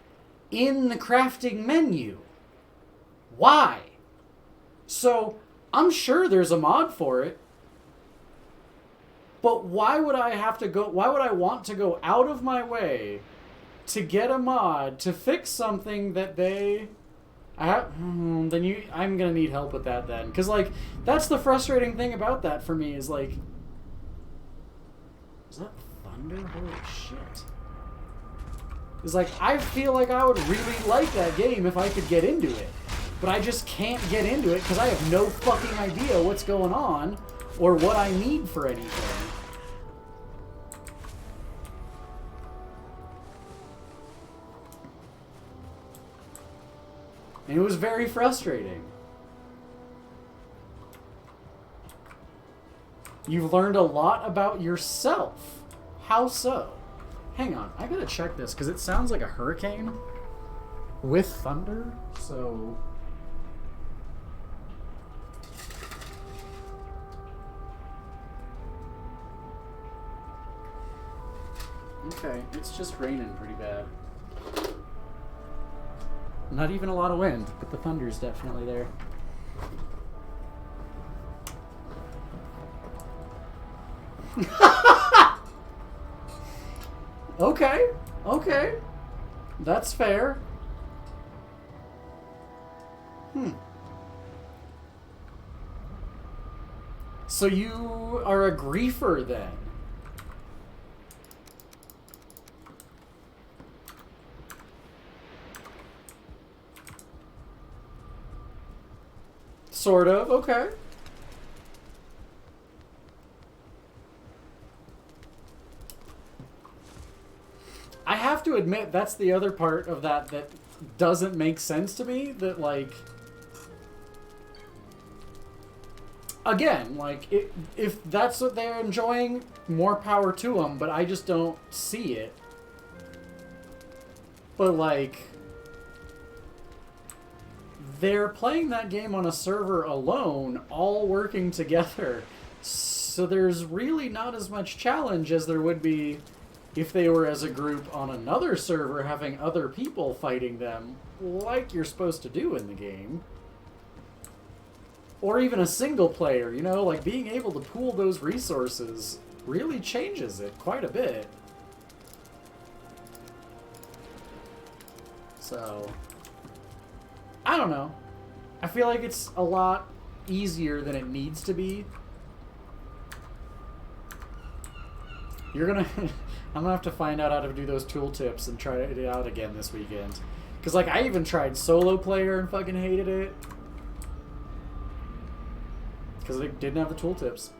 [SPEAKER 1] in the crafting menu. Why? So, I'm sure there's a mod for it. But why would I want to go out of my way to get a mod to fix something that I'm gonna need help with that then. Because, like, that's the frustrating thing about that for me is, like, is that thunder? Holy shit. It's like, I feel like I would really like that game if I could get into it. But I just can't get into it because I have no fucking idea what's going on or what I need for anything. And it was very frustrating. You've learned a lot about yourself. How so? Hang on, I gotta check this because it sounds like a hurricane with thunder, so... Okay, it's just raining pretty bad. Not even a lot of wind, but the thunder's definitely there. Okay, okay. That's fair. So you are a griefer then? Sort of, okay. I have to admit, that's the other part of that doesn't make sense to me. That, like... Again, like, if that's what they're enjoying, more power to them, but I just don't see it. But, like... They're playing that game on a server alone, all working together. So there's really not as much challenge as there would be if they were as a group on another server having other people fighting them, like you're supposed to do in the game. Or even a single player, you know, like being able to pool those resources really changes it quite a bit. So... I don't know. I feel like it's a lot easier than it needs to be. You're gonna... I'm gonna have to find out how to do those tooltips and try it out again this weekend. Because, like, I even tried solo player and fucking hated it. Because they didn't have the tooltips.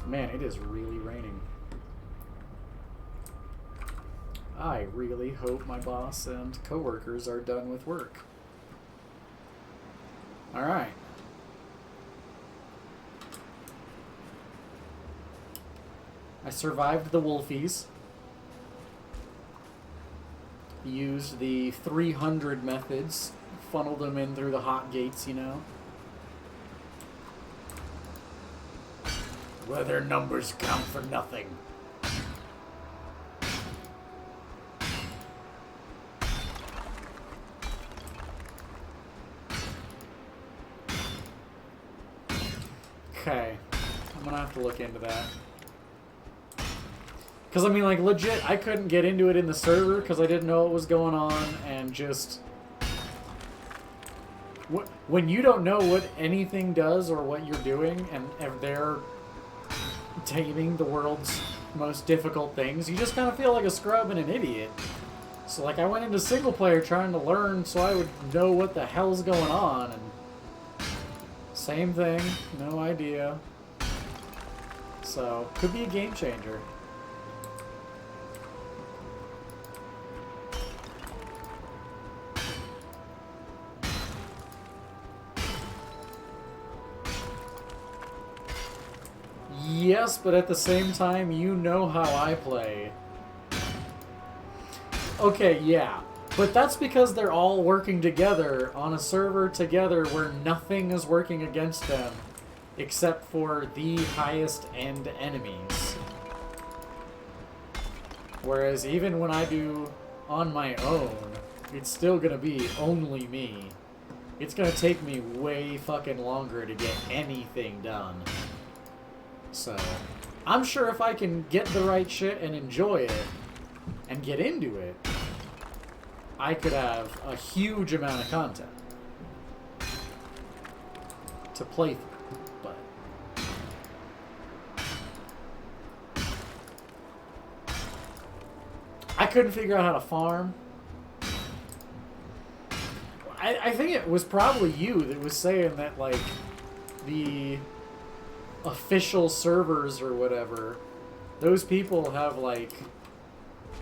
[SPEAKER 1] Man, it is really raining. I really hope my boss and coworkers are done with work. Alright. I survived the wolfies. Used the 300 methods. Funneled them in through the hot gates, you know. Where their numbers count for nothing. Okay, I'm gonna have to look into that. Because, I mean, like, legit, I couldn't get into it in the server because I didn't know what was going on, and just when you don't know what anything does or what you're doing, and they're taming the world's most difficult things, you just kind of feel like a scrub and an idiot. So, like, I went into single player trying to learn so I would know what the hell's going on, and same thing, no idea. So, could be a game changer. Yes, but at the same time, you know how I play. Okay, yeah. But that's because they're all working together on a server together where nothing is working against them except for the highest end enemies. Whereas even when I do on my own, it's still gonna be only me. It's gonna take me way fucking longer to get anything done. So, I'm sure if I can get the right shit and enjoy it, and get into it, I could have a huge amount of content to play through, but I couldn't figure out how to farm. I think it was probably you that was saying that, like, the official servers or whatever, those people have like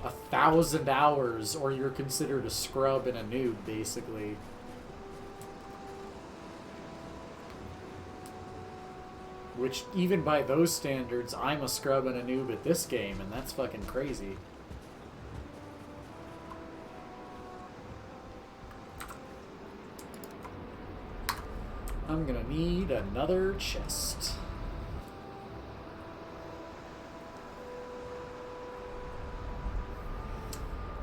[SPEAKER 1] 1,000 hours or you're considered a scrub and a noob, basically. Which, even by those standards, I'm a scrub and a noob at this game, and that's fucking crazy. I'm gonna need another chest.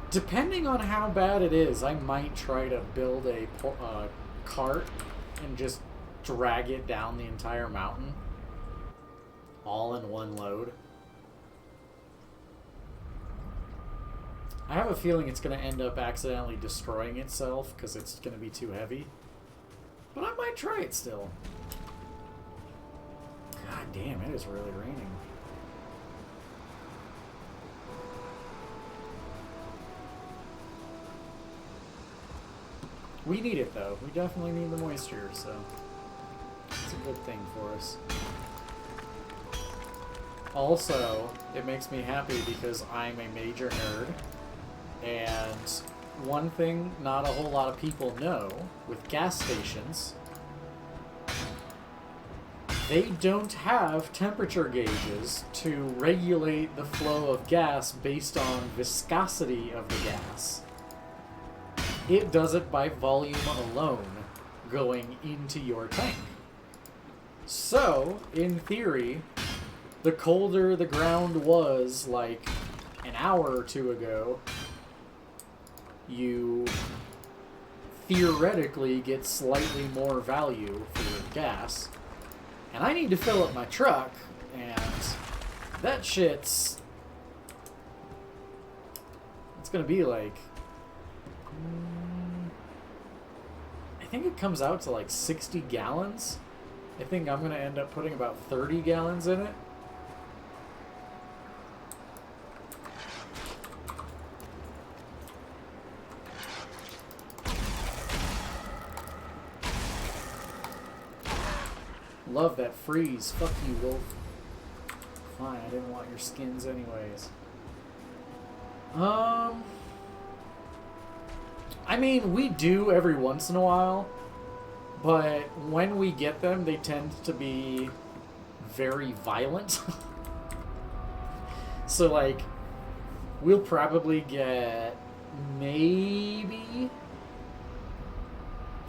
[SPEAKER 1] Depending on how bad it is, I might try to build a cart and just drag it down the entire mountain. All in one load. I have a feeling it's going to end up accidentally destroying itself because it's going to be too heavy. But I might try it still. God damn, it is really raining. We need it, though. We definitely need the moisture, so it's a good thing for us. Also, it makes me happy because I'm a major nerd, and one thing not a whole lot of people know with gas stations, they don't have temperature gauges to regulate the flow of gas based on viscosity of the gas. It does it by volume alone going into your tank. So, in theory, the colder the ground was like an hour or two ago, you theoretically get slightly more value for your gas. And I need to fill up my truck, and that shit's... it's gonna be like... I think it comes out to like 60 gallons. I think I'm gonna end up putting about 30 gallons in it. Love that freeze. Fuck you, Wolf. Fine, I didn't want your skins anyways. I mean, we do every once in a while, but when we get them, they tend to be very violent. So, like, we'll probably get maybe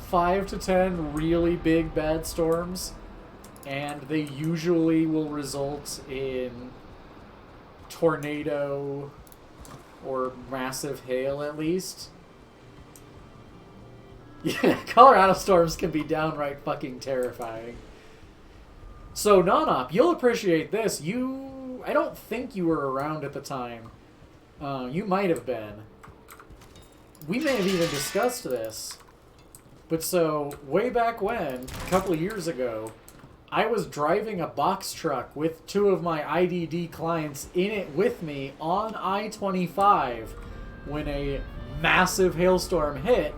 [SPEAKER 1] 5 to 10 really big bad storms, and they usually will result in tornado or massive hail at least. Yeah, Colorado storms can be downright fucking terrifying. So, Non-Op, you'll appreciate this. I don't think you were around at the time. You might have been. We may have even discussed this. But so, way back when, a couple of years ago, I was driving a box truck with two of my IDD clients in it with me on I-25 when a massive hailstorm hit,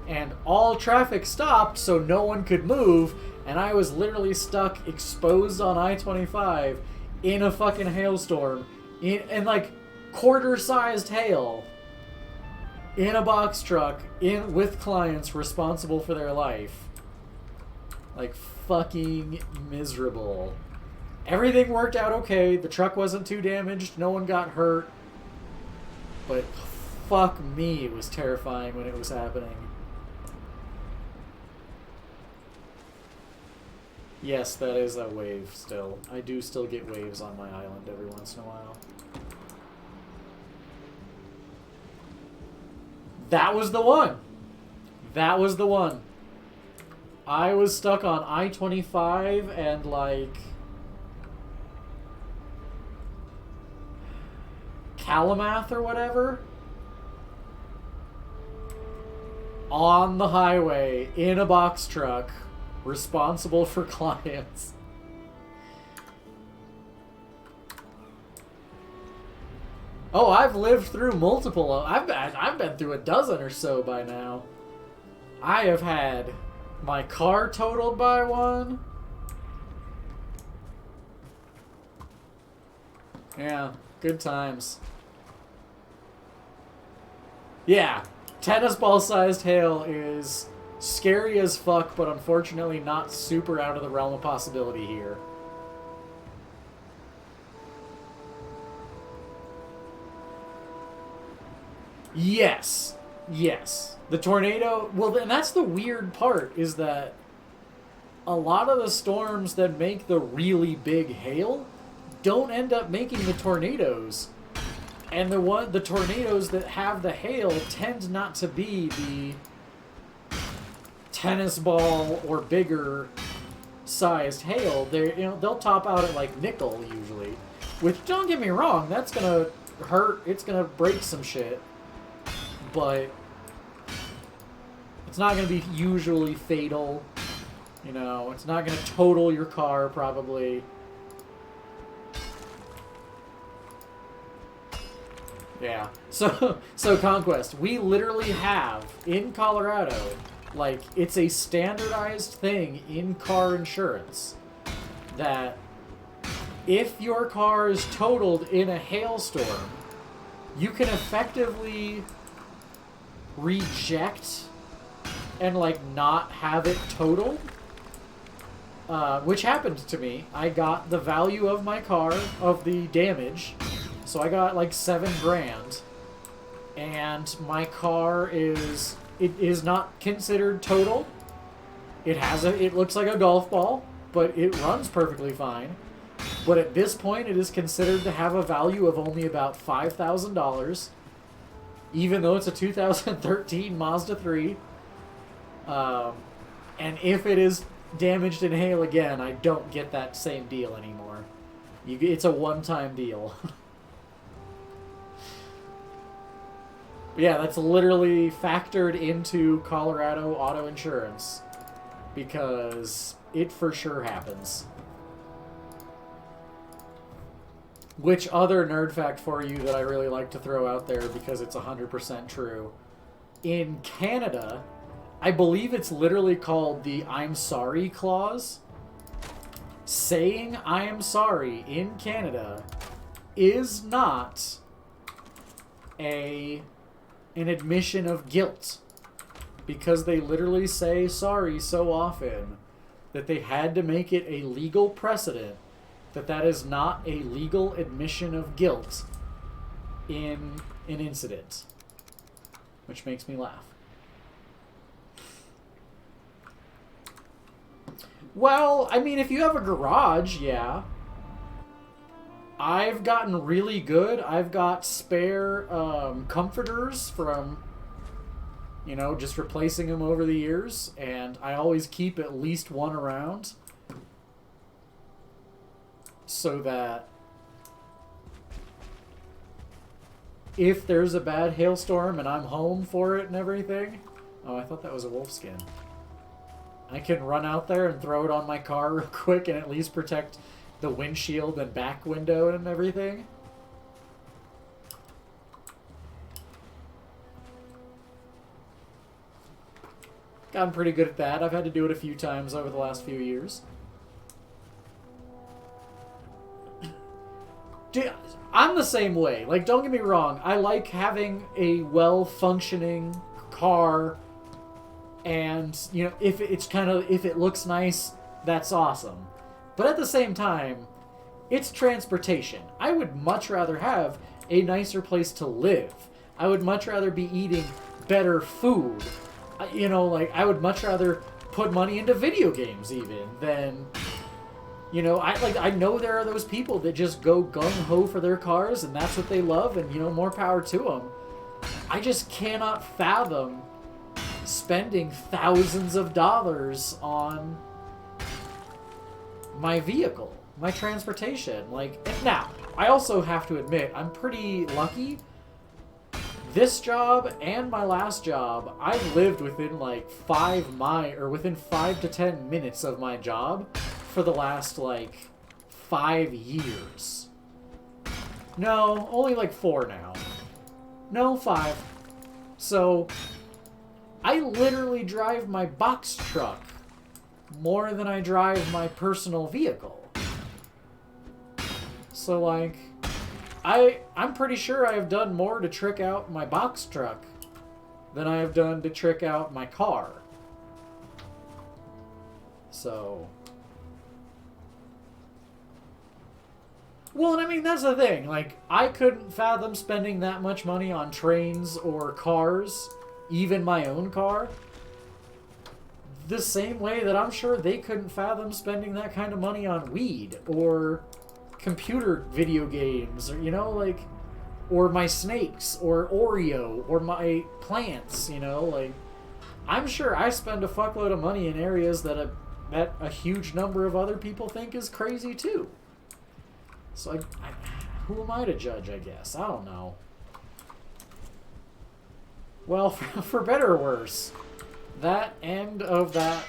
[SPEAKER 1] and all traffic stopped so no one could move, and I was literally stuck exposed on I-25 in a fucking hailstorm, in like quarter-sized hail, in a box truck, with clients responsible for their life. Like, fucking miserable. Everything worked out okay. The truck wasn't too damaged. No one got hurt. But fuck me, it was terrifying when it was happening. Yes, that is a wave still. I do still get waves on my island every once in a while. That was the one! That was the one. I was stuck on I-25 and, like, Kalamath or whatever, on the highway in a box truck, responsible for clients. Oh, I've lived through multiple. I've been through a dozen or so by now. I have had my car totaled by one. Yeah, good times. Yeah, tennis ball sized hail is scary as fuck, but unfortunately not super out of the realm of possibility here. Yes. Yes. The tornado... Well, and that's the weird part, is that a lot of the storms that make the really big hail don't end up making the tornadoes. And the tornadoes that have the hail tend not to be the tennis ball or bigger sized hail. They'll top out at like nickel usually. Which, don't get me wrong, that's gonna hurt. It's gonna break some shit. But it's not going to be usually fatal. You know, it's not going to total your car, probably. Yeah. So Conquest, we literally have, in Colorado, like, it's a standardized thing in car insurance that if your car is totaled in a hailstorm, you can effectively reject and like not have it totaled, which happened to me. I got the value of my car, of the damage, so I got like $7 grand, and my car is not considered total. It looks like a golf ball, but it runs perfectly fine. But at this point, it is considered to have a value of only about $5,000. Even though it's a 2013 Mazda 3. And if it is damaged in hail again, I don't get that same deal anymore. It's a one-time deal. But yeah, that's literally factored into Colorado auto insurance. Because it for sure happens. Which other nerd fact for you that I really like to throw out there because it's 100% true. In Canada, I believe it's literally called the I'm sorry clause. Saying I am sorry in Canada is not an admission of guilt. Because they literally say sorry so often that they had to make it a legal precedent that is not a legal admission of guilt in an incident. Which makes me laugh. Well, I mean, if you have a garage, yeah. I've gotten really good. I've got spare comforters from, just replacing them over the years. And I always keep at least one around. So that if there's a bad hailstorm and I'm home for it and everything... Oh, I thought that was a wolf skin. I can run out there and throw it on my car real quick and at least protect the windshield and back window and everything. Gotten pretty good at that. I've had to do it a few times over the last few years. I'm the same way. Like, don't get me wrong. I like having a well-functioning car, and, you know, if it looks nice, that's awesome. But at the same time, it's transportation. I would much rather have a nicer place to live. I would much rather be eating better food. You know, like, I would much rather put money into video games even than... You know, I know there are those people that just go gung-ho for their cars, and that's what they love, and, you know, more power to them. I just cannot fathom spending thousands of dollars on my vehicle, my transportation. Like, now, I also have to admit, I'm pretty lucky. This job and my last job, I've lived within, like, within 5 to 10 minutes of my job for the last, like, 5 years. No, only like 4 now. No, 5. So, I literally drive my box truck more than I drive my personal vehicle. So, like, I'm pretty sure I have done more to trick out my box truck than I have done to trick out my car. So... Well, and I mean, that's the thing. Like, I couldn't fathom spending that much money on trains or cars, even my own car. The same way that I'm sure they couldn't fathom spending that kind of money on weed or computer video games, or, you know, like, or my snakes or Oreo or my plants, you know, like, I'm sure I spend a fuckload of money in areas that a huge number of other people think is crazy too. So who am I to judge, I guess? I don't know. Well, for better or worse, that end of that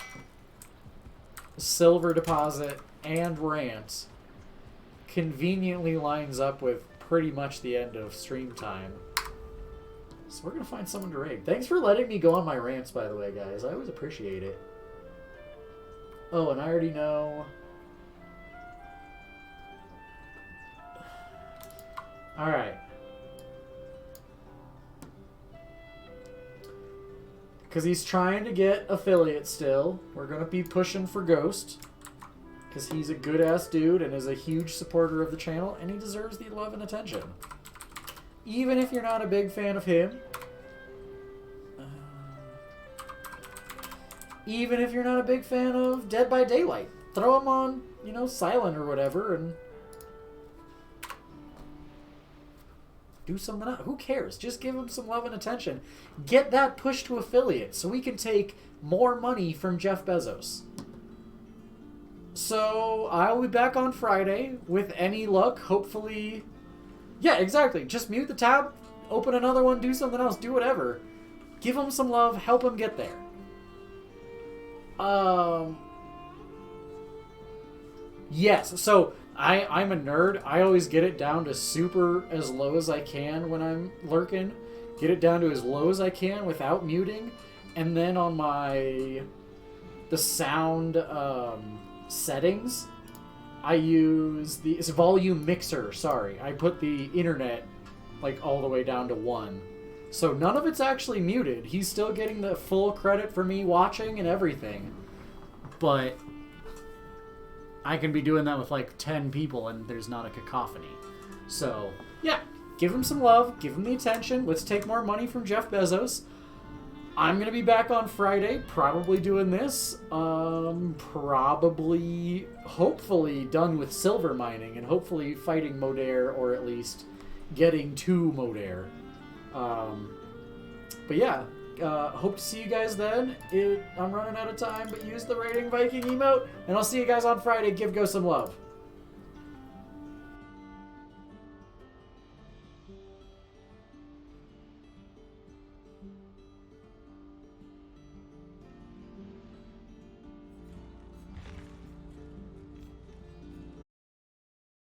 [SPEAKER 1] silver deposit and rant conveniently lines up with pretty much the end of stream time. So we're going to find someone to raid. Thanks for letting me go on my rants, by the way, guys. I always appreciate it. Oh, and I already know... Alright. Because he's trying to get affiliate still. We're going to be pushing for Ghost. Because he's a good-ass dude and is a huge supporter of the channel. And he deserves the love and attention. Even if you're not a big fan of him. Even if you're not a big fan of Dead by Daylight. Throw him on, you know, silent or whatever and... do something else. Who cares? Just give him some love and attention. Get that push to affiliate so we can take more money from Jeff Bezos. So, I'll be back on Friday with any luck. Hopefully... Yeah, exactly. Just mute the tab, open another one, do something else, do whatever. Give him some love, help him get there. Yes, so... I'm a nerd. I always get it down to super as low as I can when I'm lurking. Get it down to as low as I can without muting. And then on the sound settings, I use it's volume mixer, sorry. I put the internet like all the way down to 1. So none of it's actually muted. He's still getting the full credit for me watching and everything. But... I can be doing that with like 10 people and there's not a cacophony. So, yeah, give him some love, give him the attention. Let's take more money from Jeff Bezos. I'm going to be back on Friday, probably doing this. Probably, hopefully done with silver mining and hopefully fighting Modere or at least getting to Modere. But yeah. Hope to see you guys then. I'm running out of time, but use the Raiding Viking emote, and I'll see you guys on Friday. Give Go some love.